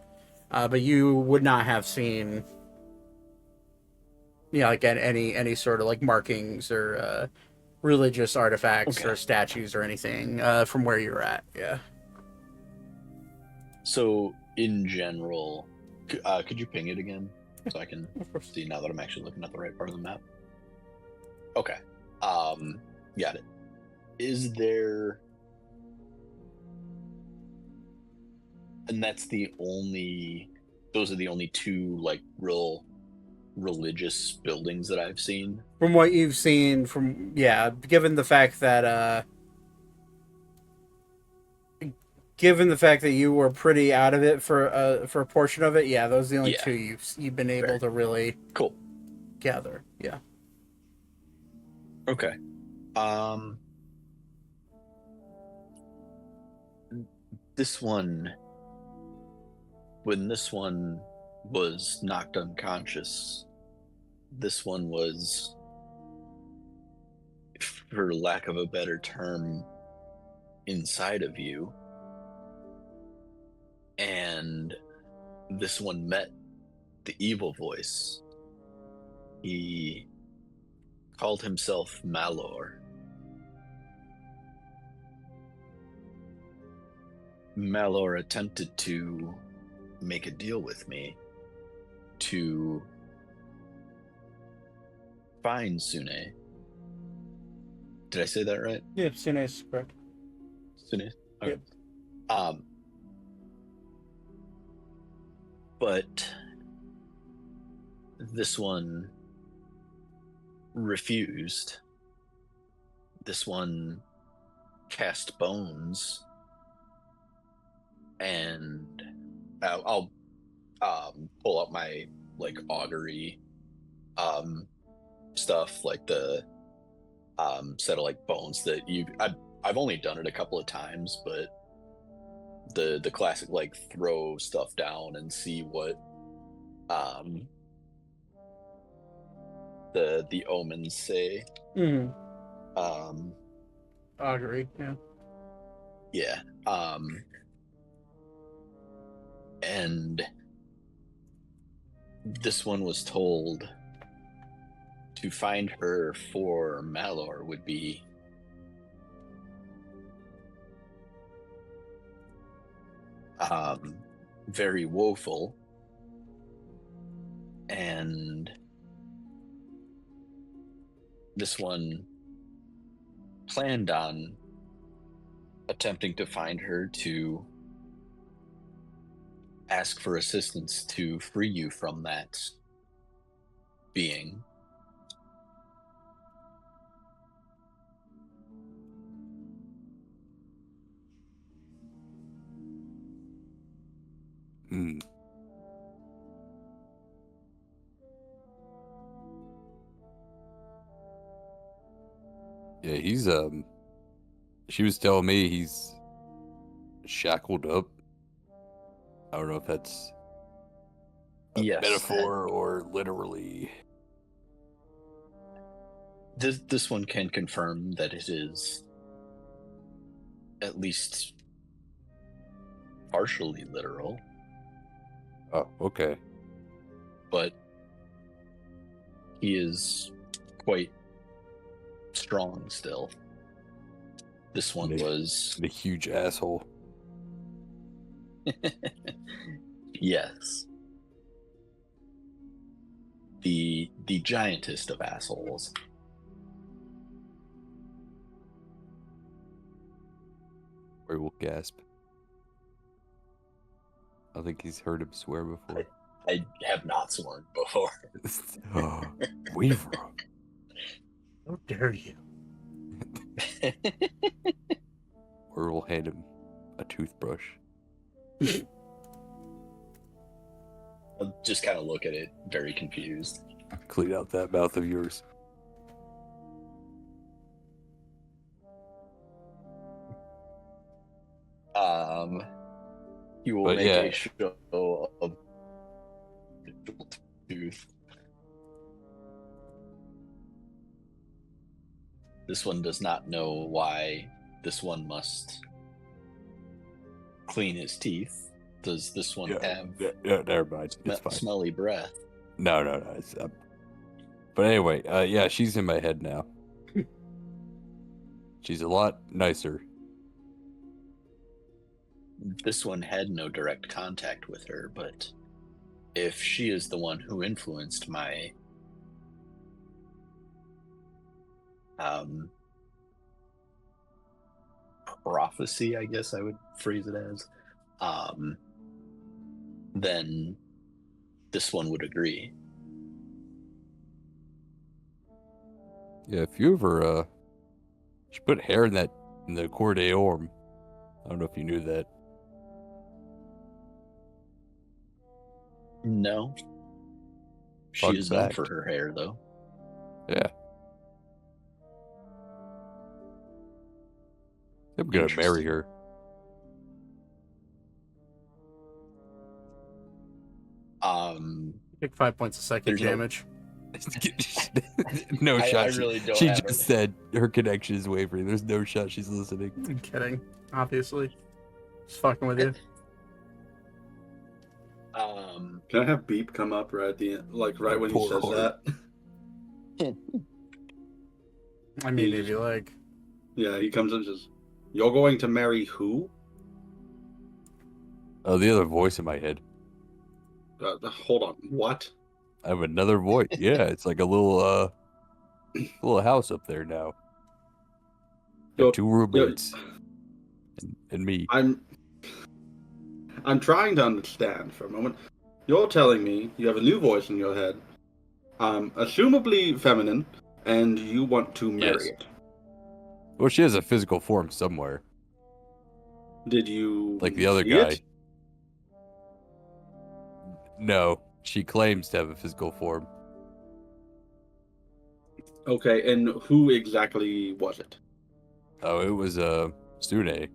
but you would not have seen, like any sort of like markings or religious artifacts or statues or anything from where you're at. Yeah. So in general, could you ping it again so I can see now that I'm actually looking at the right part of the map? Okay. Got it. Is there... And those are the only two like real religious buildings that I've seen? From what you've seen given the fact that you were pretty out of it for a portion of it, those are the only two you've been able to really gather. Yeah. Okay. This one, when this one was knocked unconscious, this one was, for lack of a better term, inside of you. And this one met the evil voice. He called himself Malor. Malor attempted to make a deal with me to find Sune. Did I say that right? Yeah, Sune is correct. Sune? Okay. Yep. But this one refused. This one cast bones, and I'll pull up my like augury stuff, like the set of like bones that I've only done it a couple of times, but the classic like throw stuff down and see what the omens say. Augury, yeah. And this one was told to find her for Malor would be very woeful, and this one planned on attempting to find her to ask for assistance to free you from that being. Yeah, he's she was telling me he's shackled up. I don't know if that's a metaphor or literally. This one can confirm that it is at least partially literal. Oh, okay. But he is quite strong still. This one was a huge asshole. Yes. The giantest of assholes. Or will gasp. I think he's heard him swear before. I have not sworn before. Weaver. How dare you? Or we'll hand him a toothbrush. I'll just kind of look at it, very confused. Clean out that mouth of yours. You will make a show of tooth. This one does not know why this one must clean his teeth. Does this one have never mind. It's fine. smelly breath? No. It's, but anyway, yeah, she's in my head now. She's a lot nicer. This one had no direct contact with her, but if she is the one who influenced my prophecy, I guess I would phrase it as, then this one would agree. Yeah, if you ever she put hair in the Cor Deorum. I don't know if you knew that. No. She Fun is known fact. for her hair, though. Yeah. I'm gonna marry her. Take 5 points of psychic damage. No shot. I really don't. She just said her connection is wavering. There's no shot she's listening. I'm kidding. Obviously, just fucking with you. Can I have Beep come up right at the end, like right when he says that? I mean, if you like. Yeah, he comes and says, "You're going to marry who?" Oh, the other voice in my head. Hold on, what? I have another voice. Yeah, it's like a little house up there now. Got 2 roommates and me. I'm trying to understand for a moment. You're telling me you have a new voice in your head, assumably feminine, and you want to marry it. Well, she has a physical form somewhere. Did you like the other see guy? It? No, she claims to have a physical form. Okay, and who exactly was it? Oh, it was Sune.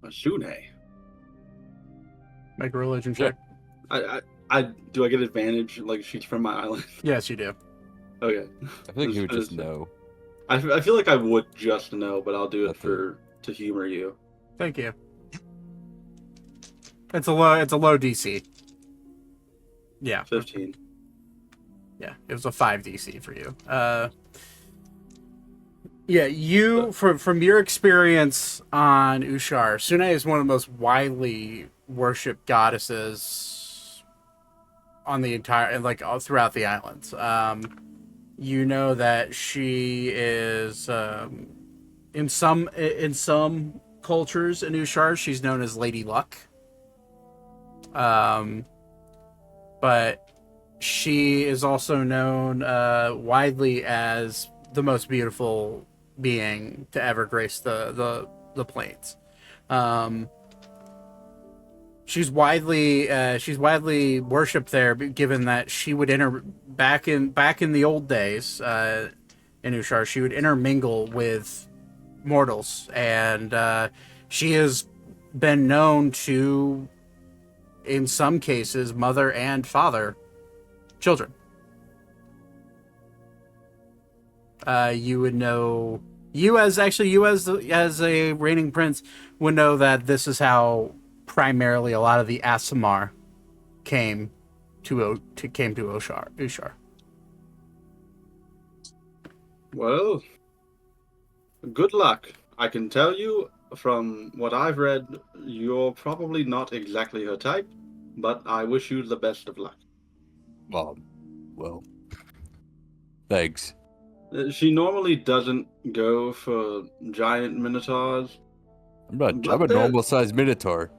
A Sune. Make a religion check. I do I get advantage? Like she's from my island. Yes, you do. Okay. I think you would just know. I feel like I would just know, but I'll do it to humor you. Thank you. It's a low DC. Yeah. 15. Yeah, it was a 5 DC for you. Yeah, you from your experience on Ushar, Sune is one of the most widely worshipped goddesses on the entire, like all throughout the islands. You know that she is in some cultures in Ushar, she's known as Lady Luck. But she is also known widely as the most beautiful being to ever grace the plains. She's widely worshipped there, given that she would back in the old days in Ushar, she would intermingle with mortals, and she has been known to, in some cases, mother and father children. You would know, as a reigning prince would know that this is how primarily a lot of the Aasimar came to Ushar. Well, good luck. I can tell you from what I've read, you're probably not exactly her type, but I wish you the best of luck. Well, thanks. She normally doesn't go for giant minotaurs. I'm a normal-sized minotaur.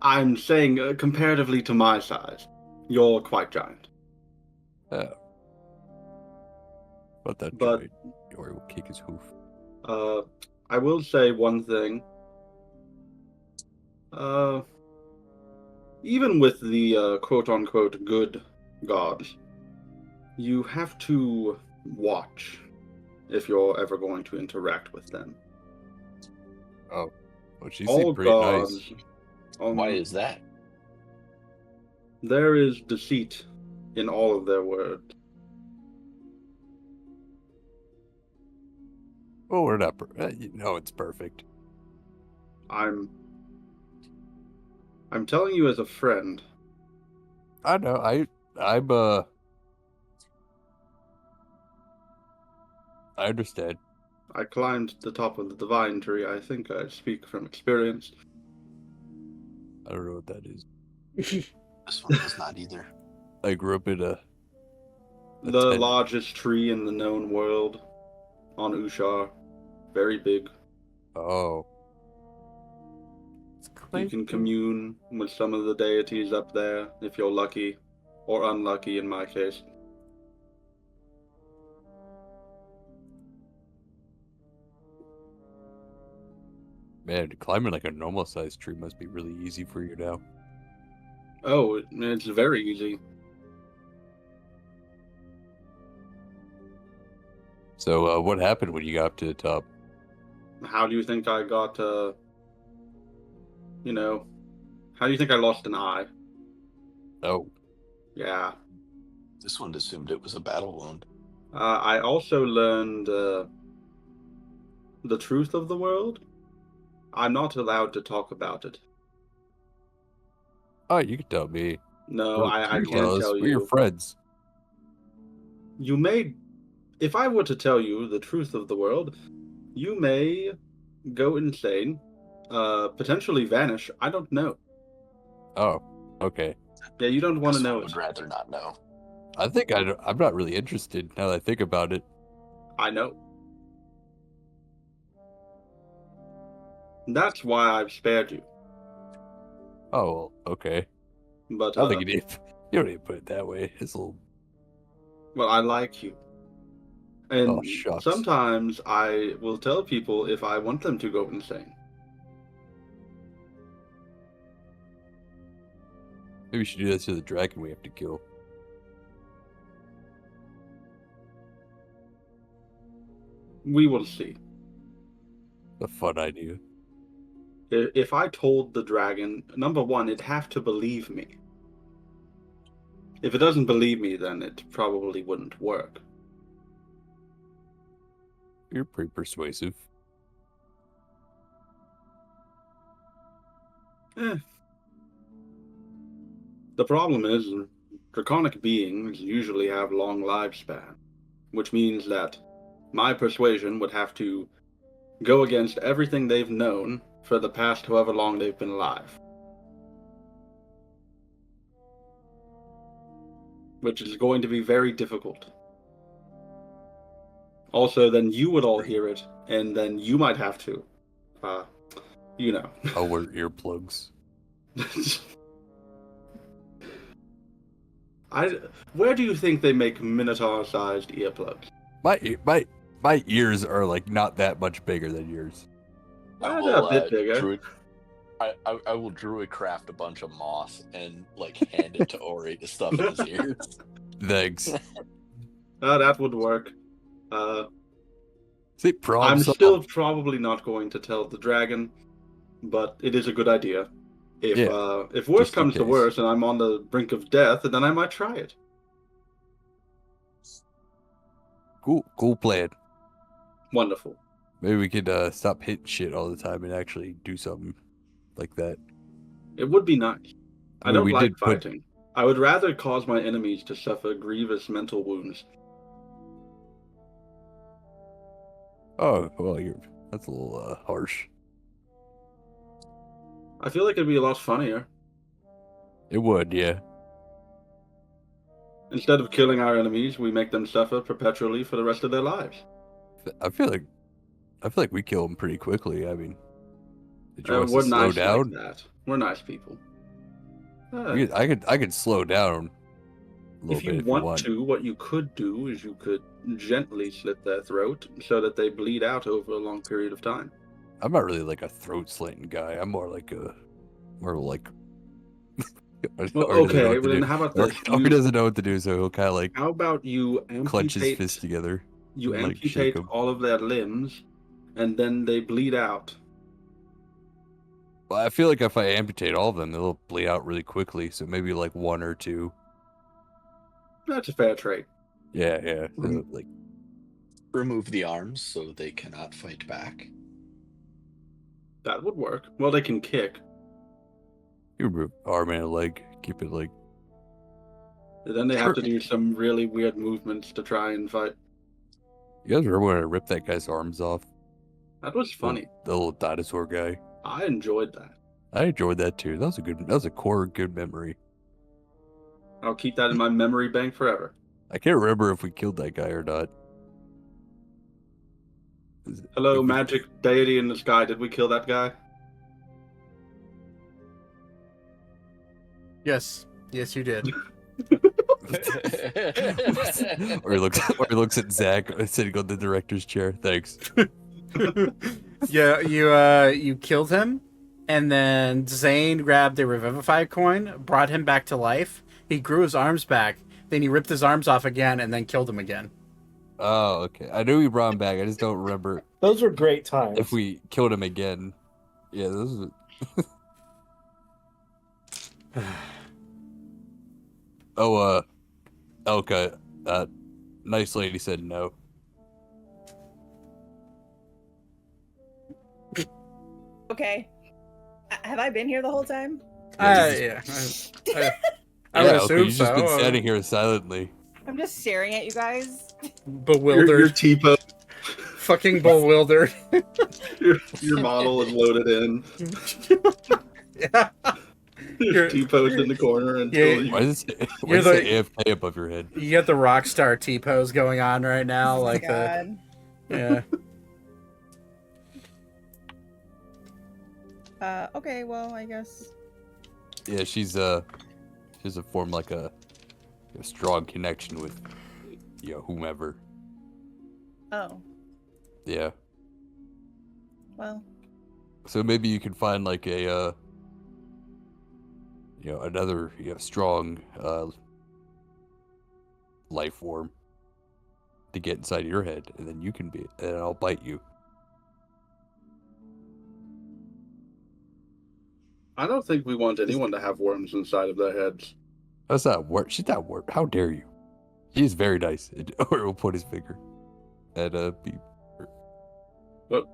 I'm saying comparatively to my size, you're quite giant. But Jory will kick his hoof. I will say one thing. Even with the quote-unquote good gods, you have to watch if you're ever going to interact with them. Oh, well, she seemed pretty nice. Why is that? There is deceit in all of their words. Well, we're not. It's perfect. I'm telling you as a friend. I know. I understand. I climbed the top of the divine tree. I think I speak from experience. I don't know what that is. This one does not either. I grew up in the largest tree in the known world on Ushar. Very big. Oh. You can commune with some of the deities up there if you're lucky, or unlucky in my case. Man, climbing like a normal sized tree must be really easy for you now. Oh, it's very easy. So, what happened when you got up to the top? How do you think I got, how do you think I lost an eye? Oh. Yeah. This one assumed it was a battle wound. I also learned the truth of the world. I'm not allowed to talk about it. Oh, you can tell me. No, I can't tell you. We're your friends. You may... If I were to tell you the truth of the world, you may go insane, potentially vanish. I don't know. Oh, okay. Yeah, you don't want to know I would rather not know. I think I'm not really interested now that I think about it. I know. That's why I've spared you. Oh, well, okay. But I don't think you don't need to put it that way. It's a little... Well, I like you. And shucks. sometimes I will tell people if I want them to go insane. Maybe we should do that to the dragon we have to kill. We will see. A fun idea. If I told the dragon, number one, it'd have to believe me. If it doesn't believe me, then it probably wouldn't work. You're pretty persuasive. The problem is, draconic beings usually have long lifespan, which means that my persuasion would have to go against everything they've known for the past however long they've been alive. Which is going to be very difficult. Also, then you would all hear it, and then you might have to, I'll wear earplugs. Where do you think they make Minotaur-sized earplugs? My ears are like not that much bigger than yours. I will, a bit bigger. I will druid craft a bunch of moss and hand it to Ori to stuff in his ears. Thanks. That would work. I'm still probably not going to tell the dragon, but it is a good idea. If worse comes to worse and I'm on the brink of death, then I might try it. Cool plan. Wonderful. Maybe we could stop hitting shit all the time and actually do something like that. It would be nice. I don't like fighting. I would rather cause my enemies to suffer grievous mental wounds. Oh, well, that's a little harsh. I feel like it'd be a lot funnier. It would, yeah. Instead of killing our enemies, we make them suffer perpetually for the rest of their lives. I feel like we kill them pretty quickly. I mean, did you want we're to slow nice down? Like that. We're nice people. I could slow down a little if you bit want to. What you could do is you could gently slit their throat so that they bleed out over a long period of time. I'm not really like a throat slitting guy. I'm more like well, okay, then how about this? He doesn't know what to do, so he'll kind of like. How about you clench his fist together? You amputate all of their limbs, and then they bleed out. Well, I feel like if I amputate all of them, they'll bleed out really quickly. So maybe like one or two. That's a fair trade. Yeah. So, remove the arms so they cannot fight back. That would work. Well, they can kick. You remove arm and a leg. Keep it like. And then they have to do some really weird movements to try and fight. You guys remember when I ripped that guy's arms off? That was funny. The little dinosaur guy. I enjoyed that. I enjoyed that too. That was a core good memory. I'll keep that in my memory bank forever. I can't remember if we killed that guy or not. Hello, magic deity in the sky. Did we kill that guy? Yes. Yes, you did. or he looks at Zach sitting on the director's chair. Thanks. Yeah, you killed him, and then Zane grabbed a Revivify coin, brought him back to life. He grew his arms back, then he ripped his arms off again, and then killed him again. Oh, okay. I knew we brought him back. I just don't remember. Those were great times. If we killed him again. Yeah, those are... Oh, Elka, nice lady said no. Okay. Have I been here the whole time? Yeah. I would assume you've just been standing here silently. I'm just staring at you guys. Bewildered. Your T-pose. Fucking bewildered. your model is loaded in. Yeah. You're T-posed in the corner until Why does it say AFK above your head? You got the Rockstar T-pose going on right now, like God. Yeah. Okay, well, I guess. Yeah, she's formed like a strong connection with whomever. Oh. Yeah. Well. So maybe you can find like a another strong life form to get inside your head, and then and I'll bite you. I don't think we want anyone to have worms inside of their heads. That's not worm. She's not worm. How dare you? He's very nice. Or will put his finger at beep. But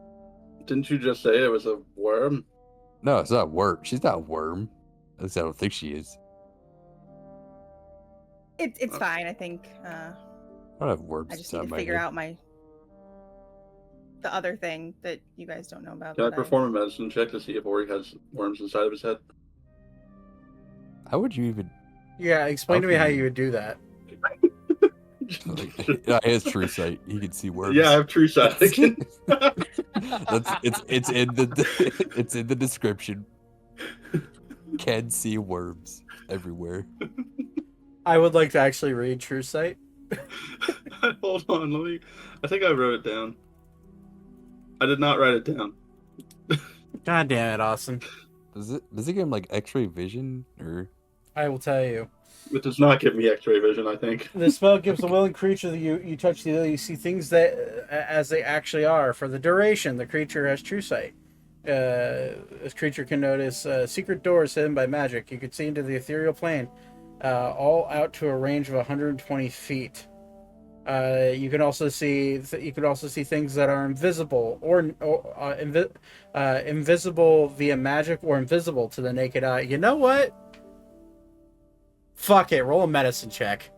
didn't you just say it was a worm? No, it's not worm. She's not worm. At least I don't think she is. It's fine, I think. I don't have worms. I just need to figure out the other thing that you guys don't know about. Can I perform a medicine check to see if Ori has worms inside of his head? How would you even... Yeah, explain to me how you would do that. He has true sight. He can see worms. Yeah, I have true sight. It's in the description. Can see worms everywhere. I would like to actually read True Sight. Hold on, I think I wrote it down. I did not write it down. God damn it, Austin. Does it give him like X-ray vision or? I will tell you. It does not give me X-ray vision, I think. The spell gives a willing creature that you touch the ability to see things that as they actually are. For the duration, the creature has True Sight. This creature can notice secret doors hidden by magic. You can see into the ethereal plane, all out to a range of 120 feet. You can also see things that are invisible invisible via magic or invisible to the naked eye. You know what? Fuck it. Roll a medicine check.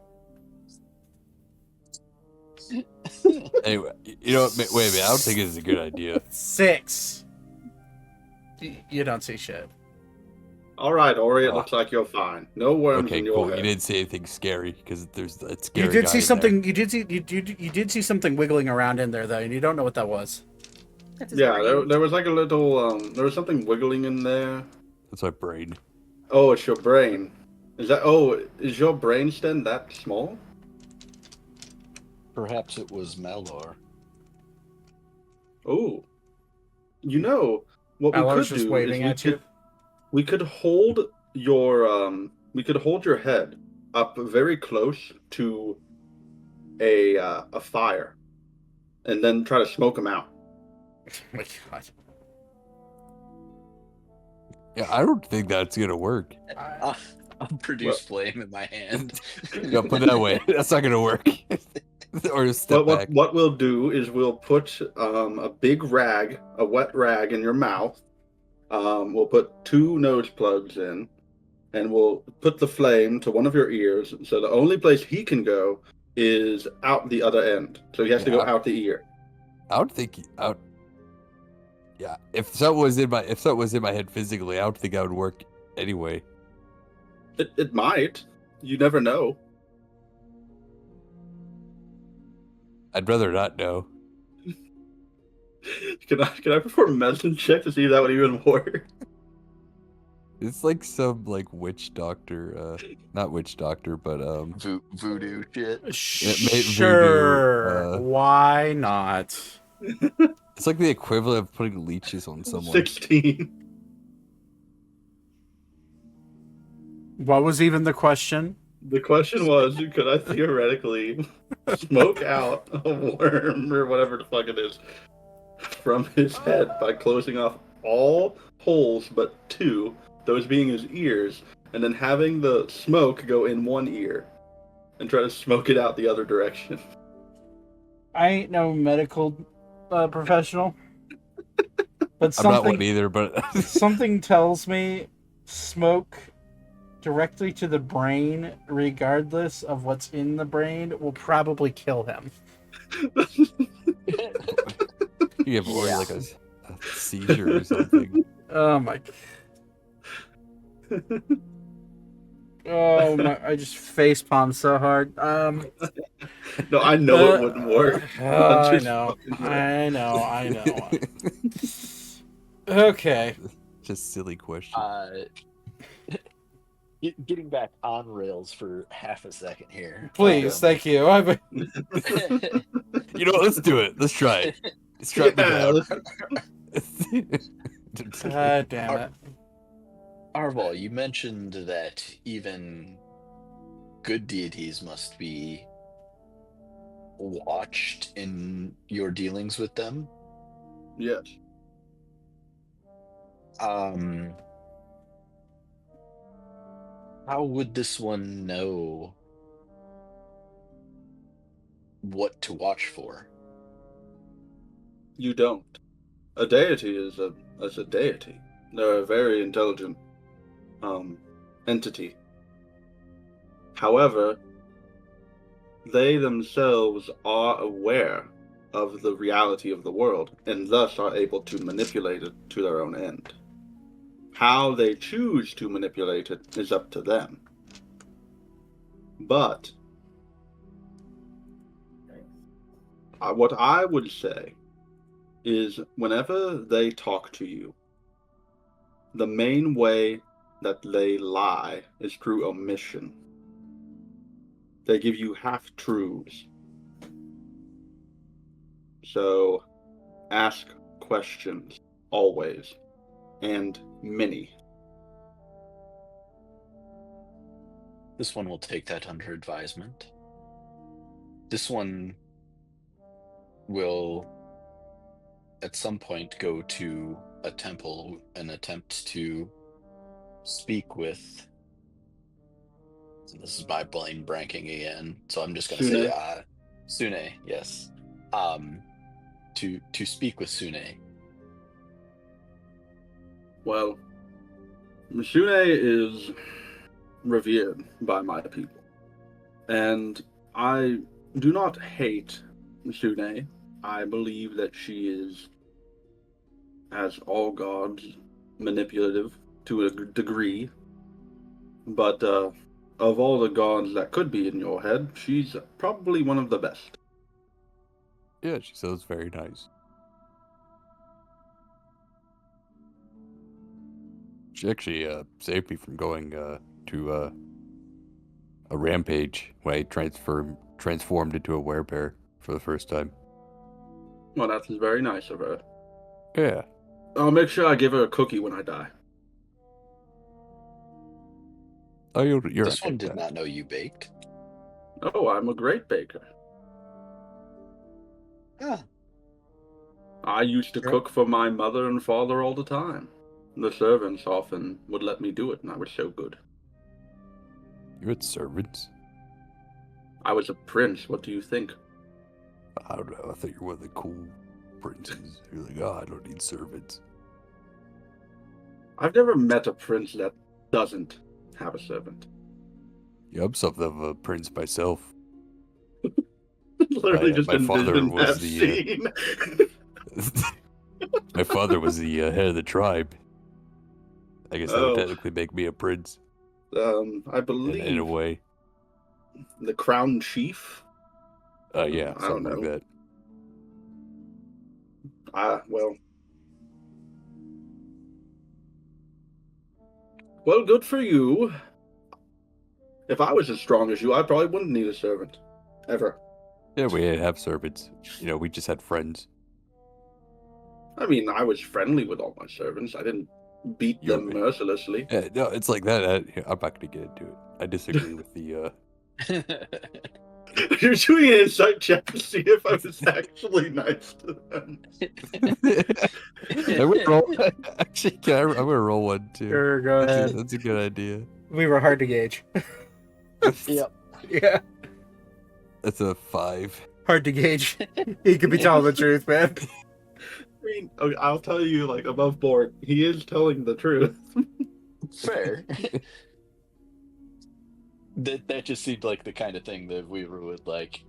Anyway, wait a minute. I don't think it's a good idea. 6. You don't see shit. All right, Ori. It looks like you're fine. No worms in your head. You didn't see anything scary because there's a scary. You did see something. There. You did see something wiggling around in there though, and you don't know what that was. Yeah, there was like a little. There was something wiggling in there. That's my brain. Oh, it's your brain. Is your brainstem that small? Perhaps it was Malor. Oh, what Malor's we could just do waving is at you. We could hold your head up very close to a fire, and then try to smoke them out. Oh my god. Yeah, I don't think that's gonna work. I'll produce flame in my hand. Yeah, put it that way. That's not gonna work. Or just step back. What we'll do is we'll put a big rag, a wet rag, in your mouth. We'll put 2 nose plugs in, and we'll put the flame to one of your ears. So the only place he can go is out the other end. So he has to go out the ear. I would think out. Yeah, if something was in my head physically, I would think I would work anyway. It might. You never know. I'd rather not know. Can I perform a medicine check to see if that would even work? It's like some witch doctor, not witch doctor, but voodoo shit. Sure. Voodoo, why not? It's like the equivalent of putting leeches on someone. 16. What was even the question? The question was, could I theoretically smoke out a worm or whatever the fuck it is from his head by closing off all holes but 2, those being his ears, and then having the smoke go in one ear and try to smoke it out the other direction? I ain't no medical professional, but I'm not one either, but something tells me smoke directly to the brain, regardless of what's in the brain, will probably kill him. You have Ori like a seizure or something. Oh my. Oh my! I just facepalmed so hard. No, I know it wouldn't work. I know. Okay. Just silly question. Getting back on rails for half a second here. Please, thank you. You know what? Let's do it. Let's try it. Let's try it down. God damn it. Arval, you mentioned that even good deities must be watched in your dealings with them. Yes. How would this one know what to watch for? You don't. A deity is a deity. They're a very intelligent entity. However, they themselves are aware of the reality of the world, and thus are able to manipulate it to their own end. How they choose to manipulate it is up to them. But what I would say is whenever they talk to you, the main way that they lie is through omission. They give you half-truths. So ask questions, always, and many. This one will take that under advisement. This one will, at some point, go to a temple and attempt to speak with. This is my brain branking again, so I'm just going to say Sune. Yes, to speak with Sune. Well, Sune is revered by my people, and I do not hate Sune. I believe that she is, as all gods, manipulative to a degree, but of all the gods that could be in your head, she's probably one of the best. Yeah, she sounds very nice. She actually saved me from going to a rampage when I transformed into a werebear for the first time. Well, that's very nice of her. Yeah. I'll make sure I give her a cookie when I die. Oh, you're this one did not know you baked. Oh, I'm a great baker. Yeah. I used to cook for my mother and father all the time. The servants often would let me do it, and I was so good. You had servants? I was a prince. What do you think? I don't know. I thought you were one of the cool princes. You're like, oh, I don't need servants. I've never met a prince that doesn't have a servant. Yeah, I'm something of a prince myself. Literally just my father envision was that the scene. my father was the head of the tribe. I guess that would technically make me a prince. I believe in a way. The crown chief. Yeah, I don't something like know. that. Well, good for you. If I was as strong as you, I probably wouldn't need a servant. Ever. Yeah, we have servants. We just had friends. I mean, I was friendly with all my servants. I didn't beat them mercilessly. No, it's like that. I'm not going to get into it. I disagree with the... You're doing an insight check to see if I was actually nice to them. I would roll... Actually, I'm going to roll one, too. Sure, go ahead. That's a good idea. We were hard to gauge. Yep. Yeah. That's a 5. Hard to gauge. He could be telling the truth, man. I mean, I'll tell you, like, above board, he is telling the truth. Fair. That just seemed like the kind of thing that Weaver would, like,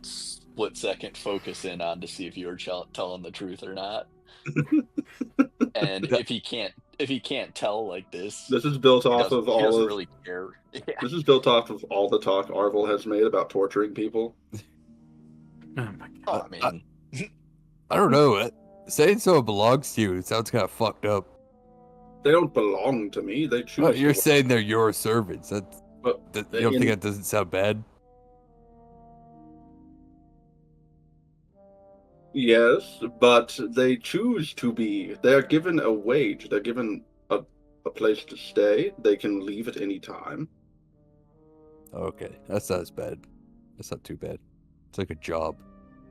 split-second focus in on to see if you were telling the truth or not. And if he can't tell like this is built off of all doesn't of really care. Yeah. This is built off of all the talk Arvel has made about torturing people. Oh my god. Oh, I mean, I don't know. Saying someone belongs to you sounds kind of fucked up. They don't belong to me. They choose. Oh, you're saying they're your servants. You don't think that doesn't sound bad? Yes, but they choose to be. They're given a wage. They're given a place to stay. They can leave at any time. Okay, that's not as bad. That's not too bad. It's like a job.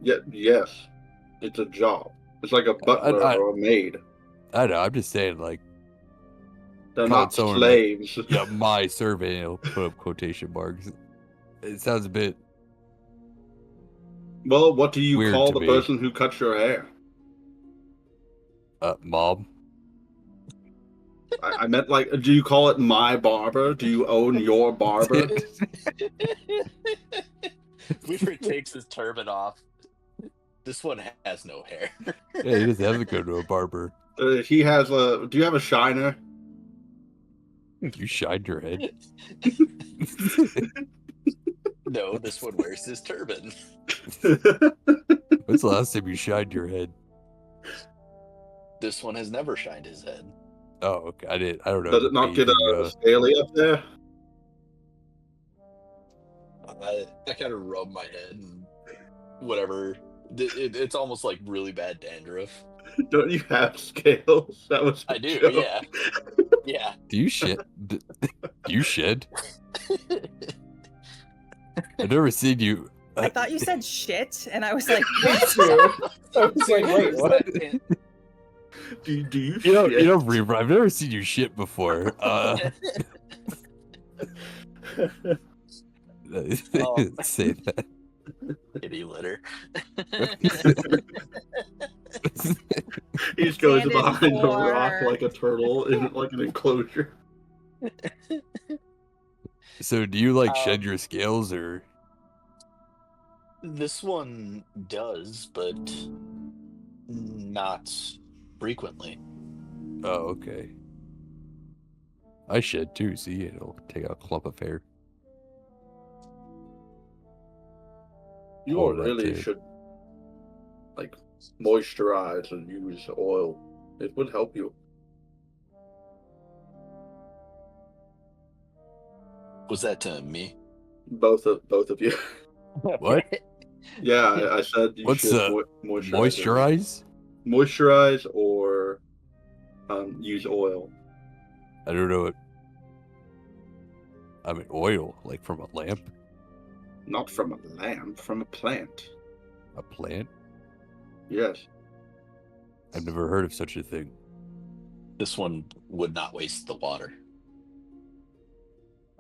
Yeah, yes, it's a job. It's like a butler or a maid. I know. I'm just saying, like, they're not slaves. Like, yeah, my servant. Put up quotation marks. It sounds a bit. Well, what do you call the person who cuts your hair? Mom. I meant, like, do you call it my barber? Do you own your barber? Weaver takes his turban off. This one has no hair. Yeah, he doesn't have to go to a barber. He has a. Do you have a shiner? You shined your head. No, this one wears his turban. When's the last time you shined your head? This one has never shined his head. Oh, okay. I don't know. Does it not get a scaly up there? I kind of rub my head and whatever. It's almost like really bad dandruff. Don't you have scales? That was. I do. Joke. Yeah. Yeah. Do you shit? Do you shed? I've never seen you. I thought you said shit, and I was like, what? I was like, wait, what? Do you? You know, Reaver. I've never seen you shit before. Say that. Kitty litter. He just goes behind a rock like a turtle in like an enclosure. So, do you like shed your scales, or? This one does, but not frequently. Oh, okay. I shed too. See, it'll take out a clump of hair. You all really should, like, moisturize and use oil. It would help you. Was that to me? Both of you. What? Yeah, I said you What's should moisturize? Moisturize or use oil. I don't know what. I mean, oil, like from a lamp. Not from a lamp, from a plant. A plant? Yes. I've never heard of such a thing. This one would not waste the water.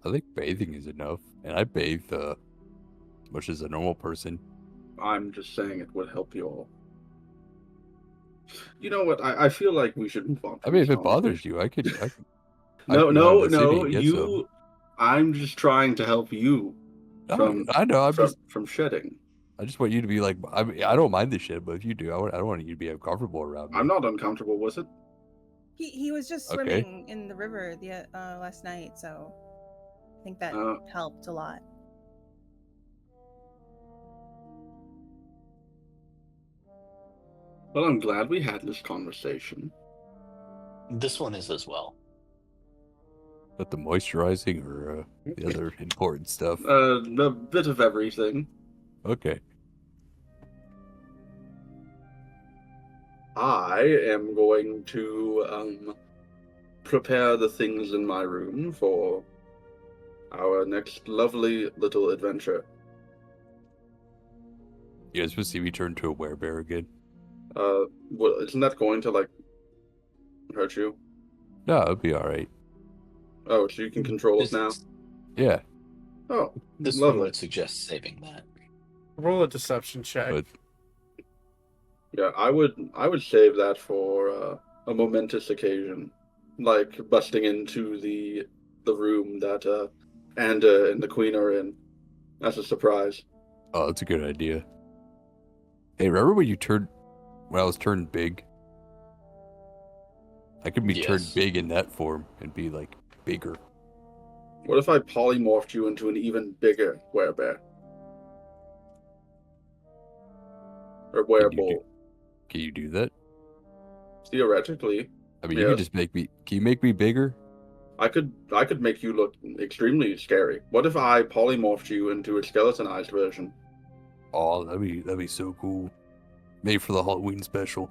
I think bathing is enough, and I bathe as much as a normal person. I'm just saying it would help you all. You know what? I feel like we should move on. I mean, if it bothers you, I could No, go no. you. I'm just trying to help you. I know. From shedding. I just want you to be like. I mean, I don't mind the shit, but if you do, I don't want you to be uncomfortable around me. I'm not uncomfortable with it. He was just swimming in the river last night, so I think that helped a lot. Well, I'm glad we had this conversation. This one is as well. But the moisturizing or the other important stuff? A bit of everything. Okay. I am going to prepare the things in my room for our next lovely little adventure. You guys will see me turn to a werebear again? Well, isn't that going to, like, hurt you? No, it'll be alright. Oh, so you can control it now? Yeah. Oh, this lovely. one would suggest saving that. Roll a deception check. But... Yeah, I would save that for a momentous occasion, like busting into the room that Anda and the Queen are in as a surprise. Oh, that's a good idea. Hey, remember when I was turned big? I could be turned big in that form and be like bigger. What if I polymorphed you into an even bigger werebear? Or werebull? Can you do that? Theoretically. I mean, you could just make me. Can you make me bigger? I could make you look extremely scary. What if I polymorphed you into a skeletonized version? Oh, that'd be so cool. Made for the Halloween special.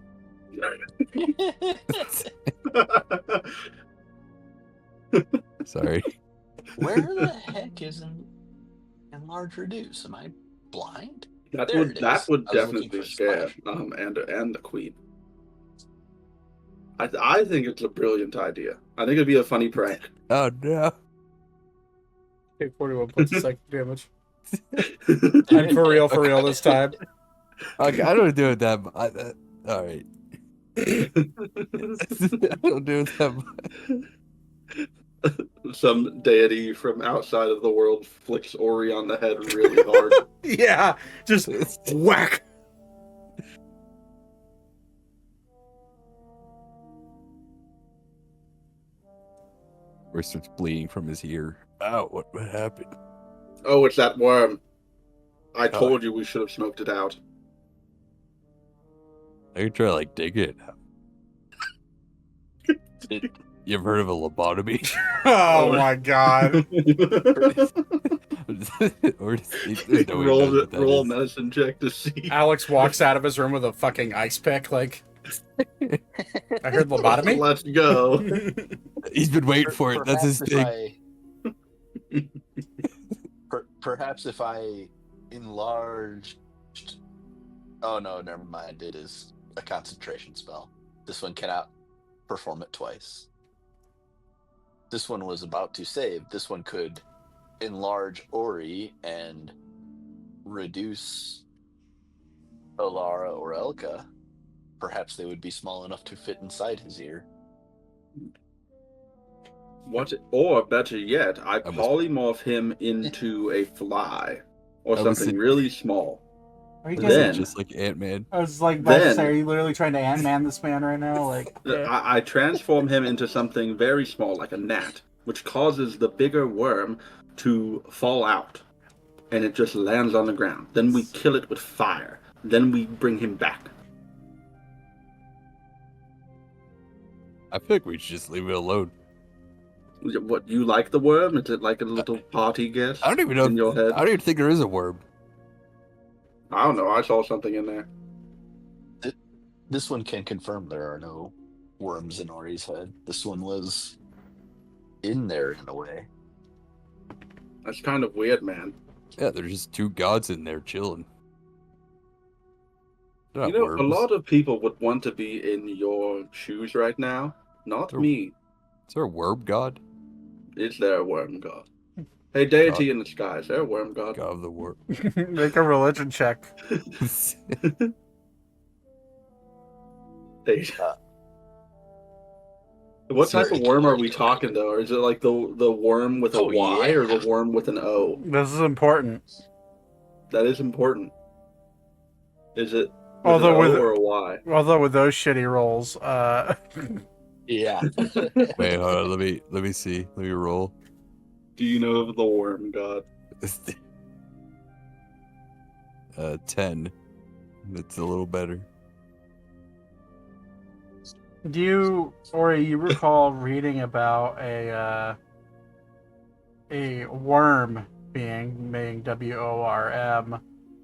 Sorry. Where the heck is enlarge reduce? Am I blind? That would definitely scare and the Queen. I think it's a brilliant idea. I think it'd be a funny prank. Oh no. Okay, 41 points of psychic damage. I'm for real this time. Okay, I don't do it that much. All right. I don't do it that much. Some deity from outside of the world flicks Ori on the head really hard. Yeah, just whack. Or starts bleeding from his ear. Oh, what happened? Oh, it's that worm. I told you we should have smoked it out. I could try to, like, dig it. You ever heard of a lobotomy? Oh my god. Roll a medicine check to see. Alex walks out of his room with a fucking ice pick, like... I heard lobotomy? Let's go. He's been waiting for it. That's his thing. Perhaps if I enlarged... Oh no, never mind. It is a concentration spell. This one cannot perform it twice. This one was about to save. This one could enlarge Ori and reduce Alara or Elka. Perhaps they would be small enough to fit inside his ear. Or better yet, I polymorph him into a fly or something really small. Are you guys just like Ant-Man? I was like, are you literally trying to Ant-Man this man right now? Like, I transform him into something very small, like a gnat, which causes the bigger worm to fall out, and it just lands on the ground. Then we kill it with fire. Then we bring him back. I feel like we should just leave it alone. What, you like the worm? Is it like a little party guest? I don't even know. In your head? I don't even think there is a worm. I don't know. I saw something in there. This one can confirm there are no worms in Ori's head. This one was in there in a way. That's kind of weird, man. Yeah, there's just two gods in there chilling. You know, worms. A lot of people would want to be in your shoes right now. Not me. Is there a worm god? Is there a worm god? Hey, deity in the sky, is there a worm god? God of the worm. Make a religion check. Hey. What type of worm are we talking though? Or is it like the worm with a Y or the worm with an O? This is important. That is important. Is it with an O or a Y? Although with those shitty rolls, Yeah. Wait, hold on. Let me see. Let me roll. Do you know of the worm god? 10. That's a little better. do you, or you recall reading about a worm being WORM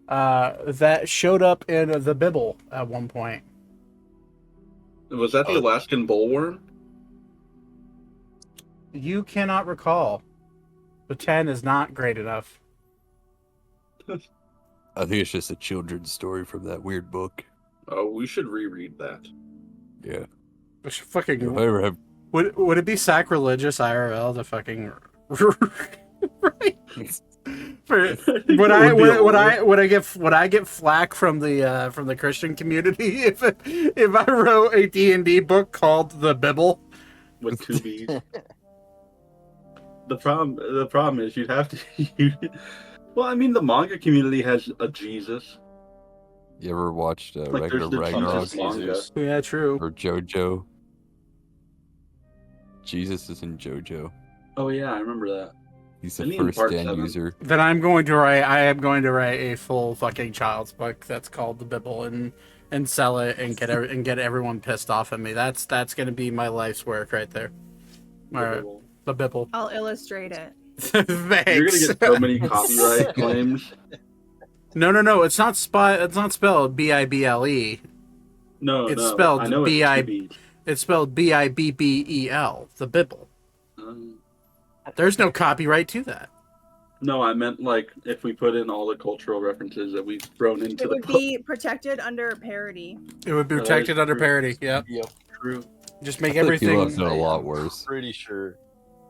that showed up in the Bible at one point? Was that the Alaskan bullworm? You cannot recall. The 10 is not great enough. I think it's just a children's story from that weird book. Oh, we should reread that. Yeah. We should fucking. If I ever have... Would it be sacrilegious IRL to fucking right? Would I get flack from the Christian community if I wrote a D&D book called The Bible with 2 B's? The problem is you'd have to. Well, I mean, the manga community has a Jesus. You ever watched regular Ragnarok? Yeah, true. Or JoJo? Jesus is in JoJo. Oh yeah, I remember that. He's the first stand user. Then I am going to write a full fucking child's book that's called The Bible and sell it and get everyone pissed off at me. That's going to be my life's work right there. The Bible. I'll illustrate it. Thanks. You're gonna get so many copyright claims. No. It's not spelled Bible. No, it's no. spelled I know It's spelled Bibbel. The Bible. There's no copyright to that. No, I meant like if we put in all the cultural references that we've thrown into it would be protected under parody. It would be protected under parody. Yep. True. Just make everything a lot worse.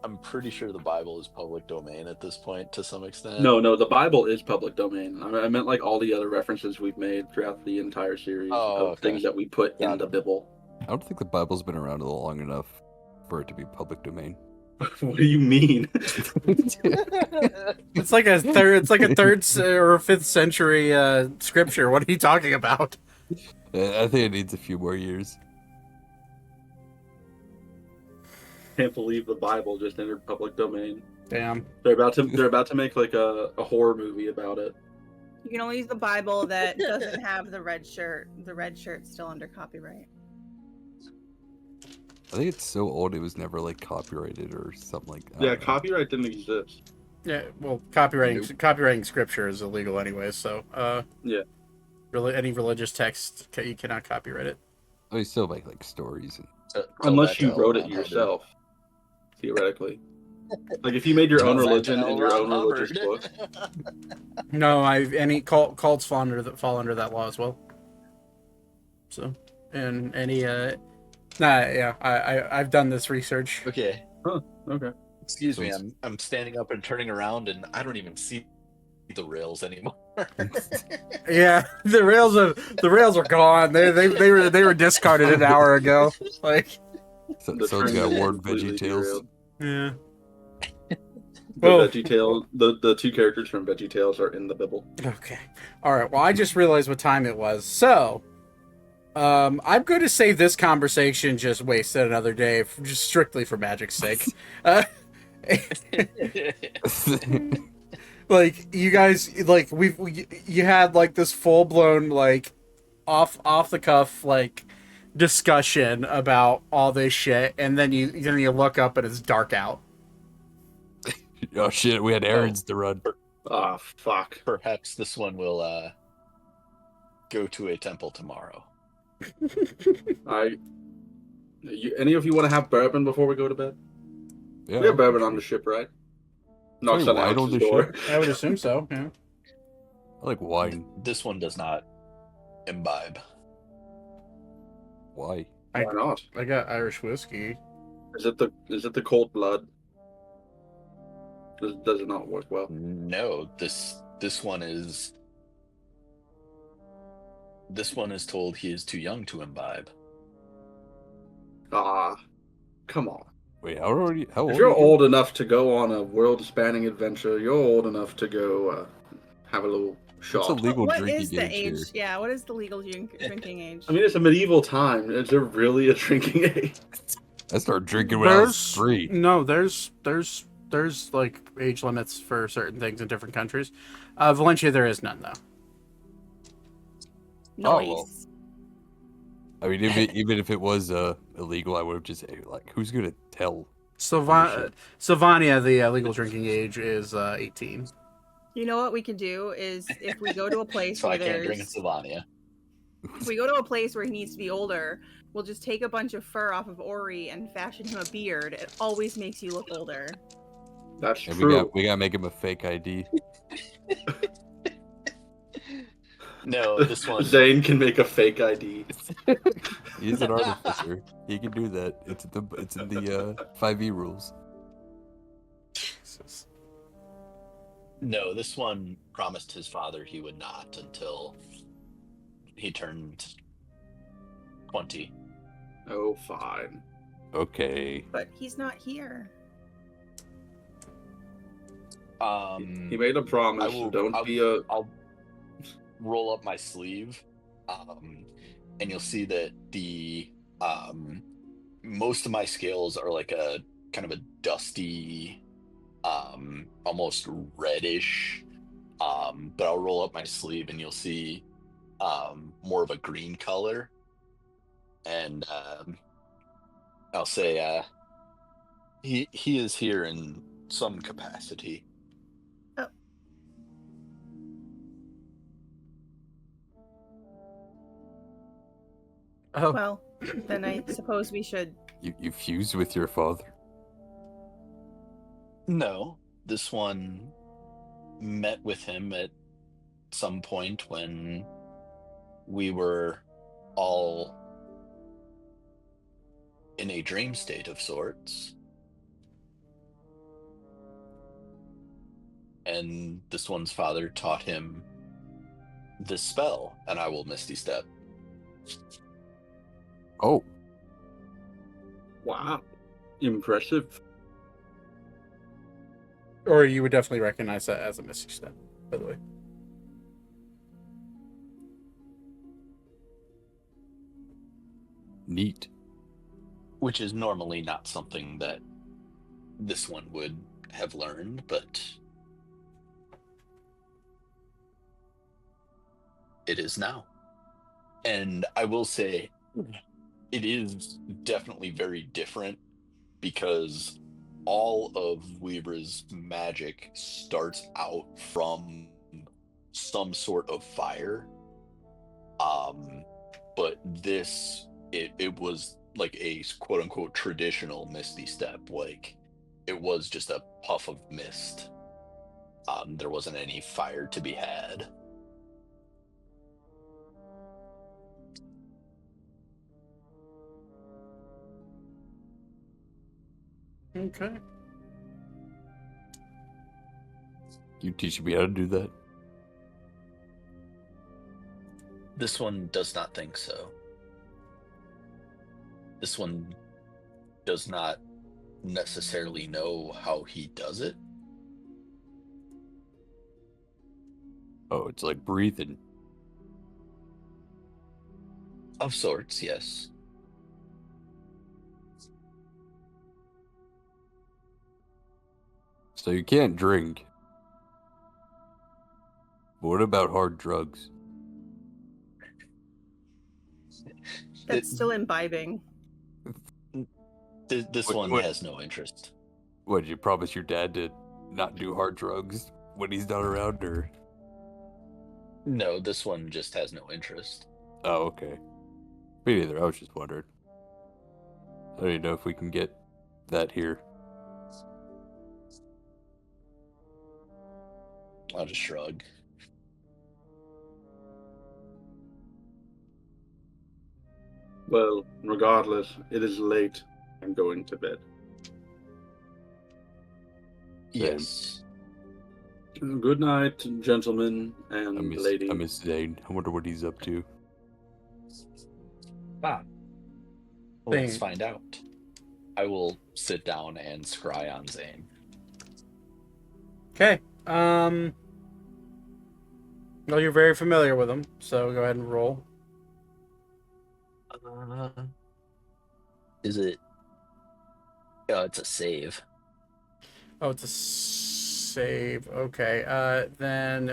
I'm pretty sure the Bible is public domain at this point to some extent. No, the Bible is public domain. I meant like all the other references we've made throughout the entire series of things that we put in the Bible. I don't think the Bible's been around long enough for it to be public domain. What do you mean? It's like a third or fifth century scripture. What are you talking about? I think it needs a few more years. Can't believe the Bible just entered public domain. Damn. They're about to make like a horror movie about it. You can only use the Bible that doesn't have the red shirt. The red shirt's still under copyright. I think it's so old it was never like copyrighted or something like that. Yeah, copyright didn't exist. Yeah, well, copyrighting scripture is illegal anyway. So, yeah, really, any religious text you cannot copyright it. Oh, you still make like stories, unless you wrote it yourself. Theoretically, like if you made your own religion and your own religious book. No, any cults fall under that law as well. So, and any I've done this research. Okay. Huh. Okay. Excuse me, I'm standing up and turning around, and I don't even see the rails anymore. Yeah, the rails are gone. They were discarded an hour ago. Like, so it's got worn Veggie Tales. Yeah. The 2 characters from Veggie Tales are in the Bible. Okay. All right. Well, I just realized what time it was. So, I'm going to save this conversation, just wasted another day, just strictly for magic's sake. Like, you guys, like, you had like this full blown like off the cuff like discussion about all this shit, and then you look up and it's dark out. Oh shit, we had errands to run. Ah, fuck. Perhaps this one will go to a temple tomorrow. Any of you want to have bourbon before we go to bed? Yeah. We have bourbon on the ship, right? Knocks on Alex's door. I would assume so. Yeah. I like wine. This one does not imbibe. Why? Why not? I got Irish whiskey. Is it the cold blood? Does it not work well? No, this one is told he is too young to imbibe. Come on. Wait, how old are you? If you're old enough to go on a world-spanning adventure, you're old enough to go have a little shot. What's the legal what drinking is the age here? Yeah, what is the legal drinking age? I mean, it's a medieval time. Is there really a drinking age? I started drinking when I was 3. No, there's like age limits for certain things in different countries. Valencia, there is none though. Nice. Oh, well. I mean, even if it was illegal, I would have just like, who's gonna tell? Sylvania, the legal drinking age is 18. You know what we can do is if we go to a place where I can't drink in Sylvania. If we go to a place where he needs to be older, we'll just take a bunch of fur off of Ori and fashion him a beard. It always makes you look older. That's true. We gotta make him a fake ID. No, this one. Zane can make a fake ID. He's an artificer. He can do that. It's in the 5e rules. Jesus. No, this one promised his father he would not until he turned 20. Oh, fine. Okay. But he's not here. He made a promise. I'll roll up my sleeve, and you'll see that the most of my scales are like a kind of a dusty, almost reddish. But I'll roll up my sleeve and you'll see more of a green color, and I'll say he is here in some capacity. Oh. Well, then I suppose we should... You fused with your father? No, this one met with him at some point when we were all in a dream state of sorts. And this one's father taught him this spell, and I will Misty Step. Oh. Wow. Impressive. Or you would definitely recognize that as a Misty Step, by the way. Neat. Which is normally not something that this one would have learned, but it is now. And I will say, it is definitely very different because all of Weber's magic starts out from some sort of fire. But this, it was like a quote unquote traditional Misty Step. Like it was just a puff of mist. There wasn't any fire to be had. Okay. You teaching me how to do that? This one does not think so. This one does not necessarily know how he does it. Oh, it's like breathing. Of sorts, yes. So you can't drink. But what about hard drugs? That's still imbibing. This one has no interest. What, you promise your dad to not do hard drugs when he's not around, or? No, this one just has no interest. Oh, okay. Me neither, I was just wondering. I don't even know if we can get that here. I'll just shrug. Well, regardless, it is late. I'm going to bed. Yes. Good night, gentlemen and lady. I miss Zane. I wonder what he's up to. Ah. Let's find out. I will sit down and scry on Zane. Okay. Well, you're very familiar with him, so go ahead and roll. Is it? It's a save. Oh, it's a save. Okay. Then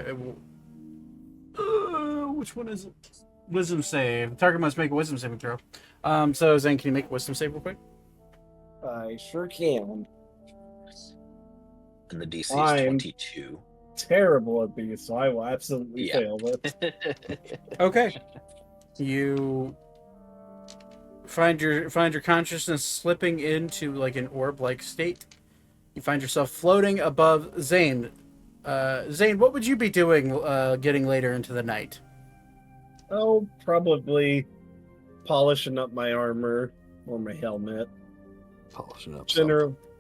which one is it? Wisdom save. The target must make a wisdom saving throw. So Zane, can you make a wisdom save real quick? I sure can. And the DC is 22. Terrible at these, so I will absolutely fail it. Okay. You find your consciousness slipping into like an orb-like state. You find yourself floating above Zane. Zane, what would you be doing getting later into the night? Oh, probably polishing up my armor or my helmet. Polishing up.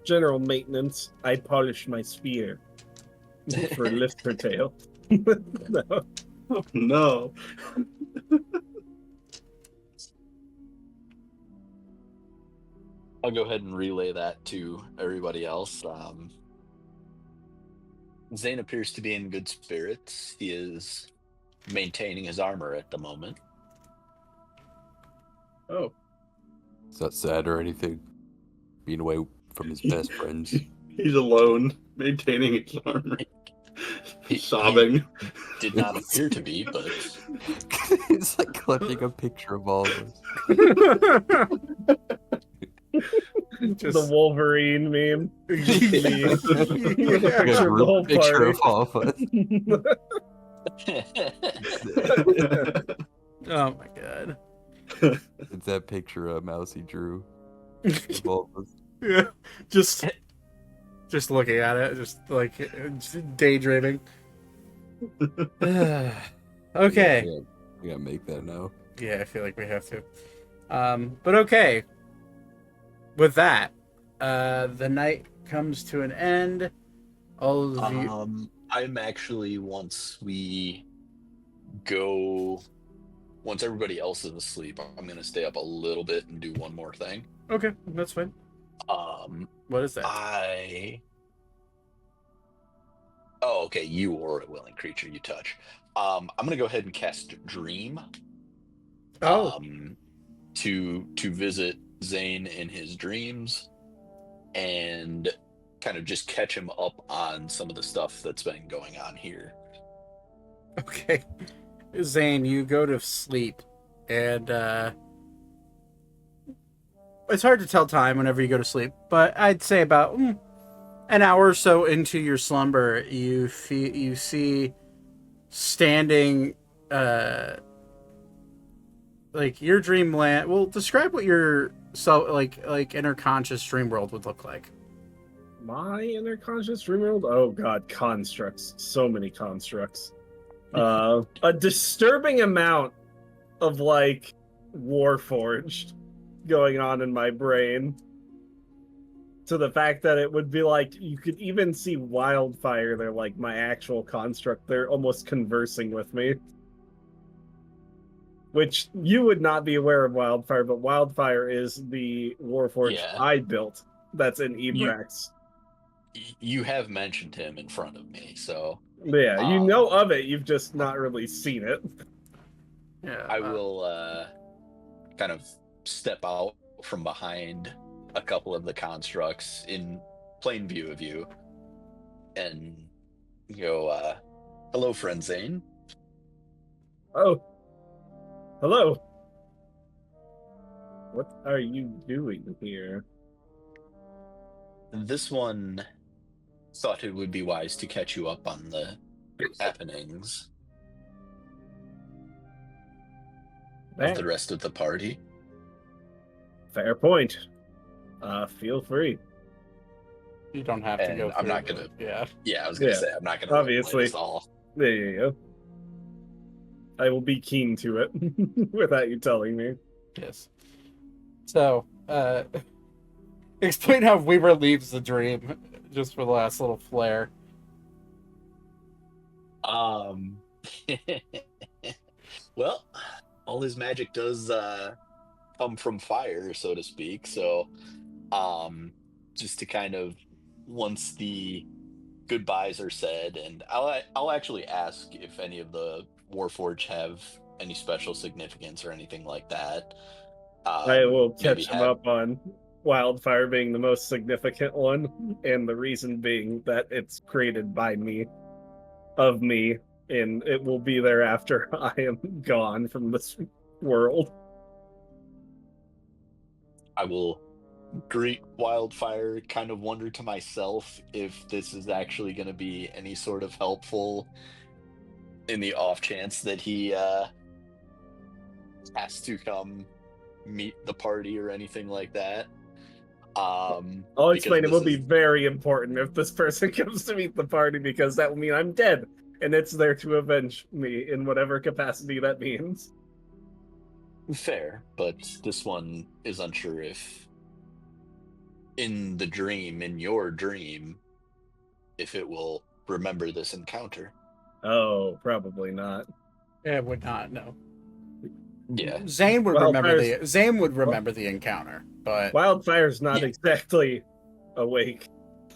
General maintenance. I polish my spear for lift per tail. No. Oh, no. I'll go ahead and relay that to everybody else. Zane appears to be in good spirits. He is maintaining his armor at the moment. Oh. Is that sad or anything? Being away from his best friends. He's alone, maintaining his armor. Sobbing. He did not appear to be, but... It's like collecting a picture of all of us. Just the Wolverine meme. Picture of all of us. Oh my god. It's that picture Mousy drew of all of us. Yeah. Just looking at it, just like daydreaming. Okay. Yeah, we gotta make that now. Yeah, I feel like we have to. But okay. With that, the night comes to an end. All of you. I'm actually once everybody else is asleep, I'm gonna stay up a little bit and do one more thing. Okay, that's fine. What is that? Oh, okay. You or a willing creature you touch. I'm gonna go ahead and cast Dream. Oh. To visit Zane in his dreams, and kind of just catch him up on some of the stuff that's been going on here. Okay. Zane, you go to sleep, and it's hard to tell time whenever you go to sleep, but I'd say about an hour or so into your slumber, you see standing like your dreamland. Well, describe what your like inner conscious dream world would look like. My inner conscious dream world? Oh god, constructs. So many constructs. A disturbing amount of like Warforged going on in my brain, to the fact that it would be like you could even see Wildfire. They're like my actual construct. They're almost conversing with me, which you would not be aware of Wildfire, but Wildfire is the Warforged I built that's in Ebrax. You have mentioned him in front of me, so yeah, you know of it, you've just not really seen it. Yeah, I will kind of step out from behind a couple of the constructs in plain view of you and go, hello, friend Zane. Oh, hello. What are you doing here? This one thought it would be wise to catch you up on the happenings of the rest of the party. Fair point. Feel free. You don't have to go. I'm not gonna. Yeah, I was gonna say I'm not gonna. Obviously, this all. There you go. I will be keen to it without you telling me. Yes. So, explain how Weaver leaves the dream, just for the last little flair. Well, all his magic does come from fire, so to speak. So, just to kind of, once the goodbyes are said, and I'll actually ask if any of the Warforged have any special significance or anything like that. I will Maybe catch him up on wildfire being the most significant one, and the reason being that it's created by me, of me, and it will be there after I am gone from this world. I will greet wildfire, kind of wonder to myself if this is actually going to be any sort of helpful in the off chance that he has to come meet the party or anything like that. I'll explain. It will be very important if this person comes to meet the party, because that will mean I'm dead, and it's there to avenge me in whatever capacity that means. Fair, but this one is unsure if in your dream, if it will remember this encounter. Oh, probably not. It would not, no. Yeah. Zane would remember the encounter, but Wildfire's not exactly awake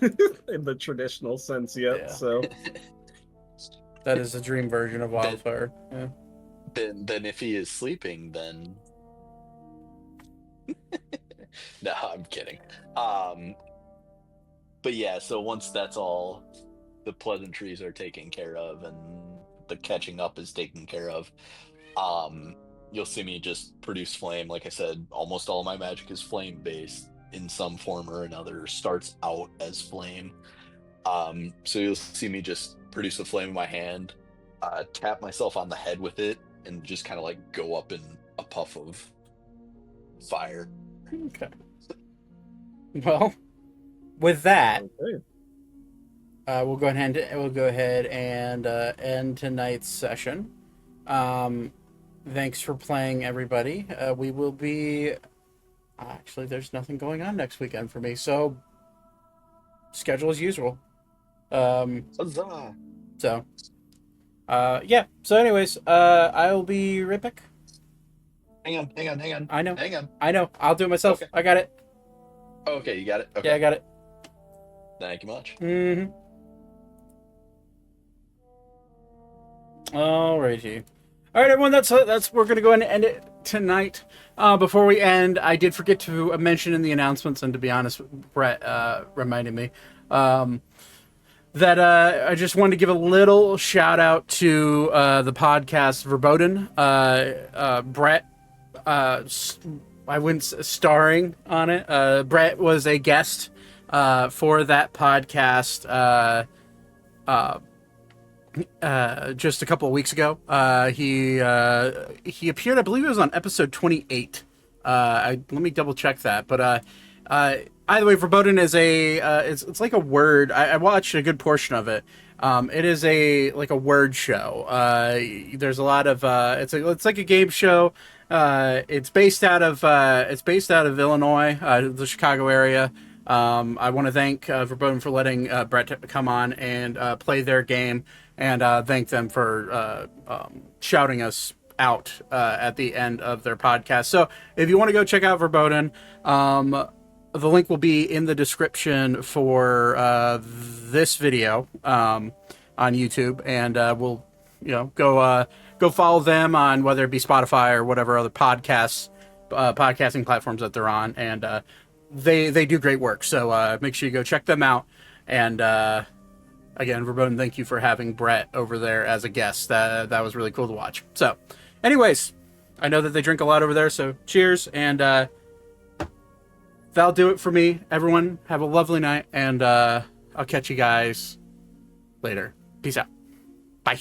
in the traditional sense yet, so that is a dream version of Wildfire. Yeah. Then if he is sleeping, then no, I'm kidding. But yeah, so once that's all, the pleasantries are taken care of and the catching up is taken care of, you'll see me just produce flame. Like I said, almost all my magic is flame based in some form or another, starts out as flame. So you'll see me just produce a flame in my hand, tap myself on the head with it, and just kind of like go up in a puff of fire. Okay. Well, with that, we'll go ahead and end tonight's session. Thanks for playing, everybody. We will be... Actually, there's nothing going on next weekend for me, so schedule as usual. Huzzah! So, yeah. So anyways, I will be right back. Hang on. I know. Hang on. I know. I'll do it myself. Okay. I got it. Okay, you got it? Okay. Yeah, I got it. Thank you much. Mm-hmm. Alrighty. All right, everyone. That's we're gonna go ahead and end it tonight. Before we end, I did forget to mention in the announcements, and to be honest, Brett reminded me that I just wanted to give a little shout out to the podcast Verboten. Brett, I went starring on it. Brett was a guest for that podcast just a couple of weeks ago. He appeared, I believe it was on episode 28. Let me double check that. But either way, Verboten is it's like a word. I watched a good portion of it. It is a word show. There's a lot of it's like a game show. It's based out of Illinois, the Chicago area. I want to thank Verboten for letting Brett come on and play their game, and thank them for shouting us out at the end of their podcast. So if you want to go check out Verboten, the link will be in the description for this video on YouTube, and we'll go follow them on whether it be Spotify or whatever other podcasting platforms that they're on, and they do great work. So make sure you go check them out. And again, Verboten, thank you for having Brett over there as a guest. That was really cool to watch. So anyways, I know that they drink a lot over there, so cheers. And that'll do it for me. Everyone, have a lovely night, and I'll catch you guys later. Peace out. Bye.